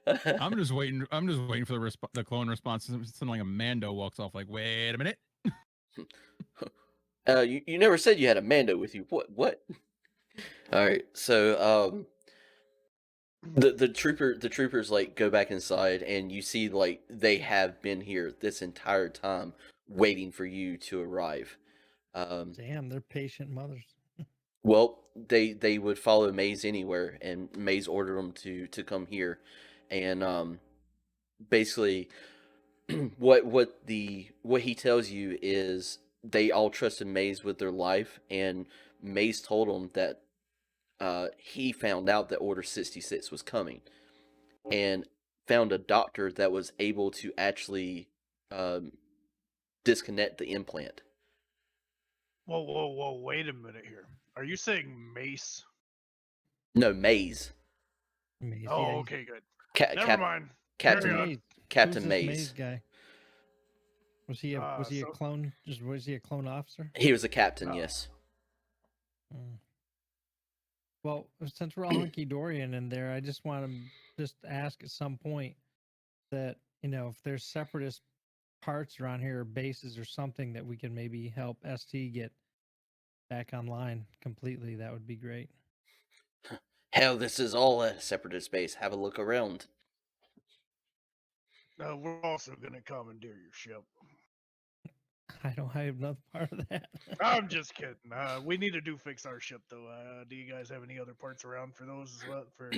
I'm just waiting. I'm just waiting for the clone response. Something like a Mando walks off. Like, wait a minute. You never said you had a Mando with you. What? All right, so the troopers like go back inside, and you see like they have been here this entire time waiting for you to arrive. Damn, they're patient mothers. Well, they would follow Maze anywhere, and Maze ordered them to come here, and basically what he tells you is they all trusted Maze with their life, and Maze told them that he found out that Order 66 was coming, and found a doctor that was able to actually um, disconnect the implant. Whoa! Wait a minute here. Are you saying Mace? No, Maze. Maze, Oh, yeah. okay, good. Ca- Never Cap- mind. Captain Carry on. Maze. Captain Who's this Maze. Maze guy? Was he a So- clone? Was he a clone officer? He was a captain, Oh. yes. Mm. Well, since we're all hunky dory in there, I just want to just ask at some point that if there's separatist parts around here or bases or something that we can maybe help ST get back online completely, that would be great. Hell, this is all a separatist base. Have a look around. We're also gonna commandeer your ship. I don't have another part of that. I'm just kidding. We need to fix our ship though. Do you guys have any other parts around for those as well? For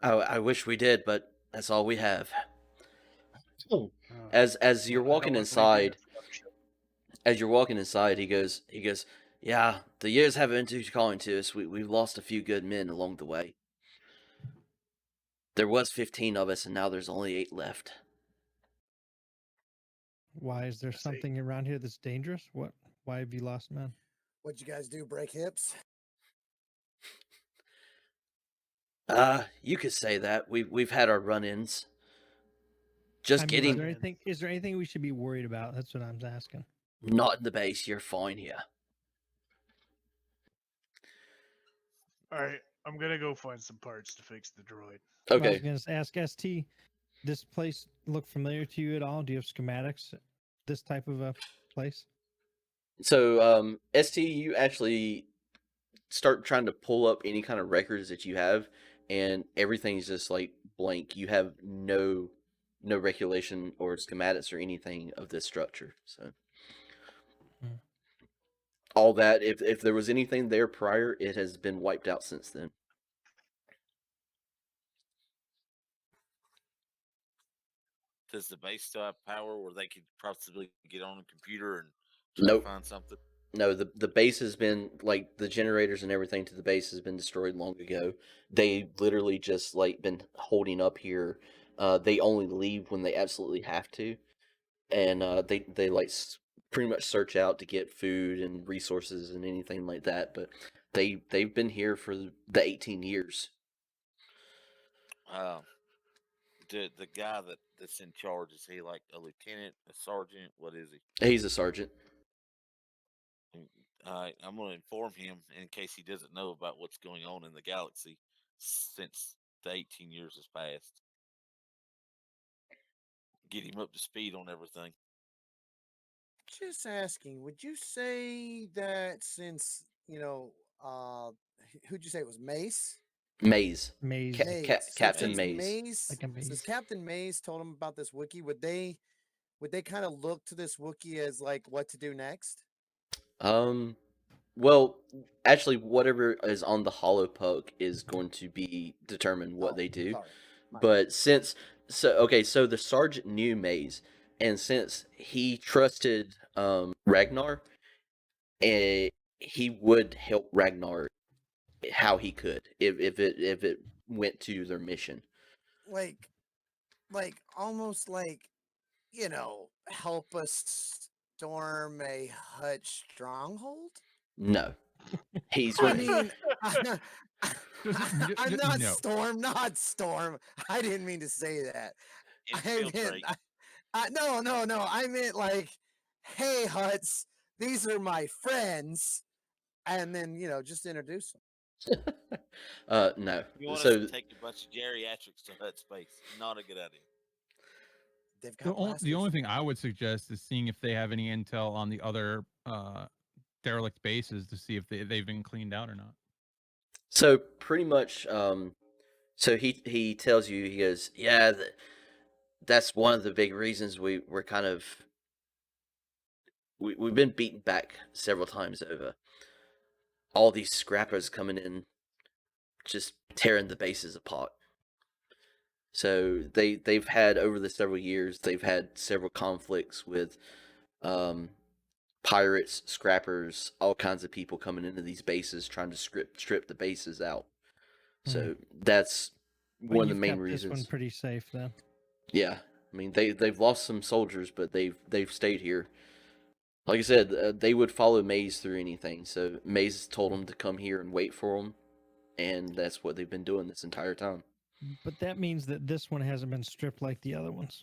I wish we did, but that's all we have. I As you're don't walking wanna leave you inside, guys without a ship. as you're walking inside, he goes, yeah, the years haven't been too kind to us. We've lost a few good men along the way. There was 15 of us, and now there's only 8 left. Why is there I see. something around here that's dangerous? What? Why have you lost men? What'd you guys do? Break hips? You could say that. We've had our run-ins. Just I mean, kidding. Is there anything we should be worried about? That's what I'm asking. Not in the base. You're fine here. All right, I'm gonna go find some parts to fix the droid. I was Okay. going to ask ST, this place look familiar to you at all? Do you have schematics? This type of a place? So, ST, you actually start trying to pull up any kind of records that you have, and everything's just like blank. You have no regulation or schematics or anything of this structure. So all that, if there was anything there prior, it has been wiped out since then. does the base still have power where they could possibly get on a computer and try Nope. to find something? No, the base has been like the generators and everything to the base has been destroyed long ago. They literally just like been holding up here. They only leave when they absolutely have to, and they like pretty much search out to get food and resources and anything like that. But they've been here for the 18 years. The guy that's in charge, is he like a lieutenant, a sergeant? What is he? He's a sergeant. I'm going to inform him in case he doesn't know about what's going on in the galaxy since the 18 years has passed. Get him up to speed on everything. Just asking, would you say that since, who'd you say it was Mace? Maze. Maze. Maze. Captain Since Maze. Like a Since maze. Captain Maze told him about this Wookiee, would they kind of look to this Wookiee as like what to do next? Well, actually, whatever is on the hollow puck is going to be determine what they do. Sorry. My But so the sergeant knew Maze, and since he trusted Ragnar, he would help Ragnar how he could if it went to their mission. like almost like help us storm a Hut stronghold. No, he's I going. mean, I'm not no. Storm, not Storm. I didn't mean to say that. I meant, Infiltrate. no. I meant like, hey, Huts, these are my friends, and then just introduce them. No. You want us So to take a bunch of geriatrics to Hut Space? Not a good idea. They've The, got the blasters. only thing I would suggest is seeing if they have any intel on the other derelict bases to see if they've been cleaned out or not. So pretty much, so he tells you, he goes, yeah, that's one of the big reasons we're kind of we've been beaten back several times over. All these scrappers coming in, just tearing the bases apart. So they've had over the several years, they've had several conflicts with pirates, scrappers, all kinds of people coming into these bases trying to strip the bases out. So that's But one of the you've main kept this one reasons. pretty safe then. Yeah, I mean they've lost some soldiers, but they've stayed here. Like I said, they would follow Maze through anything. So Maze told them to come here and wait for them, and that's what they've been doing this entire time. But that means that this one hasn't been stripped like the other ones.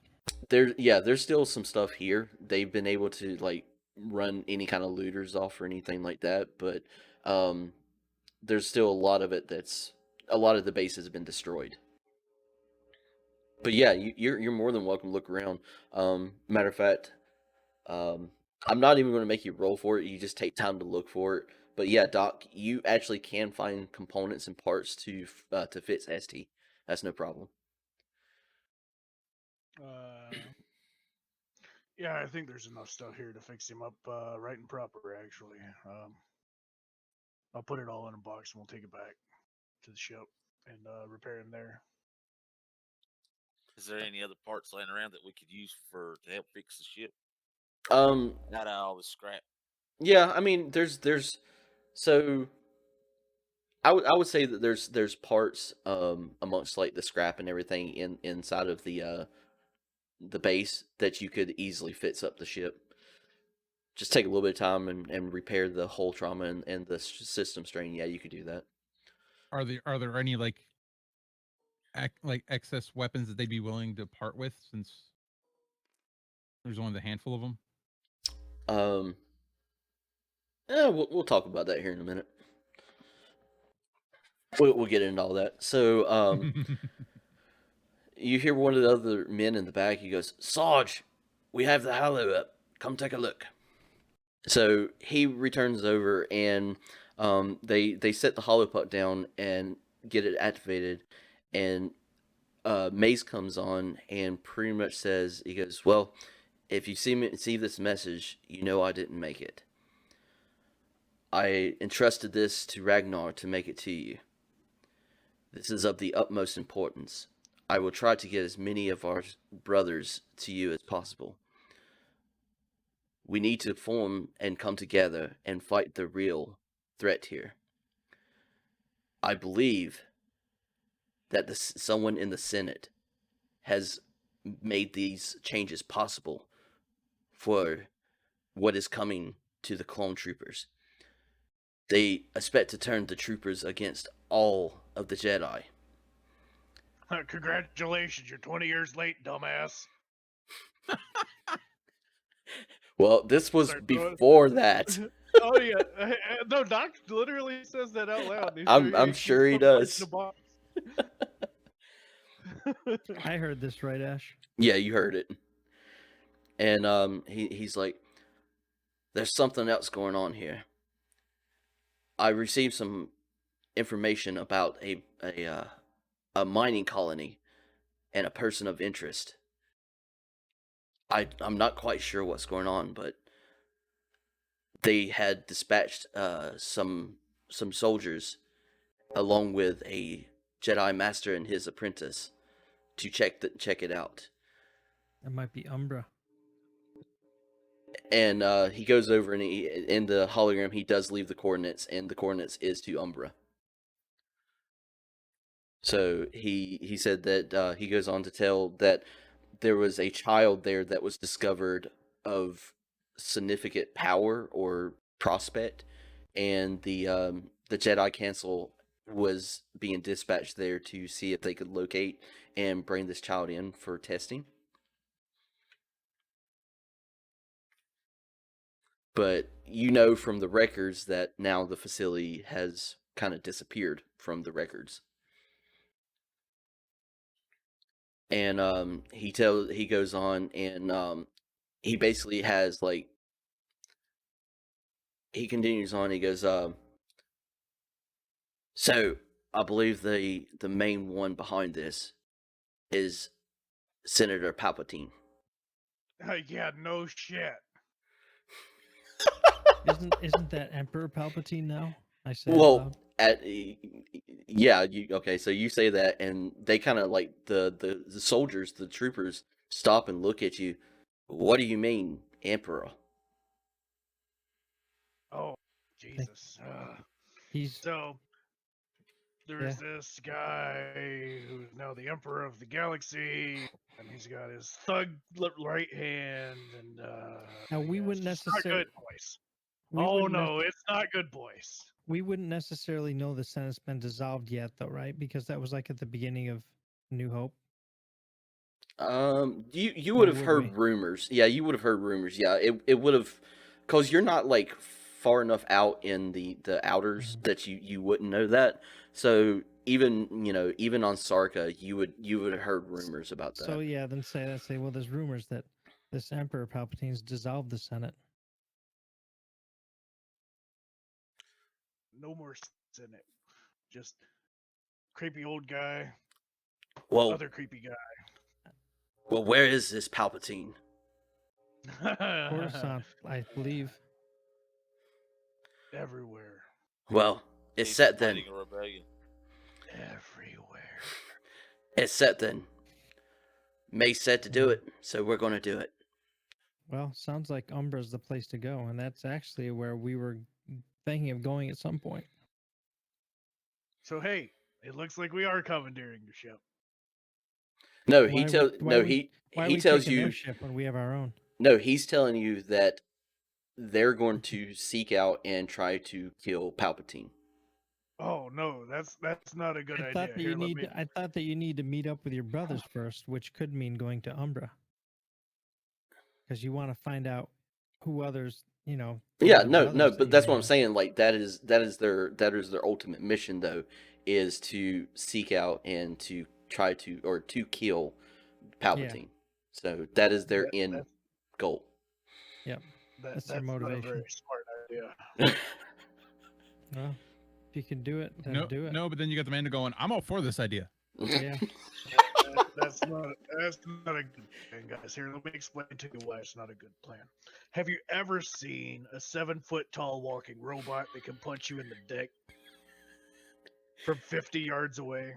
There's still some stuff here. They've been able to like run any kind of looters off or anything like that, but there's still a lot of it that's a lot of the base has been destroyed. But yeah, you're more than welcome to look around. Matter of fact, I'm not even going to make you roll for it. You just take time to look for it. But yeah, Doc, you actually can find components and parts to fix ST. That's no problem. Yeah, I think there's enough stuff here to fix him up right and proper, actually. I'll put it all in a box and we'll take it back to the ship and repair him there. Is there any other parts laying around that we could use to help fix the ship? Um, Not all the scrap. yeah, I mean, there's so I would say that there's parts amongst like the scrap and everything inside of the base that you could easily fix up the ship. Just take a little bit of time and repair the hull trauma and the system strain. Yeah, you could do that. Are there any like excess weapons that they'd be willing to part with, since there's only a handful of them? Yeah, we'll talk about that here in a minute. We'll get into all that. So you hear one of the other men in the back. He goes, "Sarge, we have the Hallow up. Come take a look." So he returns over, and they set the hollow puck down and get it activated, and Mace comes on and pretty much says, he goes, "Well, if you see this message, you know I didn't make it. I entrusted this to Ragnar to make it to you. This is of the utmost importance. I will try to get as many of our brothers to you as possible. We need to form and come together and fight the real threat here. I believe that someone in the Senate has made these changes possible for what is coming to the clone troopers. They expect to turn the troopers against all of the Jedi." Congratulations, you're 20 years late, dumbass. Well, this was Start throwing- before that. Oh yeah, no, Doc literally says that out loud. I'm sure he does. I heard this, right, Ash? Yeah, you heard it. And he's like, "There's something else going on here. I received some information about a mining colony and a person of interest. I'm not quite sure what's going on, but they had dispatched some soldiers along with a Jedi Master and his apprentice to check it out." That might be Umbra. And he goes over and in the hologram he does leave the coordinates, and the coordinates is to Umbra. So he said that he goes on to tell that there was a child there that was discovered of significant power or prospect, and the Jedi Council was being dispatched there to see if they could locate and bring this child in for testing. But you know from the records that now the facility has kind of disappeared from the records. And he goes on and he basically has like he continues on. He goes, so I believe the main one behind this is Senator Palpatine. Yeah, no shit. Isn't that Emperor Palpatine now? I said out Well, loud. yeah, okay? So you say that, and they kind of like the soldiers, the troopers, stop and look at you. What do you mean, Emperor? Oh, Jesus. He's So there's this guy who's now the Emperor of the Galaxy, and he's got his thug right hand, and now we yeah, wouldn't it's not necessarily. good, boys. Oh wouldn't no, it's not good, boys. we wouldn't necessarily know the Senate's been dissolved yet, though, right? Because that was like at the beginning of New Hope. You Or would have would heard we? rumors. Yeah, you would have heard rumors. Yeah, it would have, cause you're not like far enough out in the outers that you wouldn't know that. So even even on Sarka, you would have heard rumors about that. So yeah, then say well, there's rumors that this Emperor Palpatine's dissolved the Senate. No more in it. Just creepy old guy. Well, Other creepy guy. well, where is this Palpatine? Coruscant, I believe. Everywhere. Well, it's He's set then. fighting a rebellion. Everywhere. It's set then. May's set to do it, so we're gonna do it. Well, sounds like Umbra's the place to go, and that's actually where we were thinking of going at some point. So hey, it looks like we are commandeering your ship. No, Why are he we tells taking you their ship when we have our own? no. He's telling you that they're going to seek out and try to kill Palpatine. Oh no, that's not a good I idea. thought that Here, you let need. me. I thought that you need to meet up with your brothers first, which could mean going to Umbra, because you want to find out who others. The Yeah, other no, brothers that but you that's may what I'm have. saying. Like that is their ultimate mission, though, is to seek out and to try to or to kill Palpatine. So that is their end goal. Yep, that's their That's not a motivation. very smart idea. Well, if you can do it, then No, do it. no, but then you got the man going, I'm all for this idea. Yeah. That's not a good plan, guys. Here, let me explain to you why it's not a good plan. Have you ever seen a 7-foot tall walking robot that can punch you in the dick from 50 yards away?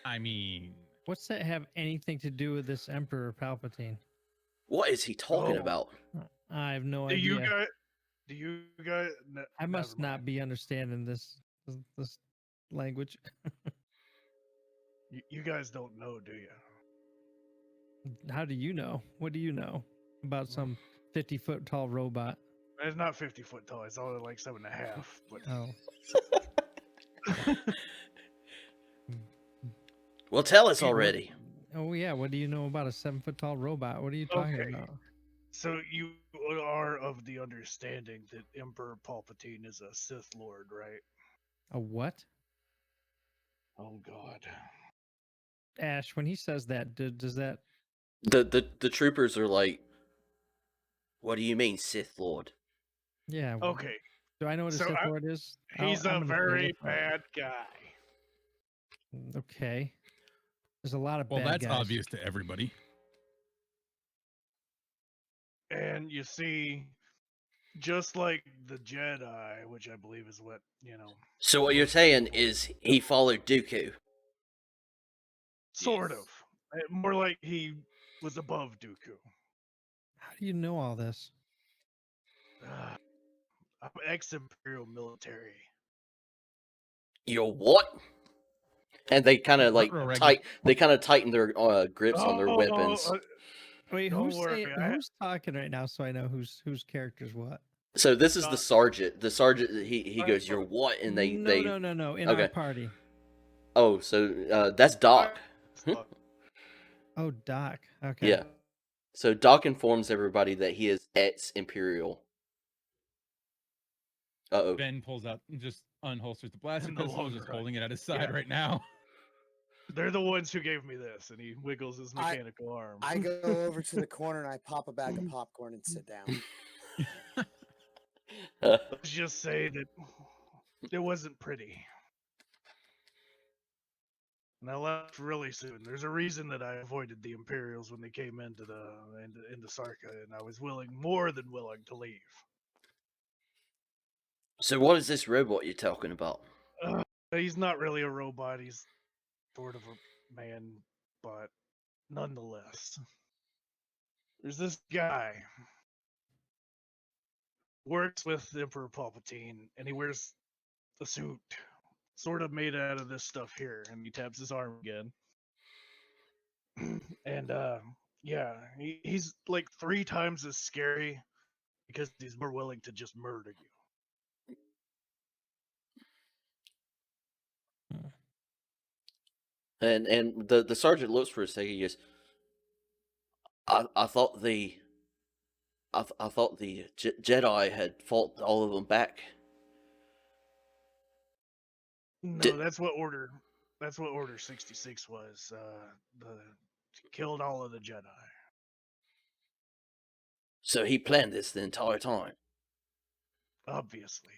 I mean, What's that have anything to do with this Emperor Palpatine? What is he talking Oh. about? I have no Do idea. you guys? I must not be understanding this language. You guys don't know, do you? How do you know? What do you know about some 50-foot tall robot? It's not 50 foot tall. It's only like 7.5. But Oh. Well, tell us What- already. Oh yeah, what do you know about a 7-foot tall robot? What are you talking Okay. about? So you are of the understanding that Emperor Palpatine is a Sith Lord, right? A what? Oh God. Ash, when he says that, does that? The troopers are like, "What do you mean, Sith Lord?" Yeah. Okay. Do I know what a So Sith Lord is? He's I'm a gonna say very yes, right. bad guy. Okay. There's a lot of well, bad that's guys. obvious to everybody. And you see, just like the Jedi, which I believe is what, So what you're saying is he followed Dooku. sort Yes. of. More like he was above Dooku. How do you know all this? I'm ex-Imperial military. You're what? And they kind of like Ruh-roh, They kind of tighten their grips on their weapons. Wait, Don't who's worry, who's talking right now? So I know whose character's what. So this is the Not- sergeant. The sergeant he Right, goes, "You're right. what?" And they no. In our okay. party. Oh, so that's Doc. Fuck. Oh, Doc. Okay. Yeah. So Doc informs everybody that he is ex-Imperial. Uh-oh. Ben pulls out and just unholsters the blaster In the pistol, long just run. holding it at his side Yeah. right now. They're the ones who gave me this, and he wiggles his mechanical arm. I go over to the corner and I pop a bag of popcorn and sit down. Let's just say that it wasn't pretty. And I left really soon. There's a reason that I avoided the Imperials when they came into Sarka, and I was more than willing to leave. So what is this robot you're talking about? He's not really a robot. He's sort of a man, but nonetheless, there's this guy works with Emperor Palpatine, and he wears a suit, sort of made out of this stuff here, and he taps his arm again. And yeah, he's like 3 times as scary because he's more willing to just murder you. And the sergeant looks for a second. He goes, I thought the I thought the Jedi had fought all of them back. No, Did- that's what Order 66 was. Killed all of the Jedi. So he planned this the entire time. Obviously.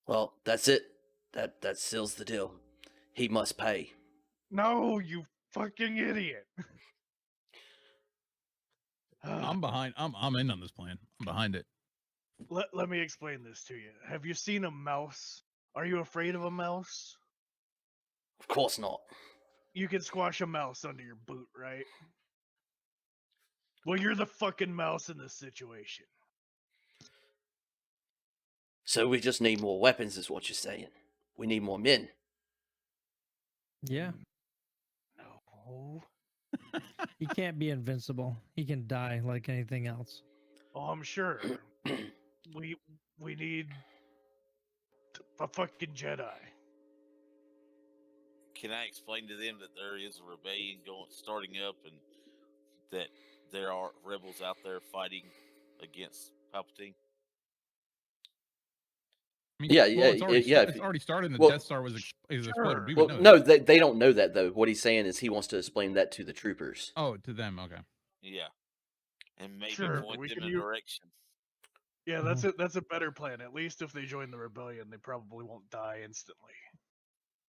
Well, that's it. That seals the deal. He must pay. No, you fucking idiot. I'm behind. I'm in on this plan. I'm behind it. Let me explain this to you. Have you seen a mouse? Are you afraid of a mouse? Of course not. You can squash a mouse under your boot, right? Well, you're the fucking mouse in this situation. So we just need more weapons, is what you're saying. We need more men. Yeah. No. He can't be invincible. He can die like anything else. Oh, I'm sure. we need a fucking Jedi. Can I explain to them that there is a rebellion starting up, and that there are rebels out there fighting against Palpatine? I mean, Yeah, well, yeah, it's already, yeah, it's already started, and the well- Death Star was exploded. Sure. We would Well, know no, that. they don't know that though. What he's saying is he wants to explain that to the troopers. Oh, to them. Okay. Yeah, and maybe Sure, point we them can in use- direction. Yeah, that's a better plan. At least if they join the rebellion, they probably won't die instantly.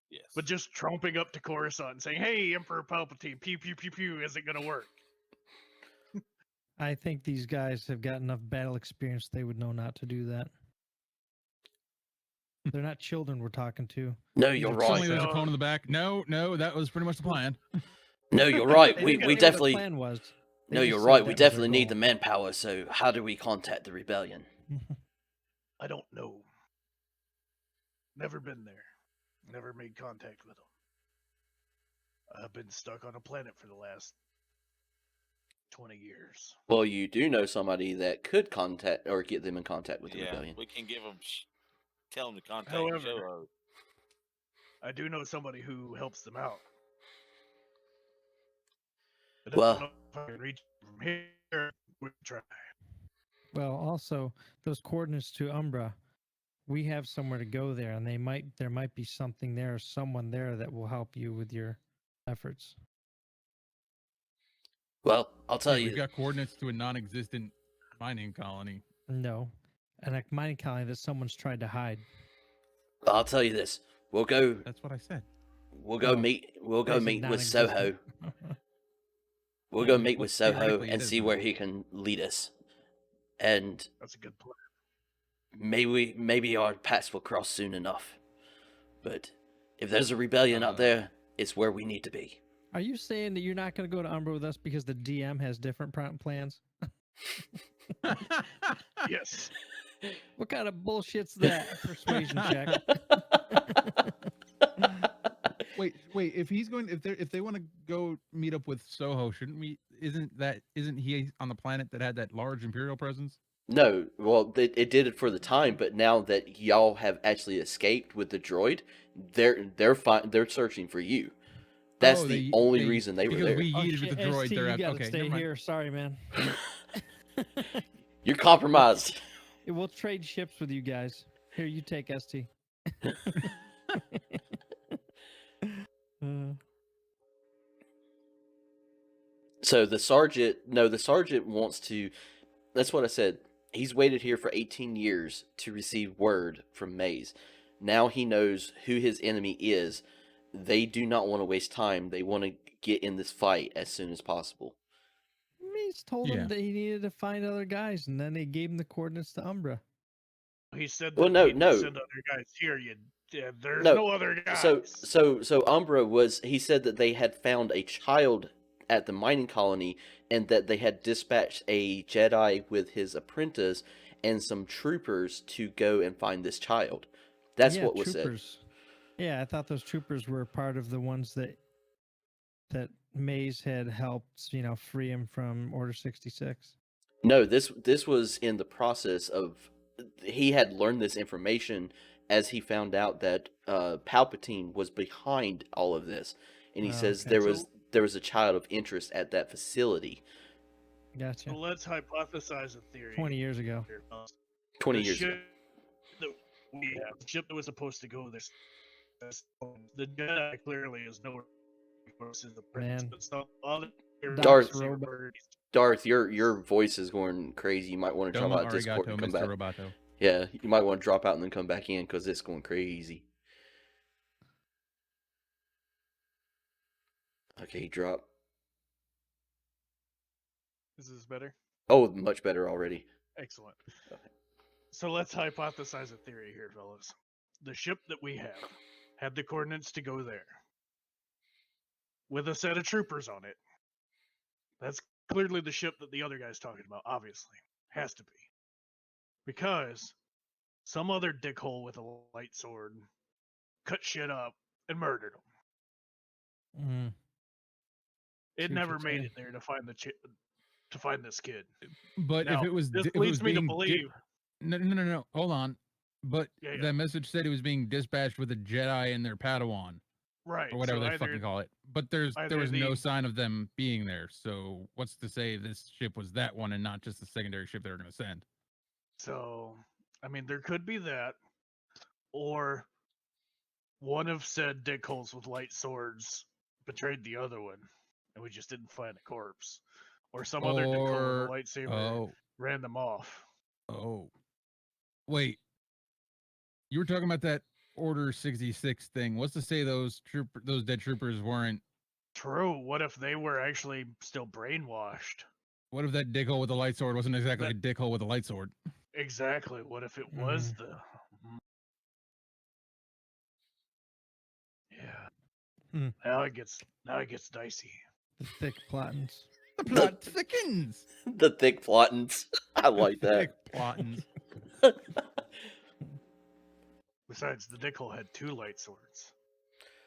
Yes, But just tromping up to Coruscant and saying, "Hey, Emperor Palpatine, pew pew pew pew," isn't gonna work. I think these guys have got enough battle experience they would know not to do that. They're not children we're talking to. No, These you're are right. Suddenly there's a No. cone in the back. No, that was pretty much the plan. No, you're right. They We didn't we say what definitely the plan was. They no, just you're said right. that We was their definitely need the goal. manpower. So how do we contact the rebellion? I don't know. Never been there. Never made contact with them. I've been stuck on a planet for the last 20 years. Well, you do know somebody that could contact or get them in contact with the yeah, rebellion. we can give them. Tell them to contact However- Joe. I do know somebody who helps them out. I Well- don't know if I can reach from here. We can try. Well, also those coordinates to Umbra, we have somewhere to go there, and there might be something there, or someone there that will help you with your efforts. Well, I'll tell Yeah, you. we've got coordinates to a non-existent mining colony. No, and a mining colony that someone's tried to hide. I'll tell you this. We'll go. That's what I said. We'll go Oh, meet. We'll go They said meet with non-existent. Soho. We'll Yeah, go well, meet with Soho theoretically it and is see now. where he can lead us. And That's a good plan. maybe our paths will cross soon enough. But if there's a rebellion out there, it's where we need to be. Are you saying that you're not going to go to Umbra with us because the DM has different plans? Yes. What kind of bullshit's that? Persuasion check. Wait. If they want to go meet up with Soho, shouldn't we? Isn't he on the planet that had that large Imperial presence? No, well, it did it for the time, but now that y'all have actually escaped with the droid, they're searching for you. That's Oh, the only they reason they were because there. we Oh yeeted with shit, the droid. ST, They're you gotta okay. stay Never mind. here. Sorry, man. You're compromised. We'll trade ships with you guys. Here, you take ST. Uh, So the sergeant wants to. That's what I said. He's waited here for 18 years to receive word from Maze. Now he knows who his enemy is. They do not want to waste time. They want to get in this fight as soon as possible. Mace told Yeah. him that he needed to find other guys, and then they gave him the coordinates to Umbra. He said that Well, no, he'd no. send other guys here. There's No. no other guys. So Umbra was. He said that they had found a child at the mining colony, and that they had dispatched a Jedi with his apprentice and some troopers to go and find this child. That's Yeah, what was said. troopers. Yeah, I thought those troopers were part of the ones that Maze had helped, free him from Order 66. No, this was in the process of. He had learned this information as he found out that Palpatine was behind all of this, and he Oh, says okay. there was a child of interest at that facility Gotcha. So let's hypothesize a theory. 20 years ago. here, fellas. 20 The years ago. ship that we have, the ship that was supposed to go this, the Jedi clearly is nowhere close to the prince, Man. but some other Darth robot. Darth, your voice is going crazy. You might want to drop Domo out of Discord arigato, and come Mr. back. Roboto. Yeah, you might want to drop out and then come back in because it's going crazy. Okay, he dropped. Is this better? Oh, much better already. Excellent. So let's hypothesize a theory here, fellas. The ship that we have had the coordinates to go there with a set of troopers on it. That's clearly the ship that the other guy's talking about, obviously. Has to be. Because some other dickhole with a light sword cut shit up and murdered him. Mm. It See what never you're made saying. it there to find this kid. But Now, if it was, this if it leads was me to being believe. no, hold on. But Yeah, yeah. that message said it was being dispatched with a Jedi and their Padawan, Right. or whatever so they fucking either, call it. But there either was no the- sign of them being there. So what's to say this ship was that one and not just the secondary ship they were going to send? So, I mean, there could be that, or one of said dickholes with light swords betrayed the other one, and we just didn't find a corpse, or some other dickhole with a lightsaber ran them off. Oh, wait. You were talking about that Order 66 thing. What's to say those dead troopers weren't? True. What if they were actually still brainwashed? What if that dickhole with the light sword wasn't exactly a dickhole with a light sword? Exactly. What if it was the? Yeah. Hmm. Now it gets dicey. The thick plottins. The plot thickens. The thick plottins. I like that. Thick plottins. Besides, the dickhole had two light swords.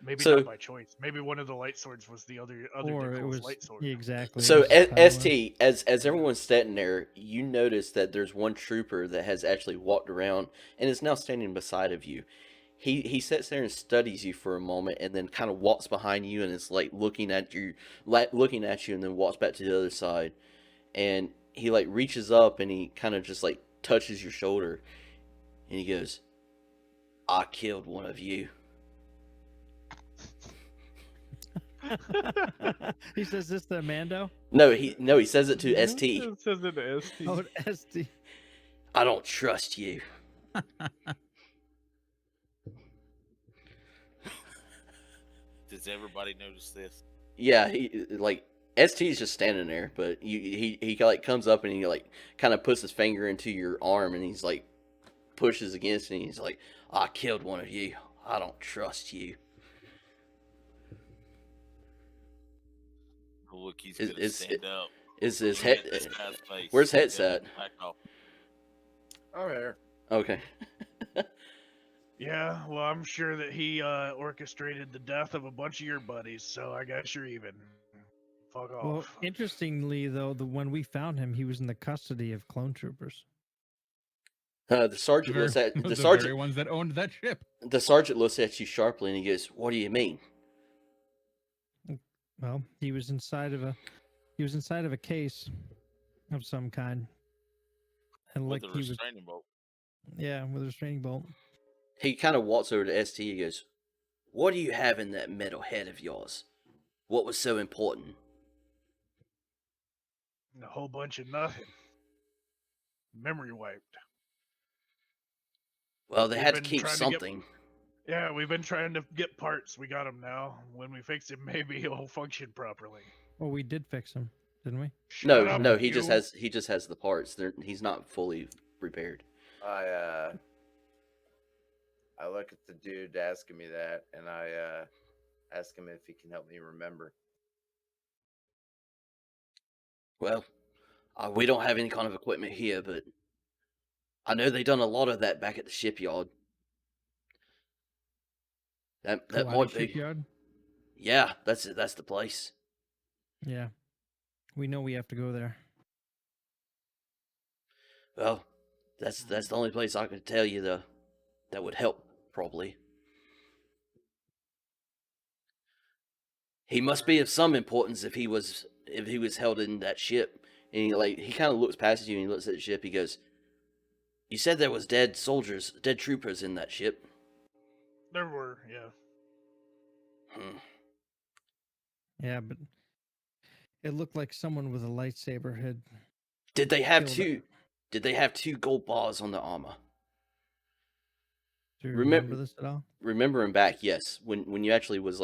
Maybe So- not by choice. Maybe one of the light swords was the other Or it dickhole's was light sword. exactly. So it was ST, as everyone's standing there, you notice that there's one trooper that has actually walked around and is now standing beside of you. He sits there and studies you for a moment, and then kind of walks behind you and is like looking at you, and then walks back to the other side, and he like reaches up and he kind of just like touches your shoulder, and he goes, "I killed one of you." He says this to Mando. No, he says it to ST. It says it to ST. Oh, ST. I don't trust you. Does everybody notice this? Yeah, he like ST's just standing there, but he like comes up and he like kind of puts his finger into your arm and he's like pushes against it and he's like, "I killed one of you. I don't trust you." Look, he's Is- gonna is- stand up. Is his look head? at this guy's face, Where's and headset? back off. Over here. Okay. Yeah, well, I'm sure that he orchestrated the death of a bunch of your buddies, so I guess you're even. Fuck off. Well, interestingly though, when we found him, he was in the custody of clone troopers. The sergeant looks at the the very sergeant. ones that owned that ship. The sergeant looks at you sharply and he goes, "What do you mean?" Well, he was inside of a case of some kind, and with like a he was, restraining bolt. yeah, with a restraining bolt. He kind of walks over to ST. He goes, "What do you have in that metal head of yours? What was so important?" A whole bunch of nothing. Memory wiped. Well, they We've had to been keep trying to get- something. Yeah, we've been trying to get parts. We got them now. When we fix it, maybe it'll function properly. Well, we did fix him, didn't we? No, Shut up, no, he just you. has the parts. He's not fully repaired. I look at the dude asking me that, and I ask him if he can help me remember. Well, we don't have any kind of equipment here, but I know they done a lot of that back at the shipyard. That Kawadi might be. shipyard. Yeah, that's it. That's the place. Yeah, we know we have to go there. Well, that's the only place I could tell you that would help probably. He must be of some importance if he was held in that ship. And he kind of looks past you and he looks at the ship. He goes, "You said there was dead soldiers, dead troopers in that ship." There were, yeah. Yeah, but it looked like someone with a lightsaber had. Did they have Killed two? Did they have two gold bars on their armor? Do you Remem- remember this at all? Remembering back, yes. When you actually was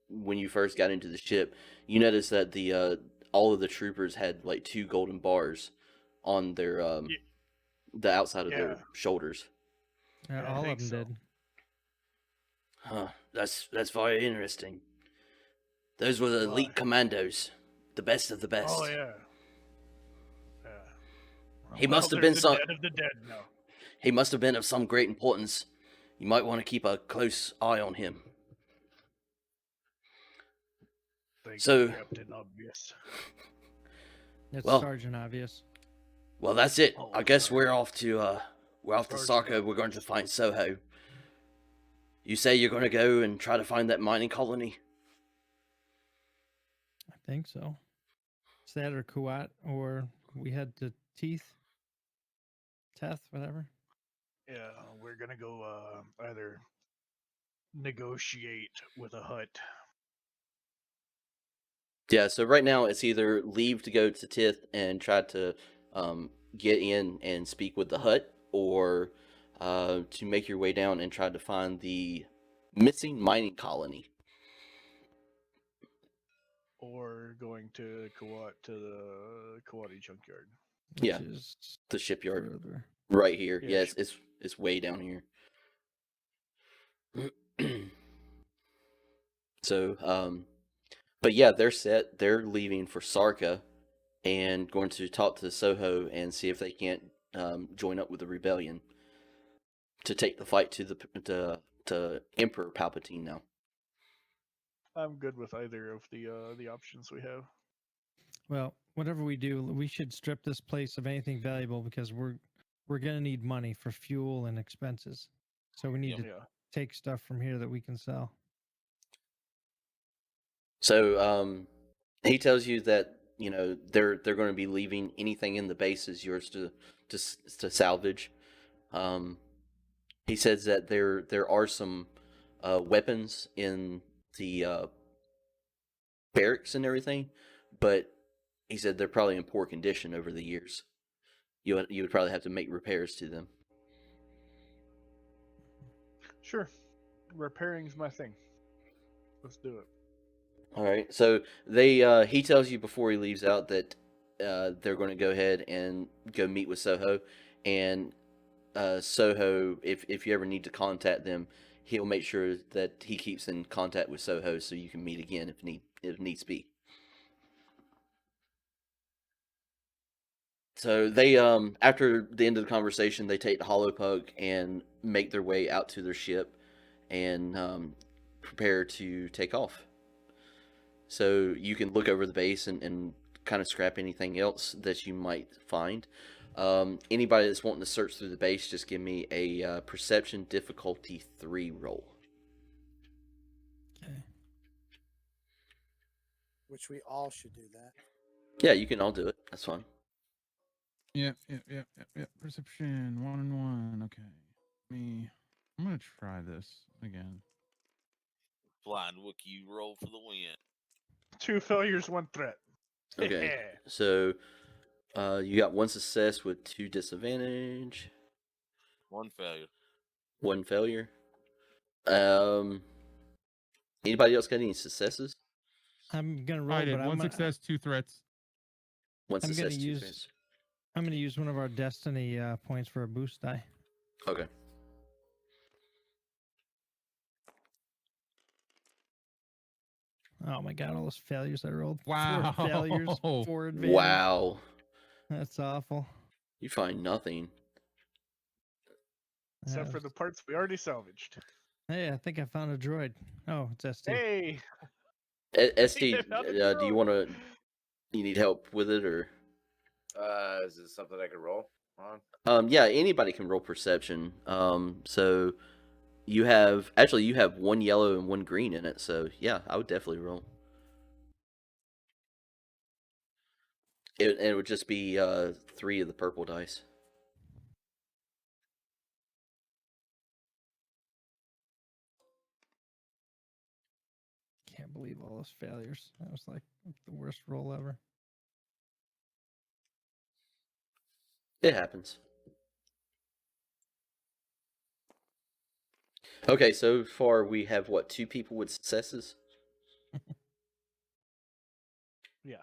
when you first got into the ship, you noticed that the all of the troopers had like two golden bars on their the outside of their Yeah. shoulders. Yeah, Yeah, I all of think them so. did. Huh. That's very interesting. Those were the Well, elite commandos, the best of the best. Oh yeah. Yeah. He must have they're been the some. dead of the dead now. He must have been of some great importance. You might want to keep a close eye on him. Thank So- you, Captain Obvious. It's Well- Sergeant Obvious. Well, that's it. Oh, I guess sorry. we're off to Sergeant Sarko. We're going to find Soho. You say you're going to go and try to find that mining colony? I think so. It's that or Kuwait, or we had to Teth, whatever. Yeah, we're gonna go either negotiate with a hut. Yeah. So right now it's either leave to go to Tith and try to get in and speak with the hut, or to make your way down and try to find the missing mining colony. Or going to Kawat to the Kawati junkyard. Which Yeah. is The shipyard further. right here. Yeah, Yes, it's way down here. So, but yeah, they're set. They're leaving for Sarka and going to talk to Soho and see if they can't join up with the rebellion to take the fight to Emperor Palpatine now. I'm good with either of the options we have. Well, whatever we do, we should strip this place of anything valuable because we're gonna need money for fuel and expenses. So we need to Yeah. take stuff from here that we can sell. So he tells you that they're going to be leaving anything in the base is yours to salvage. He says that there are some weapons in the barracks and everything, but he said they're probably in poor condition over the years. You would probably have to make repairs to them. Sure. Repairing's my thing. Let's do it. All right. So they he tells you before he leaves out that they're going to go ahead and go meet with Soho, and Soho, if you ever need to contact them, he'll make sure that he keeps in contact with Soho so you can meet again if needs be. So they after the end of the conversation, they take the holopug and make their way out to their ship and prepare to take off. So you can look over the base and kind of scrap anything else that you might find. Anybody that's wanting to search through the base, just give me a perception difficulty 3 roll. Okay. Which we all should do that. Yeah, you can all do it. That's fine. Yep. Perception 1 and 1. Okay. I'm gonna try this again. Blind Wookiee roll for the win. 2 failures, 1 threat. Okay. So you got 1 success with 2 disadvantage, 1 failure. 1 failure. Anybody else got any successes? I'm gonna roll, I did but 1 success, 2 threats. 1 I'm success, gonna 2 use- threats. I'm gonna use one of our destiny points for a boost die. Okay. Oh my god, all those failures I rolled. Wow. 4 failures, 4 advantage. Wow. That's awful. You find nothing. Except for the parts we already salvaged. Hey, I think I found a droid. Oh, it's ST. Hey! ST, Found a do you droid. want to? You need help with it, or? Is it something I could roll on? Yeah, anybody can roll perception. So you have 1 yellow and 1 green in it. So yeah, I would definitely roll. It would just be 3 of the purple dice. Can't believe all those failures. That was like the worst roll ever. It happens. Okay, so far we have what, 2 people with successes? Yeah.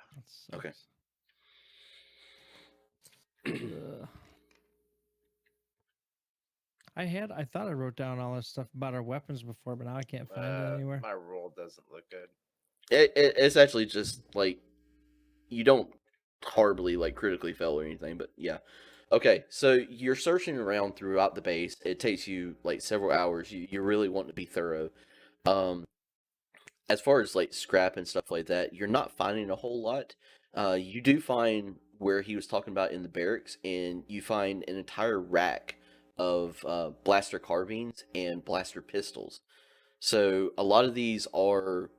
That Okay. sucks. Ugh. I thought I wrote down all this stuff about our weapons before, but now I can't find it anywhere. My roll doesn't look good. It's actually just like you don't horribly like critically fail or anything, but yeah. Okay, so you're searching around throughout the base. It takes you like several hours. You really want to be thorough. As far as like scrap and stuff like that, you're not finding a whole lot. You do find where he was talking about in the barracks, and you find an entire rack of blaster carbines and blaster pistols. So a lot of these are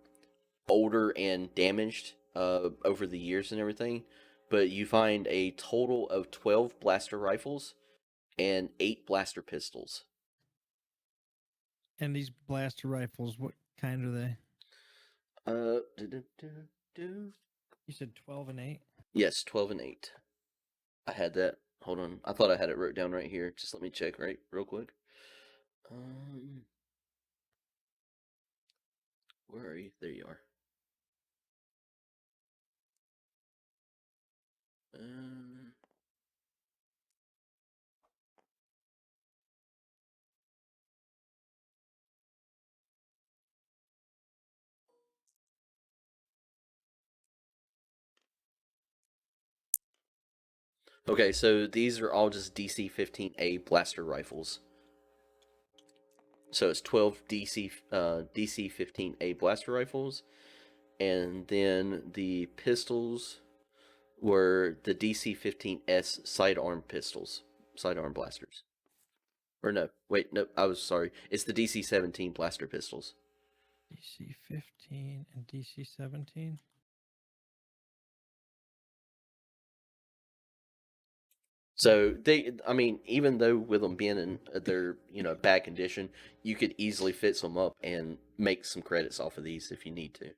older and damaged over the years and everything, but you find a total of 12 blaster rifles and 8 blaster pistols. And these blaster rifles, what kind are they? Do. You said 12 and 8? Yes, 12 and 8. I had that. Hold on. I thought I had it wrote down right here. Just let me check real quick. Where are you? There you are. Okay, so these are all just DC-15A blaster rifles. So it's 12 DC-15A blaster rifles, and then the pistols were the DC-15S sidearm pistols, sidearm blasters. Or no, wait, no, I was sorry. It's the DC-17 blaster pistols. DC 15 and DC 17? So I mean, even though with them being in their, bad condition, you could easily fit some up and make some credits off of these if you need to.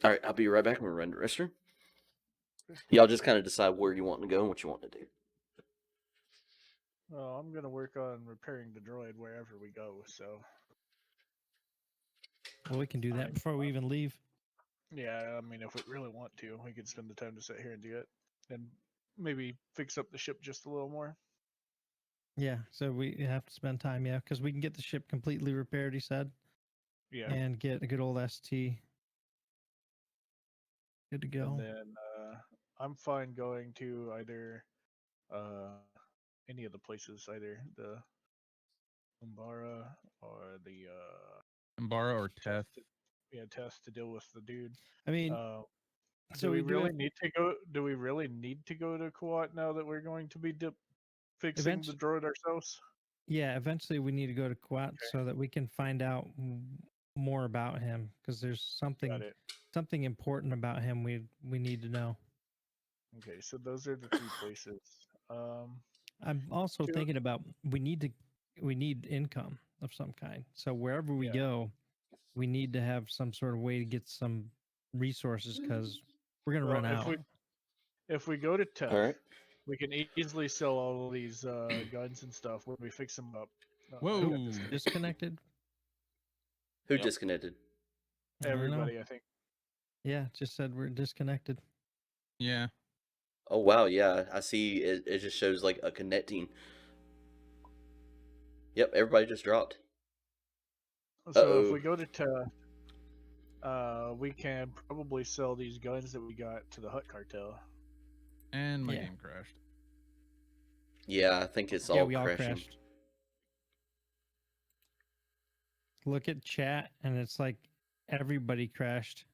All right, I'll be right back. I'm gonna run the restroom. Y'all just kind of decide where you want to go and what you want to do. Well, I'm gonna work on repairing the droid wherever we go. So Well, we can do that before we even leave. yeah, I mean, if we really want to, we could spend the time to sit here and do it, and maybe fix up the ship just a little more. Yeah, so we have to spend time, yeah, because we can get the ship completely repaired, he said, Yeah. and get a good old ST. Good to go. And then I'm fine going to either any of the places, either the Umbara or the Embara or Teth. test to deal with the dude. I mean, So do we we do really have need to go? Do we really need to go to Kuat now that we're going to be fixing the Eventu- droid ourselves? yeah, eventually we need to go to Quat Okay. so that we can find out more about him because there's Got it. something important about him we need to know. Okay, so those are the 3 places. I'm also Two- thinking about we need income of some kind. So wherever we Yeah. go, we need to have some sort of way to get some resources because we're gonna Well, run out. if we go to Teth, All right. we can easily sell all of these guns and stuff when we fix them up. I got Whoa. Disconnected. Who Yep. disconnected? I don't know. everybody, I think. Yeah, it just said we're disconnected. Yeah. Oh wow, yeah, I see. It just shows like a connecting. Yep, everybody just dropped. So if Uh-oh. we go to Teth, we can probably sell these guns that we got to the Hut Cartel. And my Yeah. game crashed. Yeah, I think it's Yeah, all we all crashing. crashed. Look at chat, and it's like everybody crashed.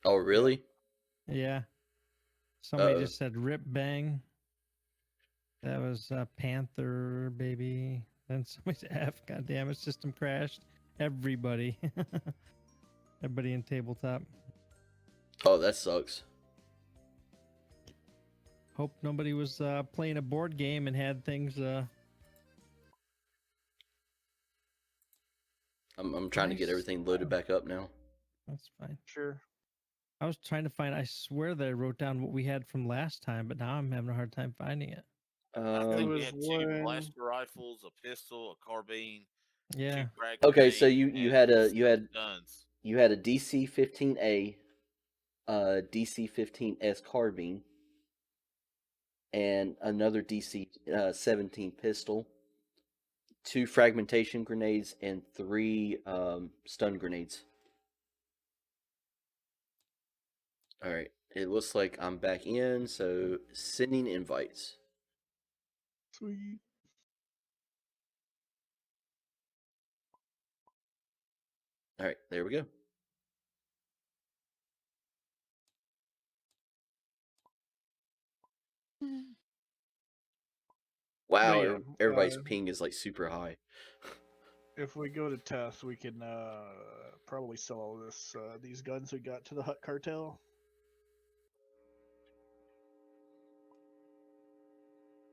Oh really? Yeah. Somebody Uh-oh. just said rip bang. That was Panther baby. Then somebody said F. Goddamn it, system crashed. Everybody. Everybody in tabletop. Oh, that sucks. Hope nobody was playing a board game and had things. I'm trying to get Nice. everything loaded back up now. That's fine. Sure. I was trying to find. I swear that I wrote down what we had from last time, but now I'm having a hard time finding it. I think we was had 2 one- blaster rifles, a pistol, a carbine, Yeah. 2 crack Okay, so grenades, you and had a 7 guns. you had a DC-15A, DC-15S carbine, and another DC-17 pistol, 2 fragmentation grenades, and 3 stun grenades. All right, it looks like I'm back in, so sending invites. Sweet. All right, there we go. Wow, yeah, everybody's ping is like super high. If we go to Teth, we can probably sell all these guns we got to the Hut Cartel.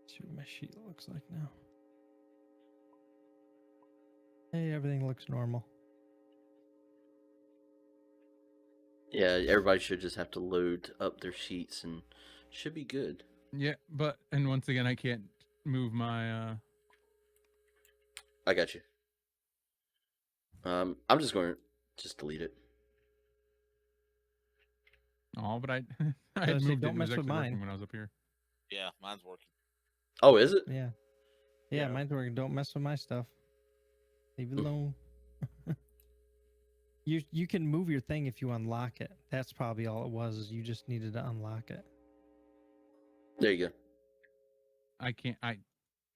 See what my sheet looks like now. Hey, everything looks normal. Yeah, everybody should just have to load up their sheets and should be good. Yeah, and once again I can't move my I got you. I'm just going to delete it. but I I I had say, moved it. don't It was mess with actually working mine. when I was up here. Yeah, mine's working. Oh, is it? Yeah. Yeah. Mine's working. Don't mess with my stuff. Leave it alone. You can move your thing if you unlock it. That's probably all it was. Is you just needed to unlock it. There you go. I can't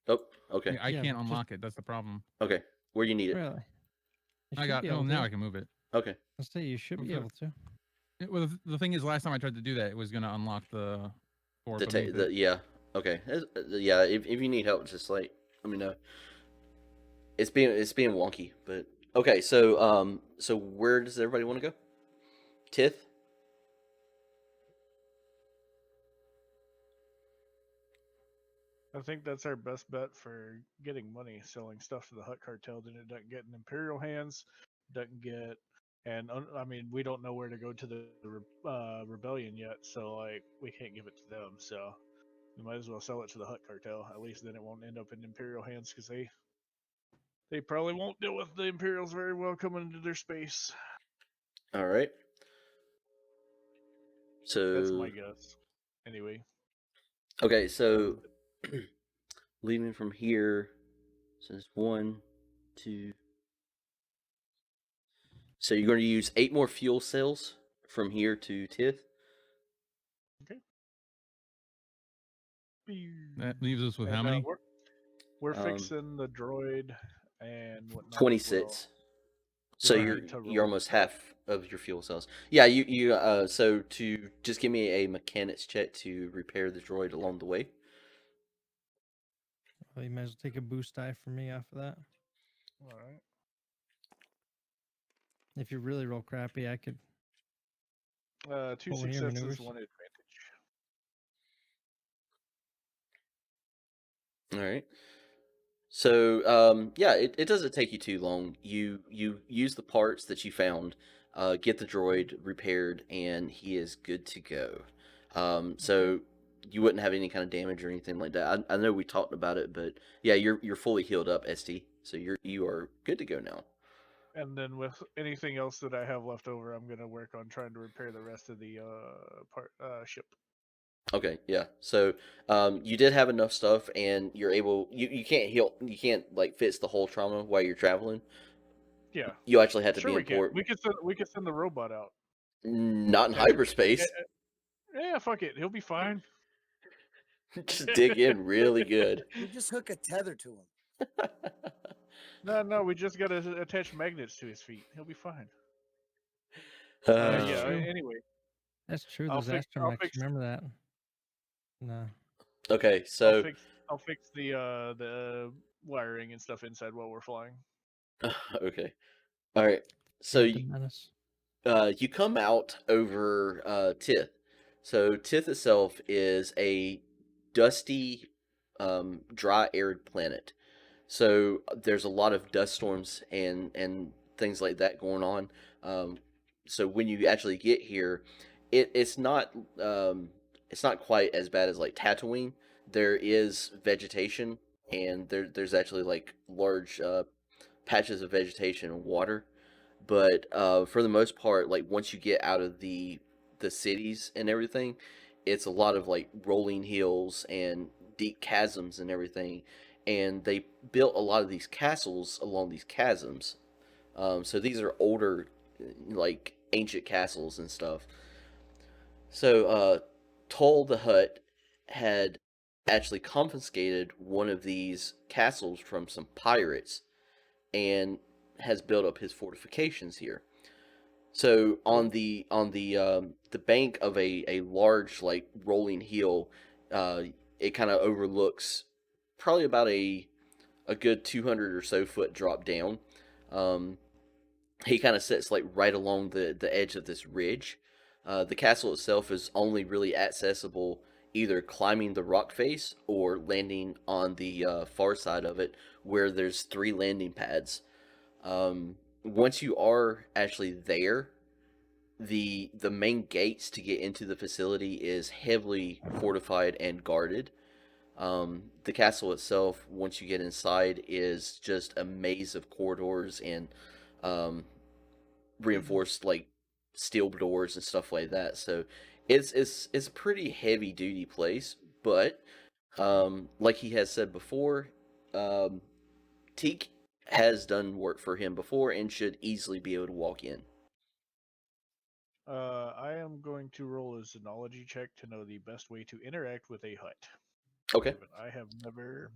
Oh, okay. yeah, I Yeah, can't just- unlock it. That's the problem. Okay, where you need it? Really? You I should got be able now to. I can move it. Okay. I say you should be Okay. able to. Well, the thing is, last time I tried to do that, it was gonna unlock the board. The beneath it. yeah. Okay. Yeah. If you need help, just like let me know. It's being wonky, but okay. So so where does everybody want to go? Tith. I think that's our best bet for getting money, selling stuff to the Hut Cartel. Then it doesn't get in Imperial hands, doesn't get, and I mean we don't know where to go to the rebellion yet, so like we can't give it to them. So we might as well sell it to the Hut Cartel. At least then it won't end up in Imperial hands because they probably won't deal with the Imperials very well coming into their space. All right. So That's my guess. Anyway. okay. So leaving from here, so it's 1, 2. So you're going to use 8 more fuel cells from here to Tith. Okay. That leaves us with how And, many? we're Um, fixing the droid and whatnot. as 26. well. So Right. you're To you're roll. almost of your fuel cells. Yeah, you so to just give me a mechanics check to repair the droid along the way. Well, you might as well take a boost die from me off of that. All right. If you're really real crappy, I could. Two What were your successes, maneuvers? 1 advantage. All right. So yeah, it doesn't take you too long. You use the parts that you found, get the droid repaired, and he is good to go. So you wouldn't have any kind of damage or anything like that. I know we talked about it, but yeah, you're fully healed up, ST. So you are good to go now. And then with anything else that I have left over, I'm gonna work on trying to repair the rest of the ship. Okay, yeah. So you did have enough stuff, and you're able. You can't heal. You can't like fix the whole trauma while you're traveling. Yeah, You actually had to sure be we in can. port. We could send the robot out. Not in Attach- hyperspace. Yeah, fuck it. He'll be fine. Just dig in really good. You just hook a tether to him. No, we just gotta attach magnets to his feet. He'll be fine. Uh, Yeah. true. Anyway, That's true. I'll Those fix- I'll astromechs. fix- Remember that? No. okay, so I'll fix the wiring and stuff inside while we're flying. okay, all right. So Phantom Menace. you come out over Tith. So Tith itself is a dusty, dry, arid planet. So there's a lot of dust storms and things like that going on. So when you actually get here, it's not it's not quite as bad as like Tatooine. There is vegetation, and there's actually like large patches of vegetation and water. But for the most part, like once you get out of the cities and everything, it's a lot of like rolling hills and deep chasms and everything. And they built a lot of these castles along these chasms. So these are older, like ancient castles and stuff. So Toll the Hutt had actually confiscated one of these castles from some pirates and has built up his fortifications here. So on the bank of a large like rolling hill, it kind of overlooks probably about a good 200 or so foot drop down. Um, he kind of sits like right along the edge of this ridge. The castle itself is only really accessible either climbing the rock face or landing on the far side of it, where there's 3 landing pads. Once you are actually there, the main gates to get into the facility is heavily fortified and guarded. The castle itself, once you get inside, is just a maze of corridors and reinforced like steel doors and stuff like that. So it's a pretty heavy duty place, but like he has said before, um, Teak has done work for him before and should easily be able to walk in. I am going to roll a xenology check to know the best way to interact with a hut. Okay. Given I have never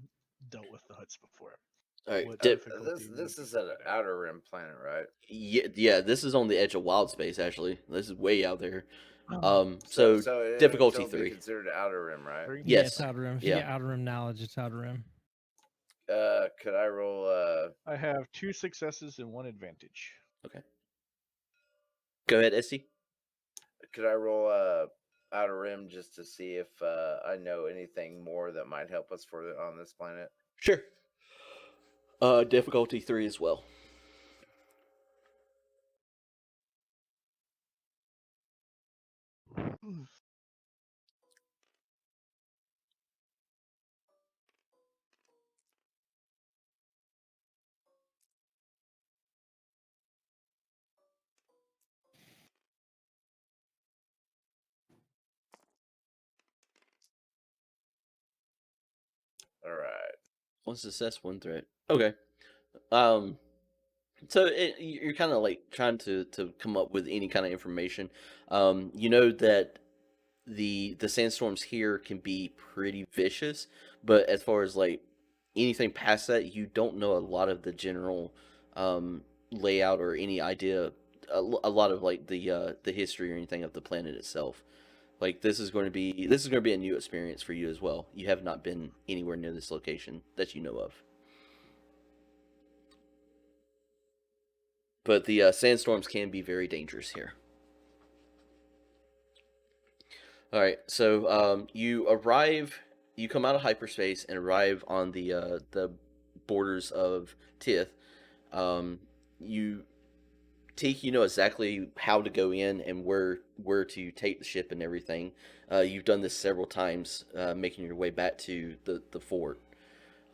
dealt with the huts before. All right. What This difficulty this would is you an put it at? outer rim planet, right? Yeah. This is on the edge of wild space. Actually, this is way out there. Oh. So difficulty so it'd be 3. considered outer rim, right? Three? Yeah, Yes. it's outer rim. If Yeah. you get outer rim knowledge, it's outer rim. Could I roll? I have 2 successes and 1 advantage. Go ahead, Esty. Could I roll outer rim just to see if I know anything more that might help us on this planet? Sure. Difficulty 3 as well. All right. 1 success, 1 threat. Okay. So you're kind of like trying to come up with any kind of information. You know that the sandstorms here can be pretty vicious, but as far as like anything past that, you don't know a lot of the general layout or any idea a lot of like the history or anything of the planet itself. Like this is going to be a new experience for you as well. You have not been anywhere near this location that you know of. But the sandstorms can be very dangerous here. All right, so you come out of hyperspace and arrive on the borders of Tith. You Teak, you know exactly how to go in and where to take the ship and everything. You've done this several times, making your way back to the fort.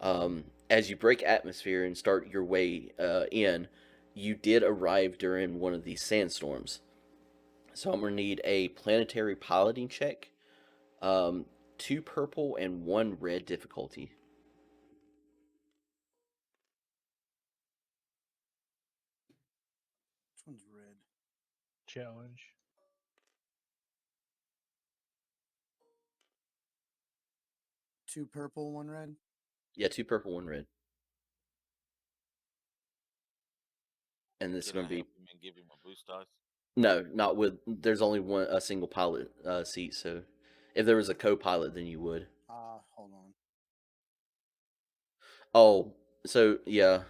As you break atmosphere and start your way in, you did arrive during one of these sandstorms. So I'm gonna need a planetary piloting check, 2 purple and 1 red difficulty. Which one's red? Challenge. 2 purple, 1 red. Yeah, 2 purple, 1 red. And this is Can I gonna be help him and give him a boost dice? no, not with. There's only a single pilot seat. So, if there was a co-pilot, then you would. Hold on. Oh, so yeah.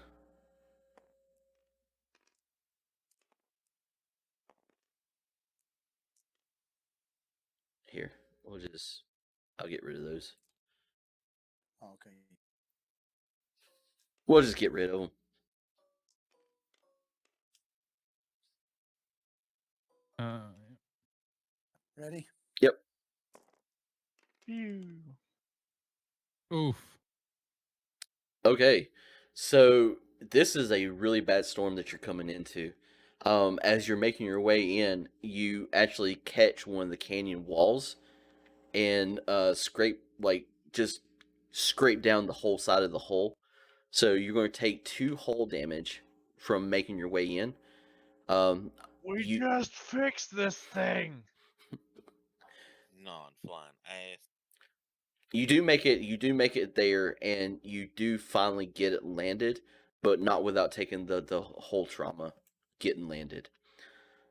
Here, I'll get rid of those. Okay. We'll just get rid of them. Ready? Yep. Phew. Oof. Okay, so this is a really bad storm that you're coming into. As you're making your way in, you actually catch one of the canyon walls and just scrape down the whole side of the hull. So you're going to take 2 hull damage from making your way in. We You just fixed this thing. Non-flying ass. you do make it there, and you do finally get it landed, but not without taking the whole trauma getting landed.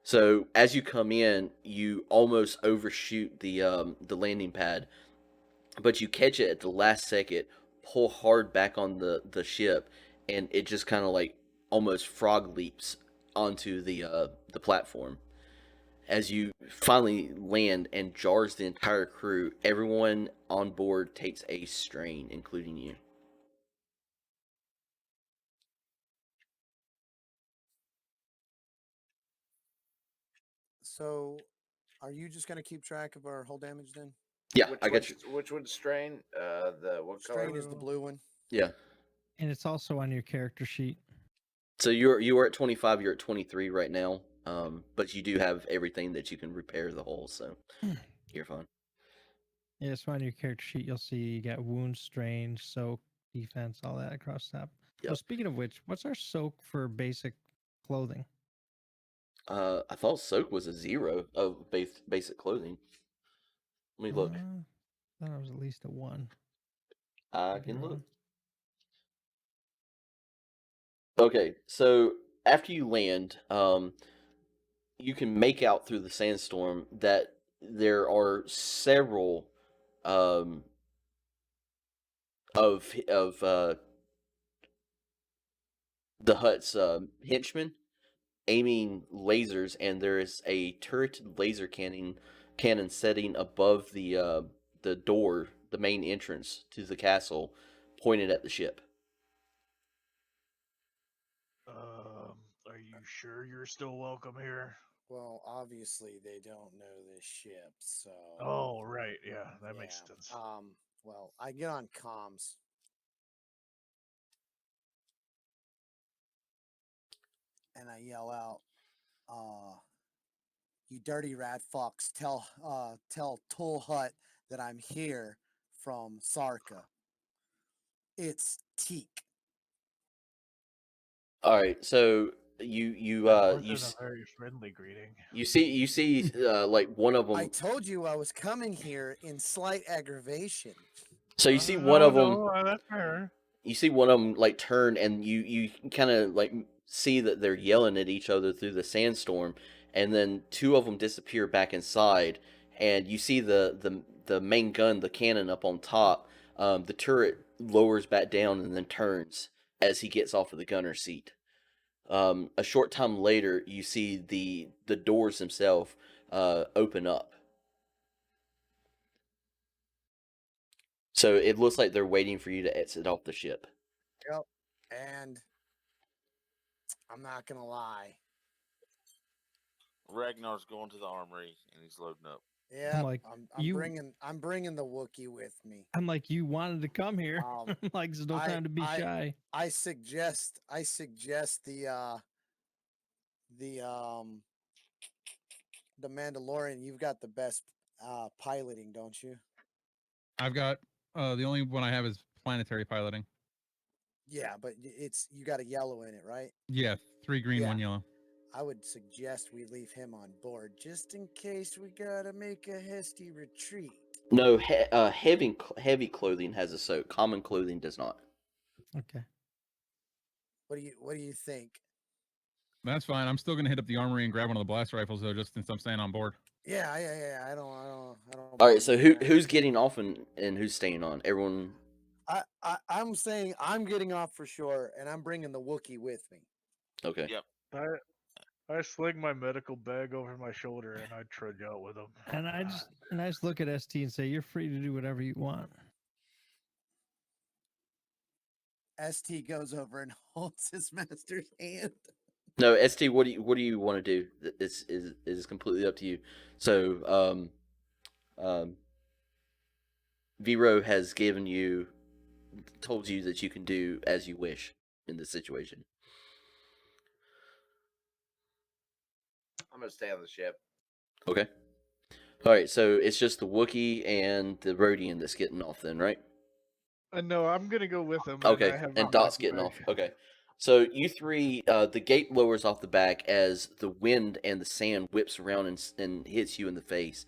So as you come in, you almost overshoot the landing pad, but you catch it at the last second, pull hard back on the ship, and it just kind of like almost frog leaps onto the platform. As you finally land and jars the entire crew, everyone on board takes a strain, including you. So, are you just gonna keep track of our whole damage then? Yeah, I got you. Which one's strain? What color? Strain is the blue one. Yeah. And it's also on your character sheet. So you are at 25. You're at 23 right now. But you do have everything that you can repair the hull, so you're fine. Yeah, so on your character sheet, you'll see you got wound, strain, soak, defense, all that across the top. Yep. Well, speaking of which, what's our soak for basic clothing? I thought soak was a 0 of basic clothing. Let me look. I thought it was at least a 1. I Could be can look. wrong. Okay, so after you land, you can make out through the sandstorm that there are several of the hut's henchmen aiming lasers, and there is a turreted laser cannon setting above the door, the main entrance to the castle, pointed at the ship. Are you sure you're still welcome here? Well, obviously they don't know this ship, so. Oh, right. Yeah, that makes sense. Well, I get on comms. And I yell out, you dirty rat fucks, tell Tool Hut that I'm here from Sarka. It's Teak. All right, so That wasn't a very friendly greeting. you see like one of them. I told you I was coming here in slight aggravation. So you see one of them. No, that's fair. You see one of them like turn, and you kind of like see that they're yelling at each other through the sandstorm, and then two of them disappear back inside, and you see the main gun, the cannon up on top. The turret lowers back down and then turns as he gets off of the gunner seat. A short time later, you see the doors themselves open up. So it looks like they're waiting for you to exit off the ship. Yep. And I'm not gonna lie. Ragnar's going to the armory and he's loading up. Yeah, like, I'm you- bringing the Wookiee with me. I'm like, you wanted to come here. Like, there's no I- time to be I- shy. I suggest the Mandalorian. You've got the best piloting, don't you? I've got the only one I have is planetary piloting. Yeah, but you got a yellow in it, right? Yeah, 3 green, Yeah. 1 yellow. I would suggest we leave him on board just in case we gotta make a hasty retreat. No, heavy clothing has a soak. Common clothing does not. Okay. What do you think? That's fine. I'm still gonna hit up the armory and grab one of the blast rifles though, just since I'm staying on board. Yeah. I don't. All right, mind so doing that. who's getting off and who's staying on? Everyone. I'm saying I'm getting off for sure, and I'm bringing the Wookiee with me. Okay. Yep. I sling my medical bag over my shoulder and I trudge out with him. And I just look at ST and say, you're free to do whatever you want. ST goes over and holds his master's hand. No, ST. What do you want to do? This is completely up to you. So, Vero has told you that you can do as you wish in this situation. I'm gonna stay on the ship. Okay. All right, so it's just the Wookiee and the Rhodian that's getting off, then, right? No, I'm gonna go with him. Okay, I have my and Dot's medical getting bag. off. Okay. So you three, the gate lowers off the back as the wind and the sand whips around and hits you in the face.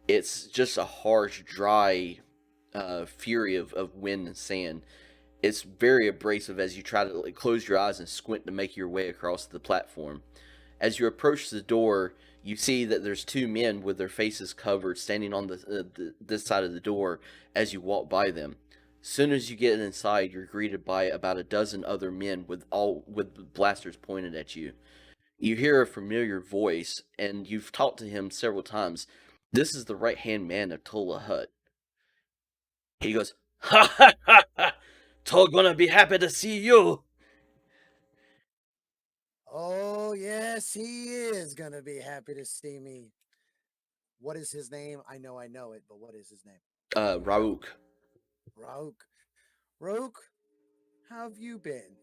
It's just a harsh, dry fury of wind and sand. It's very abrasive as you try to close your eyes and squint to make your way across the platform. As you approach the door, you see that there's two men with their faces covered standing on this side of the door as you walk by them. Soon as you get inside, you're greeted by about a dozen other men with blasters pointed at you. You hear a familiar voice, and you've talked to him several times. This is the right-hand man of Tola Hut. He goes, "Ha ha ha ha! Tol gonna be happy to see you." Oh yes, he is gonna be happy to see me. What is his name? I know it, but what is his name? Rauk. Rauk, how have you been?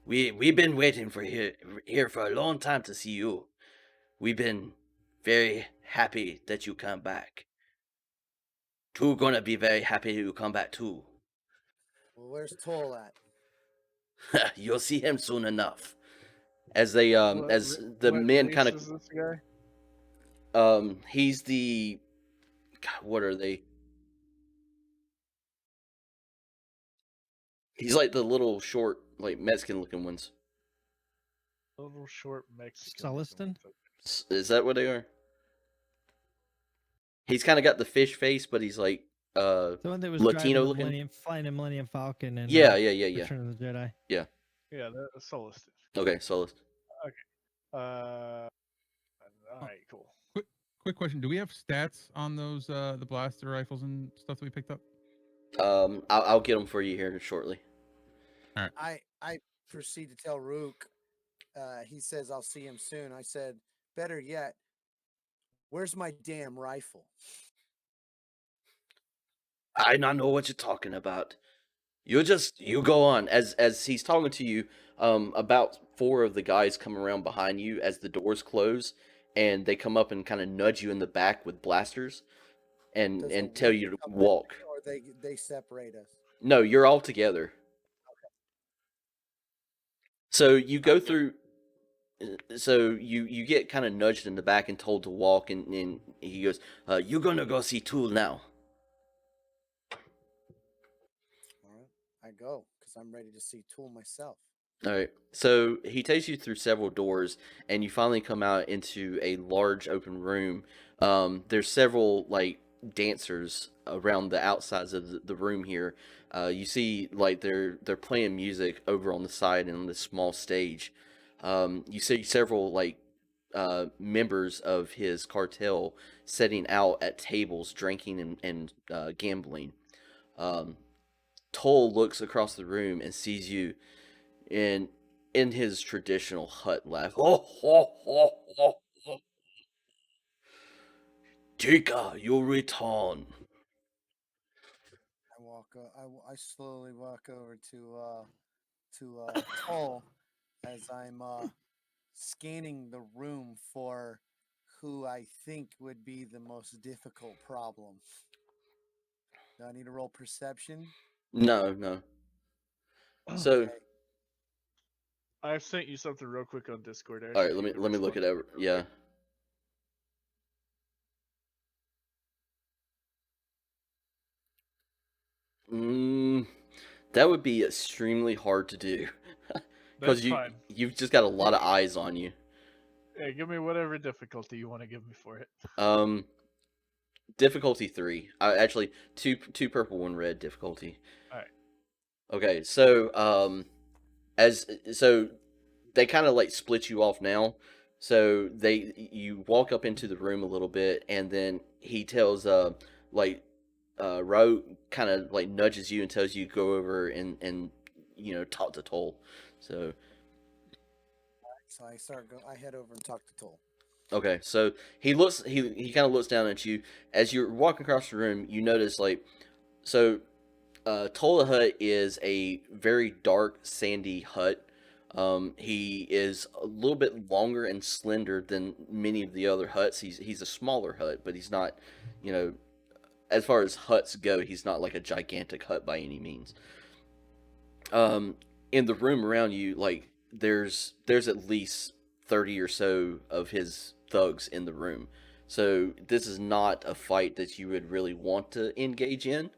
We've been waiting for here for a long time to see you. We've been very happy that you come back. Too gonna be very happy you come back too. Well, where's Toll at? You'll see him soon enough. As they What the what men race kind is this guy? of he's the God, what are they? He's like the little short, like Mexican looking ones. Little short Mexican. Celestin? Is that what they are? He's kind of got the fish face, but he's like The one that was Latino driving looking. flying a Millennium Falcon and Yeah. Return of the Jedi. Yeah, that's Celestin. Okay, so All right, cool. Quick question: do we have stats on those the blaster rifles and stuff that we picked up? I'll get them for you here shortly. I proceed to tell Rook. He says I'll see him soon. I said, better yet, where's my damn rifle? I not know what you're talking about. You go on as he's talking to you. About 4 of the guys come around behind you as the doors close, and they come up and kind of nudge you in the back with blasters, Does the and tell you to Wookiee come with walk. me, or they separate us. No, you're all together. So you go through. So you get kind of nudged in the back and told to walk, and he goes, "You're gonna go see Tool now." All right, I go because because I'm ready to see Tool myself. All right. So he takes you through several doors, and you finally come out into a large open room. There's several like dancers around the outsides of the room here. You see like they're playing music over on the side and on this small stage. You see several like members of his cartel setting out at tables, drinking and gambling. Um, Toll looks across the room and sees you in in his traditional hut laugh. Ho ho ho ho ho. Tika, you return. I slowly walk over to Toll as I'm scanning the room for who I think would be the most difficult problem. Do I need to roll perception? No, no. So, Okay. I've sent you something real quick on Discord. all Actually, right, need to let me look it respond over. real Yeah. quick. Mm, that would be extremely hard to do, That's because fine. you've just got a lot of eyes on you. Hey, give me whatever difficulty you want to give me for it. Um, difficulty 3. Actually, two purple, one red difficulty. All right. Okay, so as so they kind of like split you off now. So you walk up into the room a little bit, and then he tells like Ro kind of like nudges you and tells you to go over and talk to Toll. So So I head over and talk to Toll. okay, so he kind of looks down at you as you're walking across the room. You notice so Toll Hut is a very dark sandy hut. He is a little bit longer and slender than many of the other huts. He's a smaller hut, but he's not, you know, as far as huts go, he's not like a gigantic hut by any means. In the room around you, like there's at least 30 or so of his thugs in the room. So this is not a fight that you would really want to engage in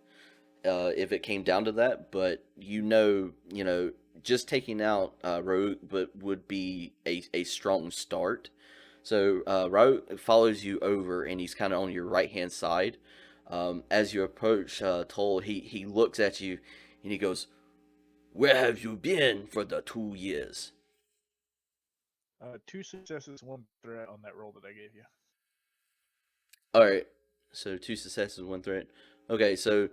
if it came down to that. But just taking out Raoul but would be a strong start. So Raoul follows you over, and he's kind of on your right hand side. As you approach Toll, he looks at you, and he goes, "Where have you been for the 2 years?" 2 successes, 1 threat on that roll that I gave you. All right, so 2 successes, 1 threat. Okay, so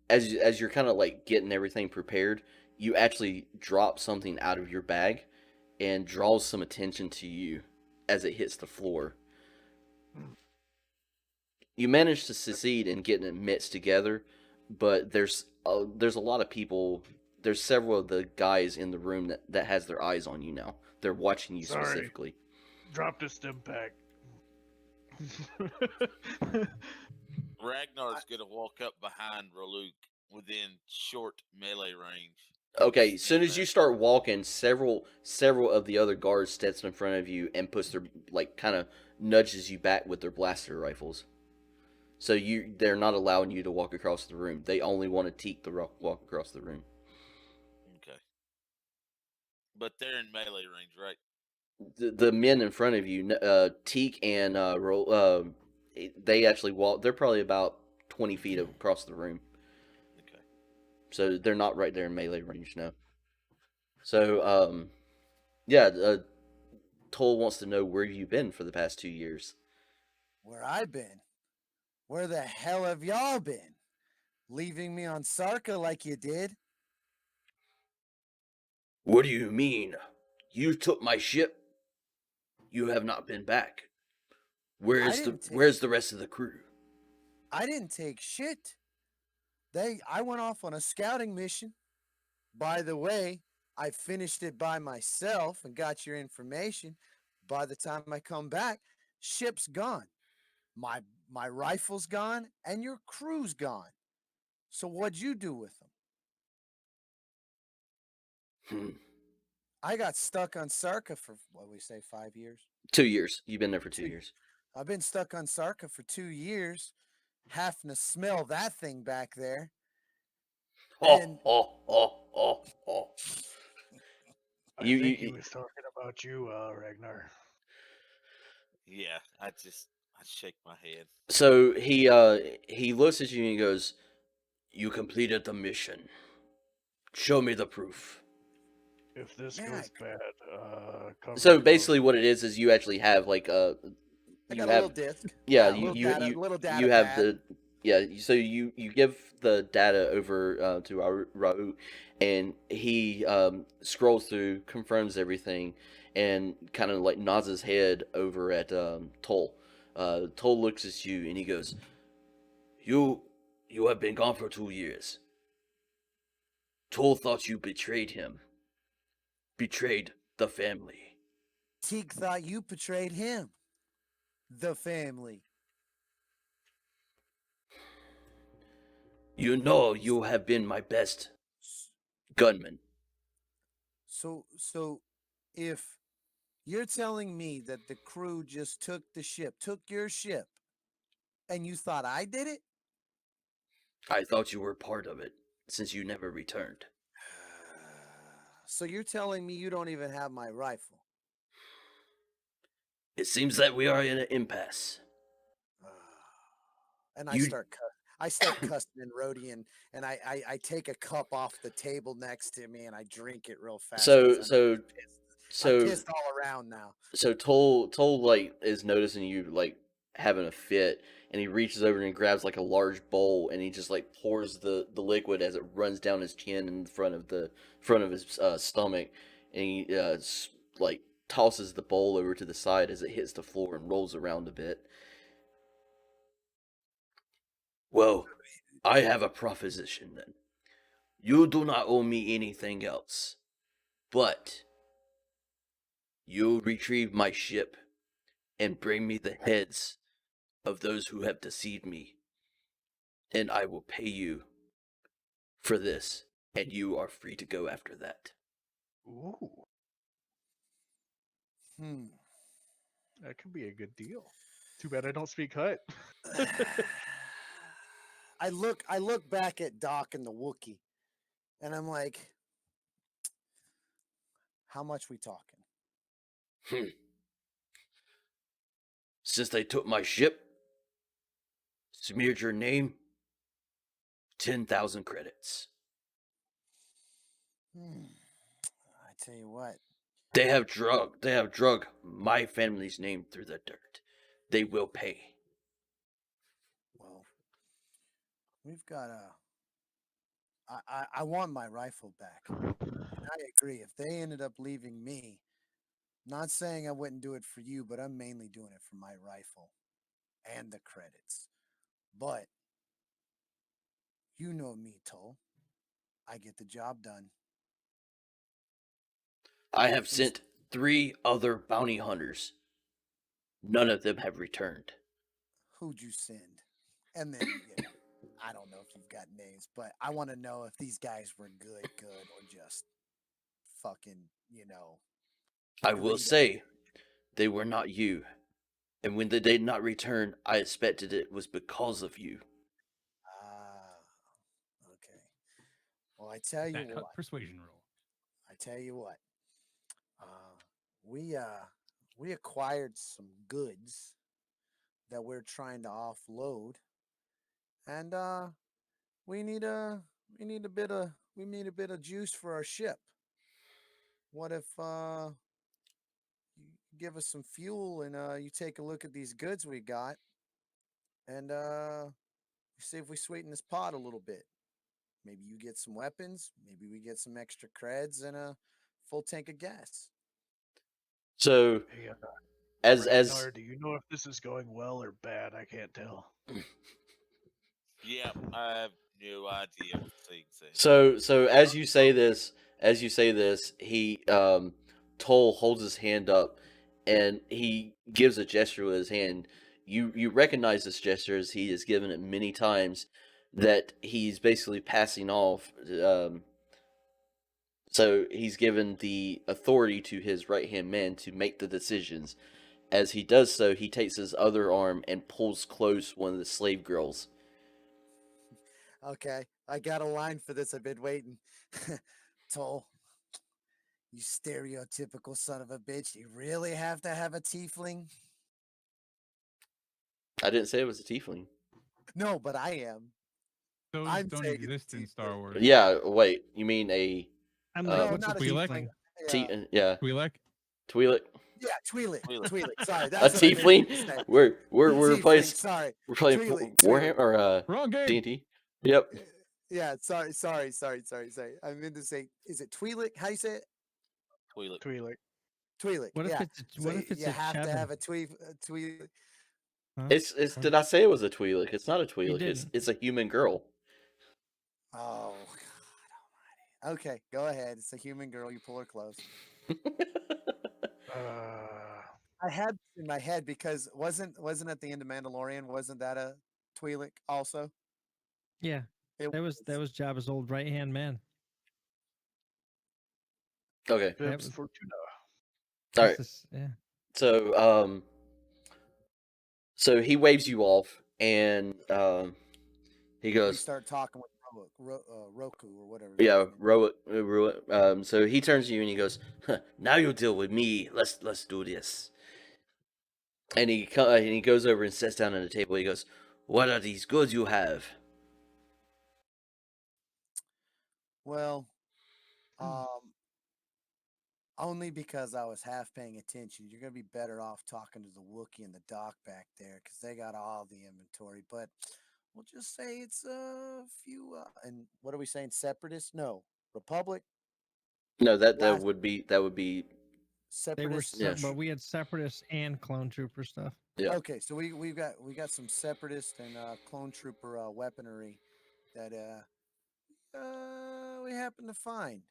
as you're kind of like getting everything prepared, you actually drop something out of your bag and draws some attention to you as it hits the floor. You manage to succeed in getting it mixed together, but there's a lot of people. There's several of the guys in the room that has their eyes on you now. They're watching you Sorry. specifically. Drop the stim pack. Ragnar's gonna walk up behind Raluk within short melee range. Okay, as soon Stand as you there. start walking, several of the other guards steps in front of you and puts their like kind of nudges you back with their blaster rifles. So they're not allowing you to walk across the room. They only want to Teak the walk across the room. Okay. But they're in melee range, right? The men in front of you, Teak and they actually walk. They're probably about 20 feet across the room. Okay. So they're not right there in melee range now. So yeah, Toll wants to know where you've been for the past 2 years. Where I been? Where the hell have y'all been? Leaving me on Sarka like you did? What do you mean? You took my ship. You have not been back. Where's the rest of the crew? I didn't take shit. I went off on a scouting mission. By the way, I finished it by myself and got your information. By the time I come back, ship's gone. My rifle's gone and your crew's gone. So what'd you do with them? I got stuck on Sarka for what we say 5 years. 2 years. You've been there for 2 years. I've been stuck on Sarka for 2 years, having to smell that thing back there. And Oh. I You, think he you, was talking about you, Ragnar. Yeah, I shake my head. so he looks at you and he goes, "You completed the mission. Show me the proof." If this man, goes bad, cover So your basically, nose. what it is you actually have like I you got a little have disc. yeah Yeah, a little data you have pad. the yeah so you give the data over to Raul, and he scrolls through, confirms everything, and kind of like nods his head over at Toll. Toll looks at you and he goes, "You you have been gone for 2 years. Toll thought you betrayed him, betrayed the family. Teague thought you betrayed him. The family. You know you have been my best gunman." So if you're telling me that the crew just took the ship, took your ship, and you thought I did it? I thought you were part of it, since you never returned. So you're telling me you don't even have my rifle? It seems that we are in an impasse. And You I start cussing and Rhodey, and I take a cup off the table next to me and I drink it real fast because so I'm so pissed. I'm so pissed all around now. so Toll like is noticing you like having a fit, and he reaches over and grabs like a large bowl, and he just like pours the liquid as it runs down his chin in front of his stomach, and he like tosses the bowl over to the side as it hits the floor and rolls around a bit. Well, I have a proposition then. You do not owe me anything else, but you retrieve my ship and bring me the heads of those who have deceived me, and I will pay you for this, and you are free to go after that. Ooh, Hmm. that could be a good deal. Too bad I don't speak Hut. I look back at Doc and the Wookiee, and I'm like, how much we talking? Hmm. Since they took my ship, smeared your name, 10,000 credits. I tell you what, They have drug my family's name through the dirt. They will pay. well, we've got I want my rifle back. And I agree. If they ended up leaving me, not saying I wouldn't do it for you, but I'm mainly doing it for my rifle and the credits. But you know me, Toll. I get the job done. I have And sent 3 other bounty hunters. None of them have returned. who'd you send? And then, I don't know if you've got names, but I want to know if these guys were good, or just fucking, I will Dorito. say, they were not you. And when they did not return, I expected it was because of you. Ah, okay. Well, I tell you That what. persuasion roll. I tell you what. Uh, we acquired some goods that we're trying to offload, and we need a bit of juice for our ship. What if you give us some fuel and you take a look at these goods we got, and see if we sweeten this pot a little bit. Maybe you get some weapons, maybe we get some extra creds and a full tank of gas. So, Hey, as Ragnar, do you know if this is going well or bad? I can't tell. Yeah, I have no idea what things say. so as you say this, he Toll holds his hand up, and he gives a gesture with his hand. You recognize this gesture as he has given it many times. That he's basically passing off. So he's given the authority to his right hand man to make the decisions. As he does so, he takes his other arm and pulls close one of the slave girls. Okay. I got a line for this. I've been waiting. Toll, you stereotypical son of a bitch. You really have to have a tiefling? I didn't say it was a tiefling. No, but I am. Those I'm don't saying it's exist in Star tiefling. Wars. Yeah, wait. You mean a I'm Uh, like, No, what's a not a Twi'lek? tiefling? Yeah, yeah, Twi'lek? Twi'lek? yeah, Twi'lek. Twi'lek. Twi'lek. Sorry, A that's what I meant to tiefling? say. We're playing Tiefling. Sorry, we're playing Twi'lek. Warhammer or Wrong game. D&D. Yep. Yeah, sorry. I meant to say, is it Twi'lek? How do you say it? Twi'lek. Twi'lek. Twi'lek. What if Yeah. it's So you a have to Chevin? have a Twi'lek. Huh? It's did I say it was a Twi'lek? It's not a Twi'lek. didn't. It's a human girl. Oh God Almighty. Okay, go ahead. It's a human girl. You pull her close. I had this in my head because wasn't at the end of Mandalorian? Wasn't that a Twi'lek also? Yeah, It that was Jabba's old right hand man. Okay. That Vips was Fortuna. All that's right. this- yeah. So he waves you off and he we goes, start talking with Roku or whatever. yeah, his name is. so he turns to you and he goes, huh, now you deal with me. Let's do this. And he goes over and sits down at the table. He goes, what are these goods you have? Well, only because I was half paying attention. You're gonna be better off talking to the Wookiee and the Doc back there because they got all the inventory. But we'll just say it's a few. And what are we saying? Separatists? No, Republic. No, that Last- would be They were, Separatists. Yeah. but we had separatists and clone trooper stuff. yeah. Okay, so we got some separatist and clone trooper weaponry that we happen to find.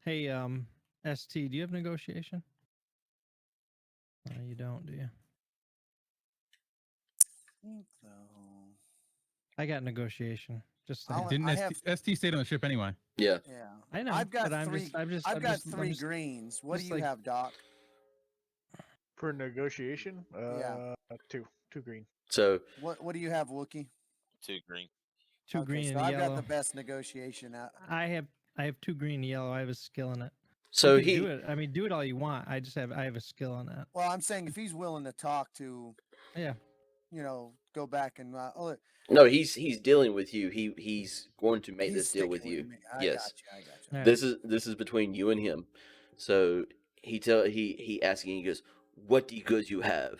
Hey, ST, do you have negotiation? You don't, do you? Think though. I got negotiation. Just saying. I'll- Didn't I have- ST stayed on the ship anyway? Yeah. Yeah, I know. I've got but three. I'm just. I've I'm got just, I'm three just- greens. What do just you like- have, Doc? For negotiation, Yeah. two green. So What do you have, Wookie? 2 green. two Okay, green so and I've yellow. got the best negotiation out. I have 2 green and yellow. I have a skill in it. so You can he do it. I mean, do it all you want. I have a skill on that. Well, I'm saying if he's willing to talk to, Yeah. go back and no, he's dealing with you. He's going to make he's this deal with sticking you. me. I Yes. got you. All right. This is between you and him. So he asks you, he goes, what do goods you have?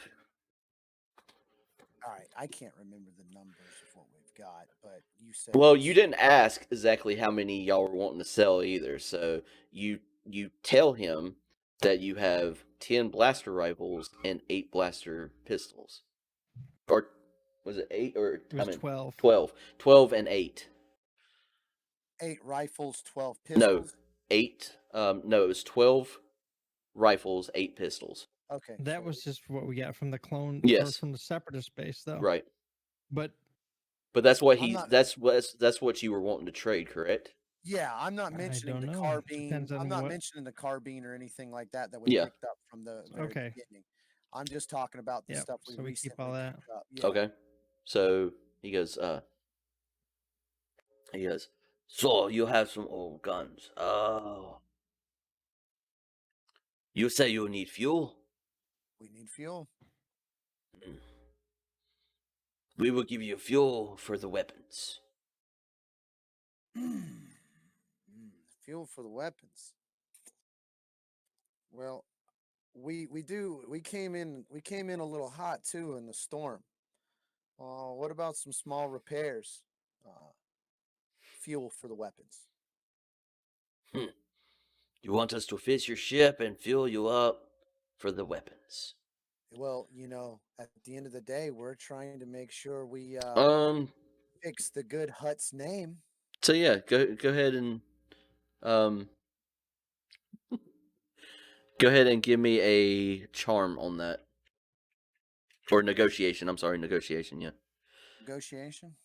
All right, I can't remember the numbers of what we've got, but you said. Well, it's- you didn't ask exactly how many y'all were wanting to sell either. So you tell him that you have 10 blaster rifles and 8 blaster pistols. Or was it 8 or It was 12. 12. 12 and 8. 8 rifles, 12 No, pistols. 8. No, it was 12 rifles, 8 pistols. Okay, That so was just what we got from the clone. Or Yes. from the separatist base, though. Right. But But that's what I'm he's not- that's what you were wanting to trade, correct? yeah, I'm not I mentioning don't the know. carbine. Depends on I'm not what- mentioning the carbine or anything like that we Yeah. picked up from the very Okay. beginning. I'm just talking about the Yep, stuff we so we keep recently all that. picked up. Yeah. Okay. So he goes, so you have some old guns. Oh. You say you need fuel? We need fuel. We will give you fuel for the weapons. Fuel for the weapons. Well, we came in a little hot too in the storm. What about some small repairs? Fuel for the weapons. You want us to fix your ship and fuel you up for the weapons? Well, at the end of the day, we're trying to make sure we fix the good Hut's name. So yeah, go ahead and go ahead and give me a charm on that. Or negotiation. I'm sorry, negotiation, yeah. Negotiation.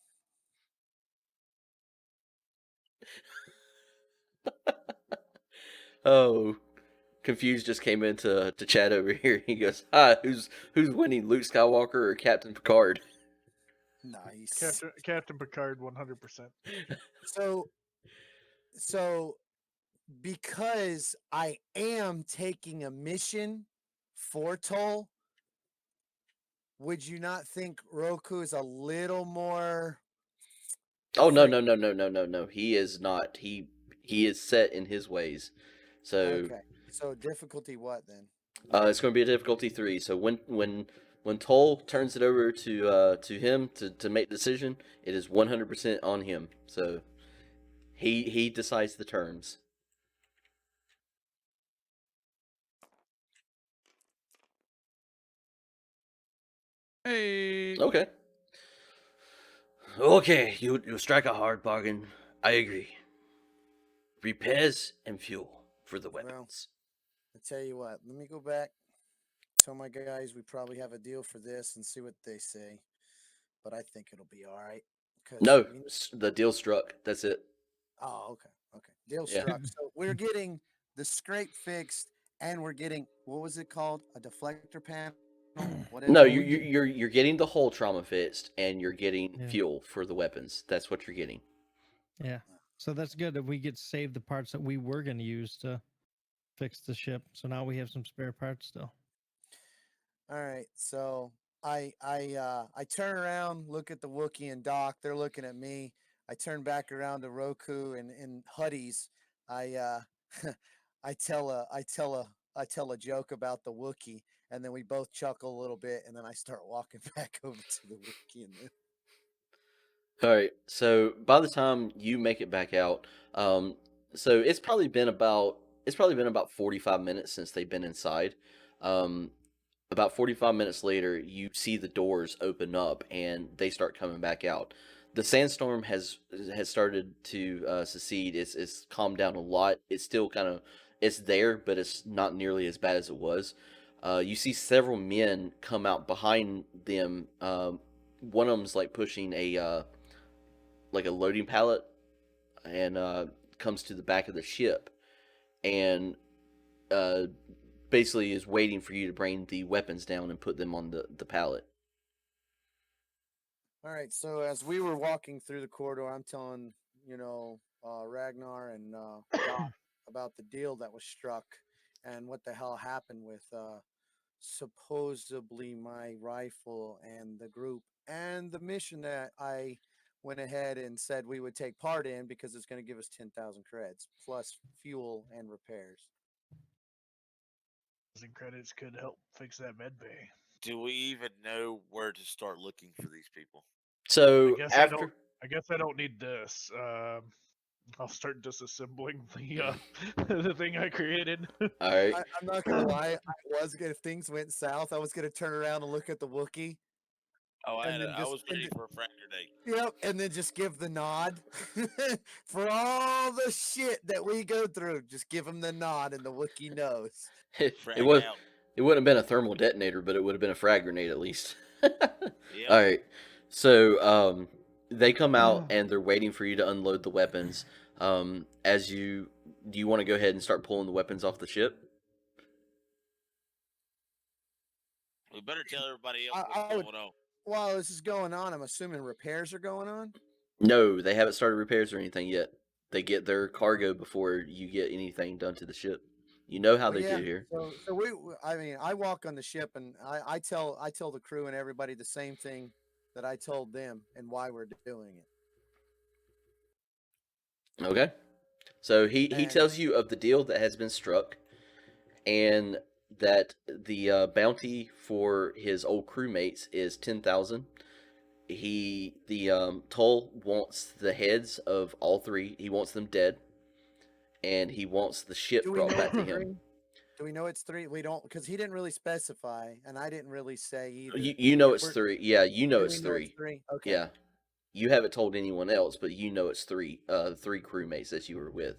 Oh, Confused just came into chat over here. He goes, "Hi, who's winning, Luke Skywalker or Captain Picard?" Nice. Captain Picard, 100%. So so because I am taking a mission for Toll, would you not think Roku is a little more Oh no, frick? no, no, no, no, no, no. He is not. He is set in his ways. So Okay. So difficulty what then? it's going to be a difficulty 3. So when Toll turns it over to him to make the decision, it is 100% on him. So he decides the terms. Hey. Okay. Okay, you strike a hard bargain. I agree. Repairs and fuel for the Well, weapons. I tell you what, let me go back, tell my guys we probably have a deal for this and see what they say. But I think it'll be all right because No, the deal struck. That's it. oh, okay, okay, deal Yeah. struck. So we're getting the scrape fixed, and we're getting what was it called? A deflector panel? What is No, it? you're getting the whole trauma fixed, and you're getting Yeah. fuel for the weapons. That's what you're getting. Yeah. So that's good that we get to save the parts that we were going to use to fix the ship. So now we have some spare parts still. All right, so I turn around, look at the Wookiee and Doc. They're looking at me. I turn back around to Roku and Huddies. I I tell a joke about the Wookiee, and then we both chuckle a little bit, and then I start walking back over to the Wookiee and All right. So by the time you make it back out, so it's probably been about 45 minutes since they've been inside. Um, about 45 minutes later, you see the doors open up and they start coming back out. The sandstorm has started to secede. It's calmed down a lot. It's still kind of it's there, but it's not nearly as bad as it was. You see several men come out behind them. One of them's like pushing a loading pallet and comes to the back of the ship and uh, basically is waiting for you to bring the weapons down and put them on the pallet. All right. So as we were walking through the corridor, I'm telling Ragnar and Doc about the deal that was struck and what the hell happened with supposedly my rifle and the group and the mission that I went ahead and said we would take part in because it's going to give us 10,000 creds plus fuel and repairs. And credits could help fix that med bay. Do we even know where to start looking for these people? So after I guess I don't need this. I'll start disassembling the the thing I created. all right, I'm not gonna lie. If things went south, I was gonna turn around and look at the Wookiee. Oh, And then I was ready for a fracture day. Yep, and then just give the nod for all the shit that we go through. Just give him the nod, and the Wookiee knows. it Frag was out. it wouldn't have been a thermal detonator, but it would have been a frag grenade at least. Yep. All right, so they come out and they're waiting for you to unload the weapons. Do you want to go ahead and start pulling the weapons off the ship? We better tell everybody else I what's would- going on. While this is going on, I'm assuming repairs are going on. No, they haven't started repairs or anything yet. They get their cargo before you get anything done to the ship. You know how Well, they yeah. do here. I mean, I walk on the ship, and I tell the crew and everybody the same thing that I told them and why we're doing it. Okay. So he And- tells you of the deal that has been struck, and that the bounty for his old crewmates is 10,000. Toll wants the heads of all 3. He wants them dead, and he wants the ship Do we brought know back to it's him. 3? Do we know it's 3? We don't, because he didn't really specify, and I didn't really say either. You know If it's we're- 3. Yeah, you know do it's we know 3. 3? Okay. Yeah. You haven't told anyone else, but you know it's 3 crewmates that you were with.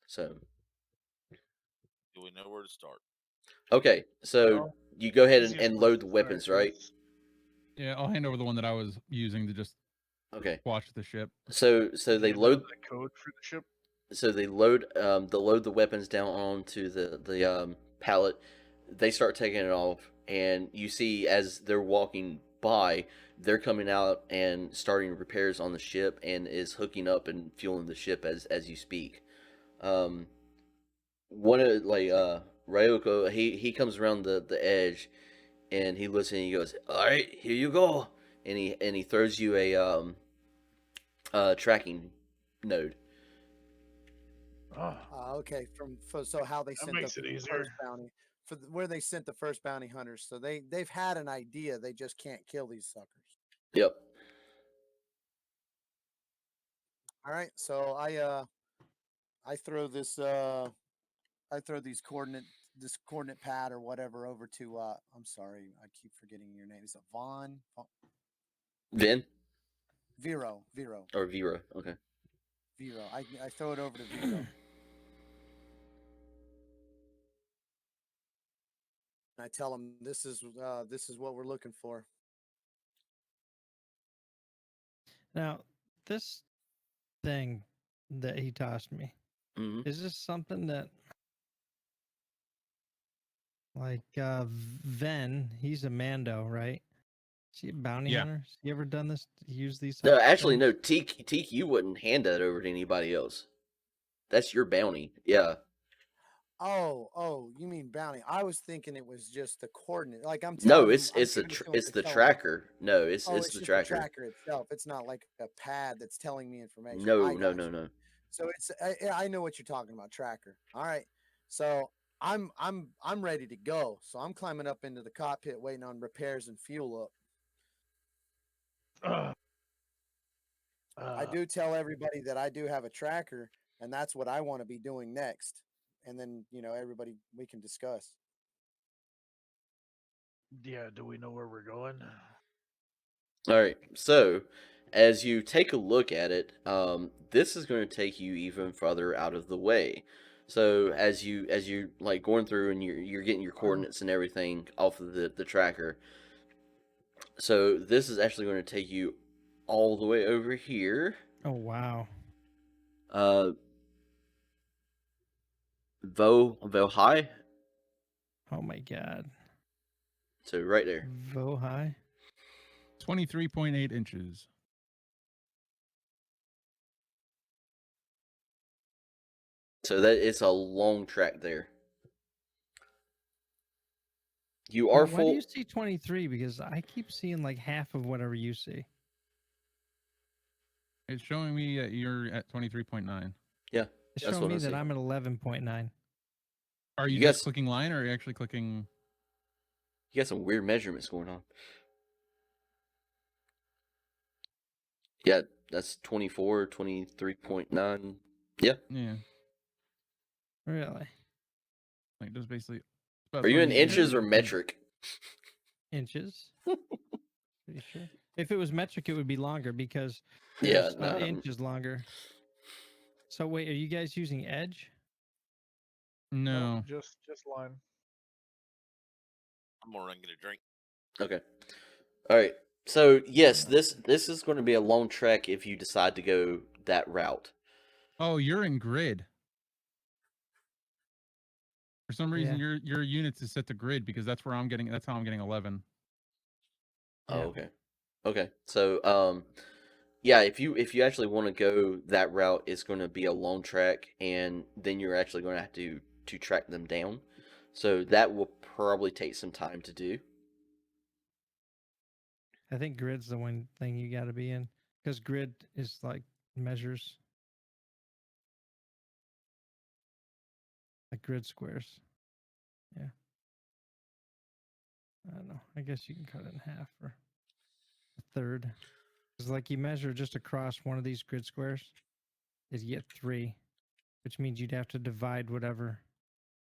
So Do we know where to start? okay, so Well, you go ahead easiest and place load to the start weapons, right? is- Yeah, I'll hand over the one that I was using to just Okay. watch the ship. So Do they you know load the code for the ship. they'll load the weapons down onto the pallet. They start taking it off, and you see as they're walking by, they're coming out and starting repairs on the ship and is hooking up and fueling the ship as you speak. Um, one of Ryoko, he comes around the edge and he listens and he goes, "All right, here you go," and he throws you a tracking node. Oh, Okay, so how they that sent the makes it first easier. bounty where they sent the first bounty hunters. So they've had an idea. They just can't kill these suckers. Yep. All right, so I throw this I throw this coordinate pad or whatever over to I'm sorry, I keep forgetting your name. Is it Vaughn? Vin Vero. or Vera. Okay. Vero. I throw it over to Vero. I tell him this is what we're looking for. Now, this thing that he tossed me, Mm-hmm. is this something that, like, Ven, he's a Mando, right? Is he a bounty Yeah. hunter? Has he ever done this? Use these? No, types of actually, no. things? Teak, you wouldn't hand that over to anybody else. That's your bounty. Yeah. Oh, you mean bounty? I was thinking it was just the coordinate. Like I'm No, telling him, I'm it's giving it to him it's to the tell him. tracker. No, Oh, it's it's the just the tracker. tracker itself. It's not like a pad that's telling me information. No, I no, got no, you. no. So I know what you're talking about, tracker. All right. So I'm ready to go. So I'm climbing up into the cockpit, waiting on repairs and fuel up. I do tell everybody that I do have a tracker, and that's what I want to be doing next. And then everybody we can discuss. Yeah, do we know where we're going? All right. So, as you take a look at it, this is going to take you even farther out of the way. So, as you like going through and you're getting your coordinates and everything off of the tracker. So, this is actually going to take you all the way over here. Oh, wow. Vo high. Oh, my God. So right there. Vo high? 23.8 inches. So that it's a long track there. You are Why do full. you see 23? Because I keep seeing like half of whatever you see. It's showing me that you're at 23.9. Yeah, It's that's showing what me I that see. I'm at 11.9. Are you You just guys- clicking line, or are you actually clicking? You got some weird measurements going on. Yeah, that's 24, 23.9. Yeah. Yeah, Really? like just basically. it's about Are you in 28 inches or inches. metric? Inches? Pretty sure. If it was metric, it would be longer because Yeah, there's, no. inch is longer. So wait, are you guys using edge? No. Just line. I'm gonna run and get a drink. Okay. All right. So yes, this is going to be a long trek if you decide to go that route. Oh, you're in grid. For some reason, Yeah. your units is set to grid because that's where I'm getting. That's how I'm getting 11. Oh, Yeah. okay. Okay. So yeah, if you actually want to go that route, it's going to be a long track, and then you're actually going to have to track them down. So that will probably take some time to do. I think grid's the one thing you got to be in because grid is like measures, like grid squares. Yeah. I don't know. I guess you can cut it in half or a third. It's like you measure just across one of these grid squares, is you get 3, which means you'd have to divide whatever.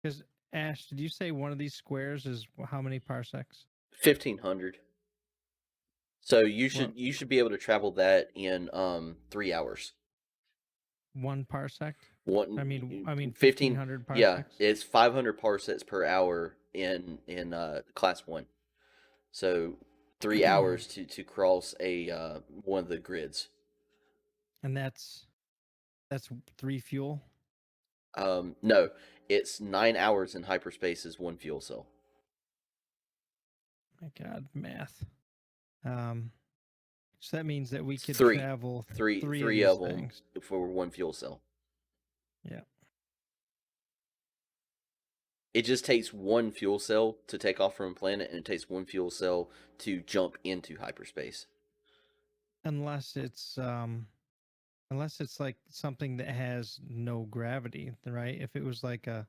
Because Ash, did you say one of these squares is how many parsecs? 1,500. So you Well, should be able to travel that in 3 hours. 1 parsec? One. I mean 15. 1,500 Yeah, parsecs. it's 500 parsecs per hour in class 1. So 3 hours to cross a one of the grids. And that's 3 fuel. No, it's 9 hours in hyperspace is 1 fuel cell. My God, math. Um, So that means that we could Three. travel Three of of these them things. for one fuel cell. Yeah. It just takes one fuel cell to take off from a planet, and it takes one fuel cell to jump into hyperspace. Unless it's like something that has no gravity, right? If it was like a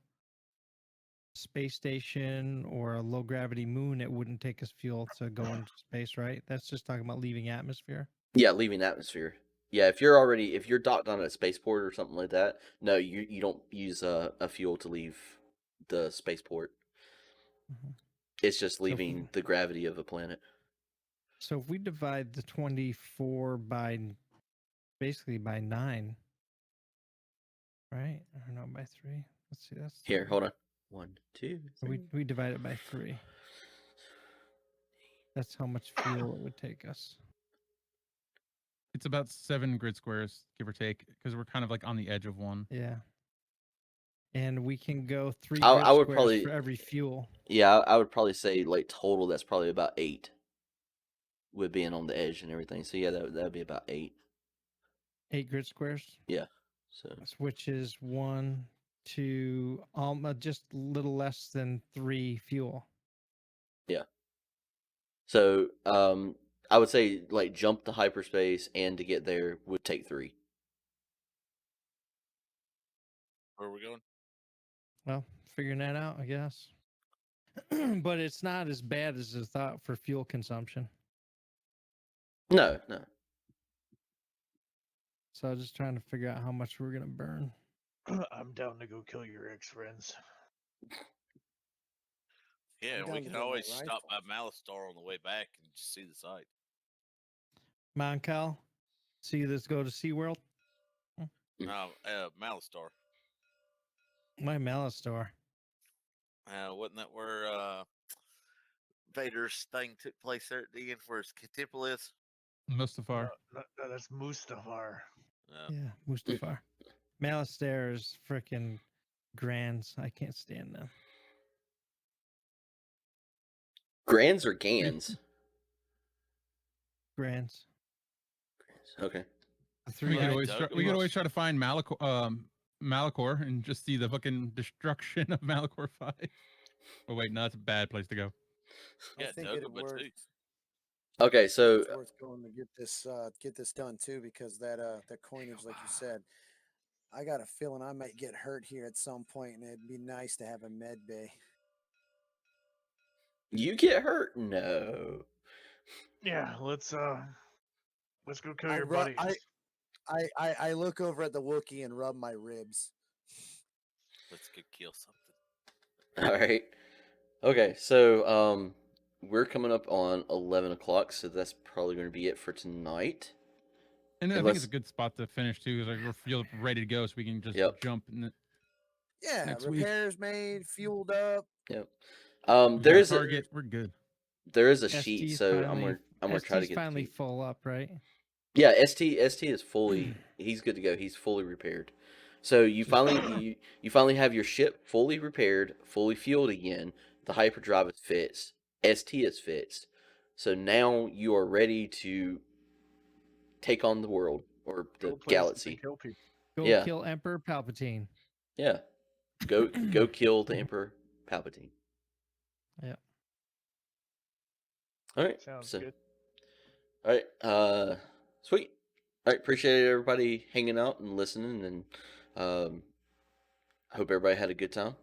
space station or a low gravity moon, it wouldn't take us fuel to go into space, right? That's just talking about leaving atmosphere. Yeah, leaving atmosphere. Yeah, if you're docked on a spaceport or something like that, no, you don't use a fuel to leave the spaceport. Mhm. It's just So if leaving we- the gravity of a planet. So if we divide the 24 by basically by 9, right? Or no, by 3. Let's see, that's Here, 3. hold on. 1, 2, So 3. we divide it by 3. That's how much fuel it would take us. It's about 7 grid squares, give or take, because we're kind of like on the edge of one. Yeah. And we can go 3 I grid would squares probably for every fuel. Yeah, I would probably say like total that's probably about 8 with being on the edge and everything. So yeah, that'd be about 8. 8 grid squares. Yeah. So Which is 1, 2, just a little less than 3 fuel. yeah. So I would say like jump to hyperspace and to get there would take 3. Where are we going? Well, figuring that out, I guess. But it's not as bad as I thought for fuel consumption. No. So I'm just trying to figure out how much we're gonna burn. I'm down to go kill your ex friends. Yeah, I'm and we down to can get my always stop rifle. by Malistar on the way back and just see the site. Moncal, see this go to SeaWorld? No, Malistar. My Malistar. Wasn't that where Vader's thing took place there at the end, where his temple is? Mustafar. No, that's Mustafar. Yeah, Mustafar. Malistair is freaking grands. I can't stand them. Grands or Gans? Grands. Okay. The We could three-eyed always try to find Malachor and just see the fucking destruction of Malachor 5. Oh wait, no, that's a bad place to go. Yeah, I think Dagobah it'd work. too. Okay, so It's worth going to get this done too, because that coinage, like you said, I got a feeling I might get hurt here at some point, and it'd be nice to have a med bay. you get hurt? No. Yeah, let's go kill I, your ru- buddies. I look over at the Wookiee and rub my ribs. Let's go kill something. All right. Okay, so we're coming up on 11 o'clock, so that's probably going to be it for tonight. And I think Unless- it's a good spot to finish too, because like we're feel ready to go, so we can just Yep. jump. Yeah, Next week. repairs made, fueled up. Yep. We got There a is target. We're good. there is a sheet, ST's so finally, I'm gonna try to ST's get finally the sheet. full up, right? Yeah, ST is fully he's good to go. He's fully repaired. So you finally have your ship fully repaired, fully fueled again. The hyperdrive is fixed. ST is fixed. So now you are ready to take on the world or the Go places and galaxy. kill people. Go Yeah. kill Emperor Palpatine. Yeah. Go kill the Emperor Palpatine. Yeah. All right. Sounds so, good. All right. Sweet. All right. Appreciate everybody hanging out and listening, and hope everybody had a good time.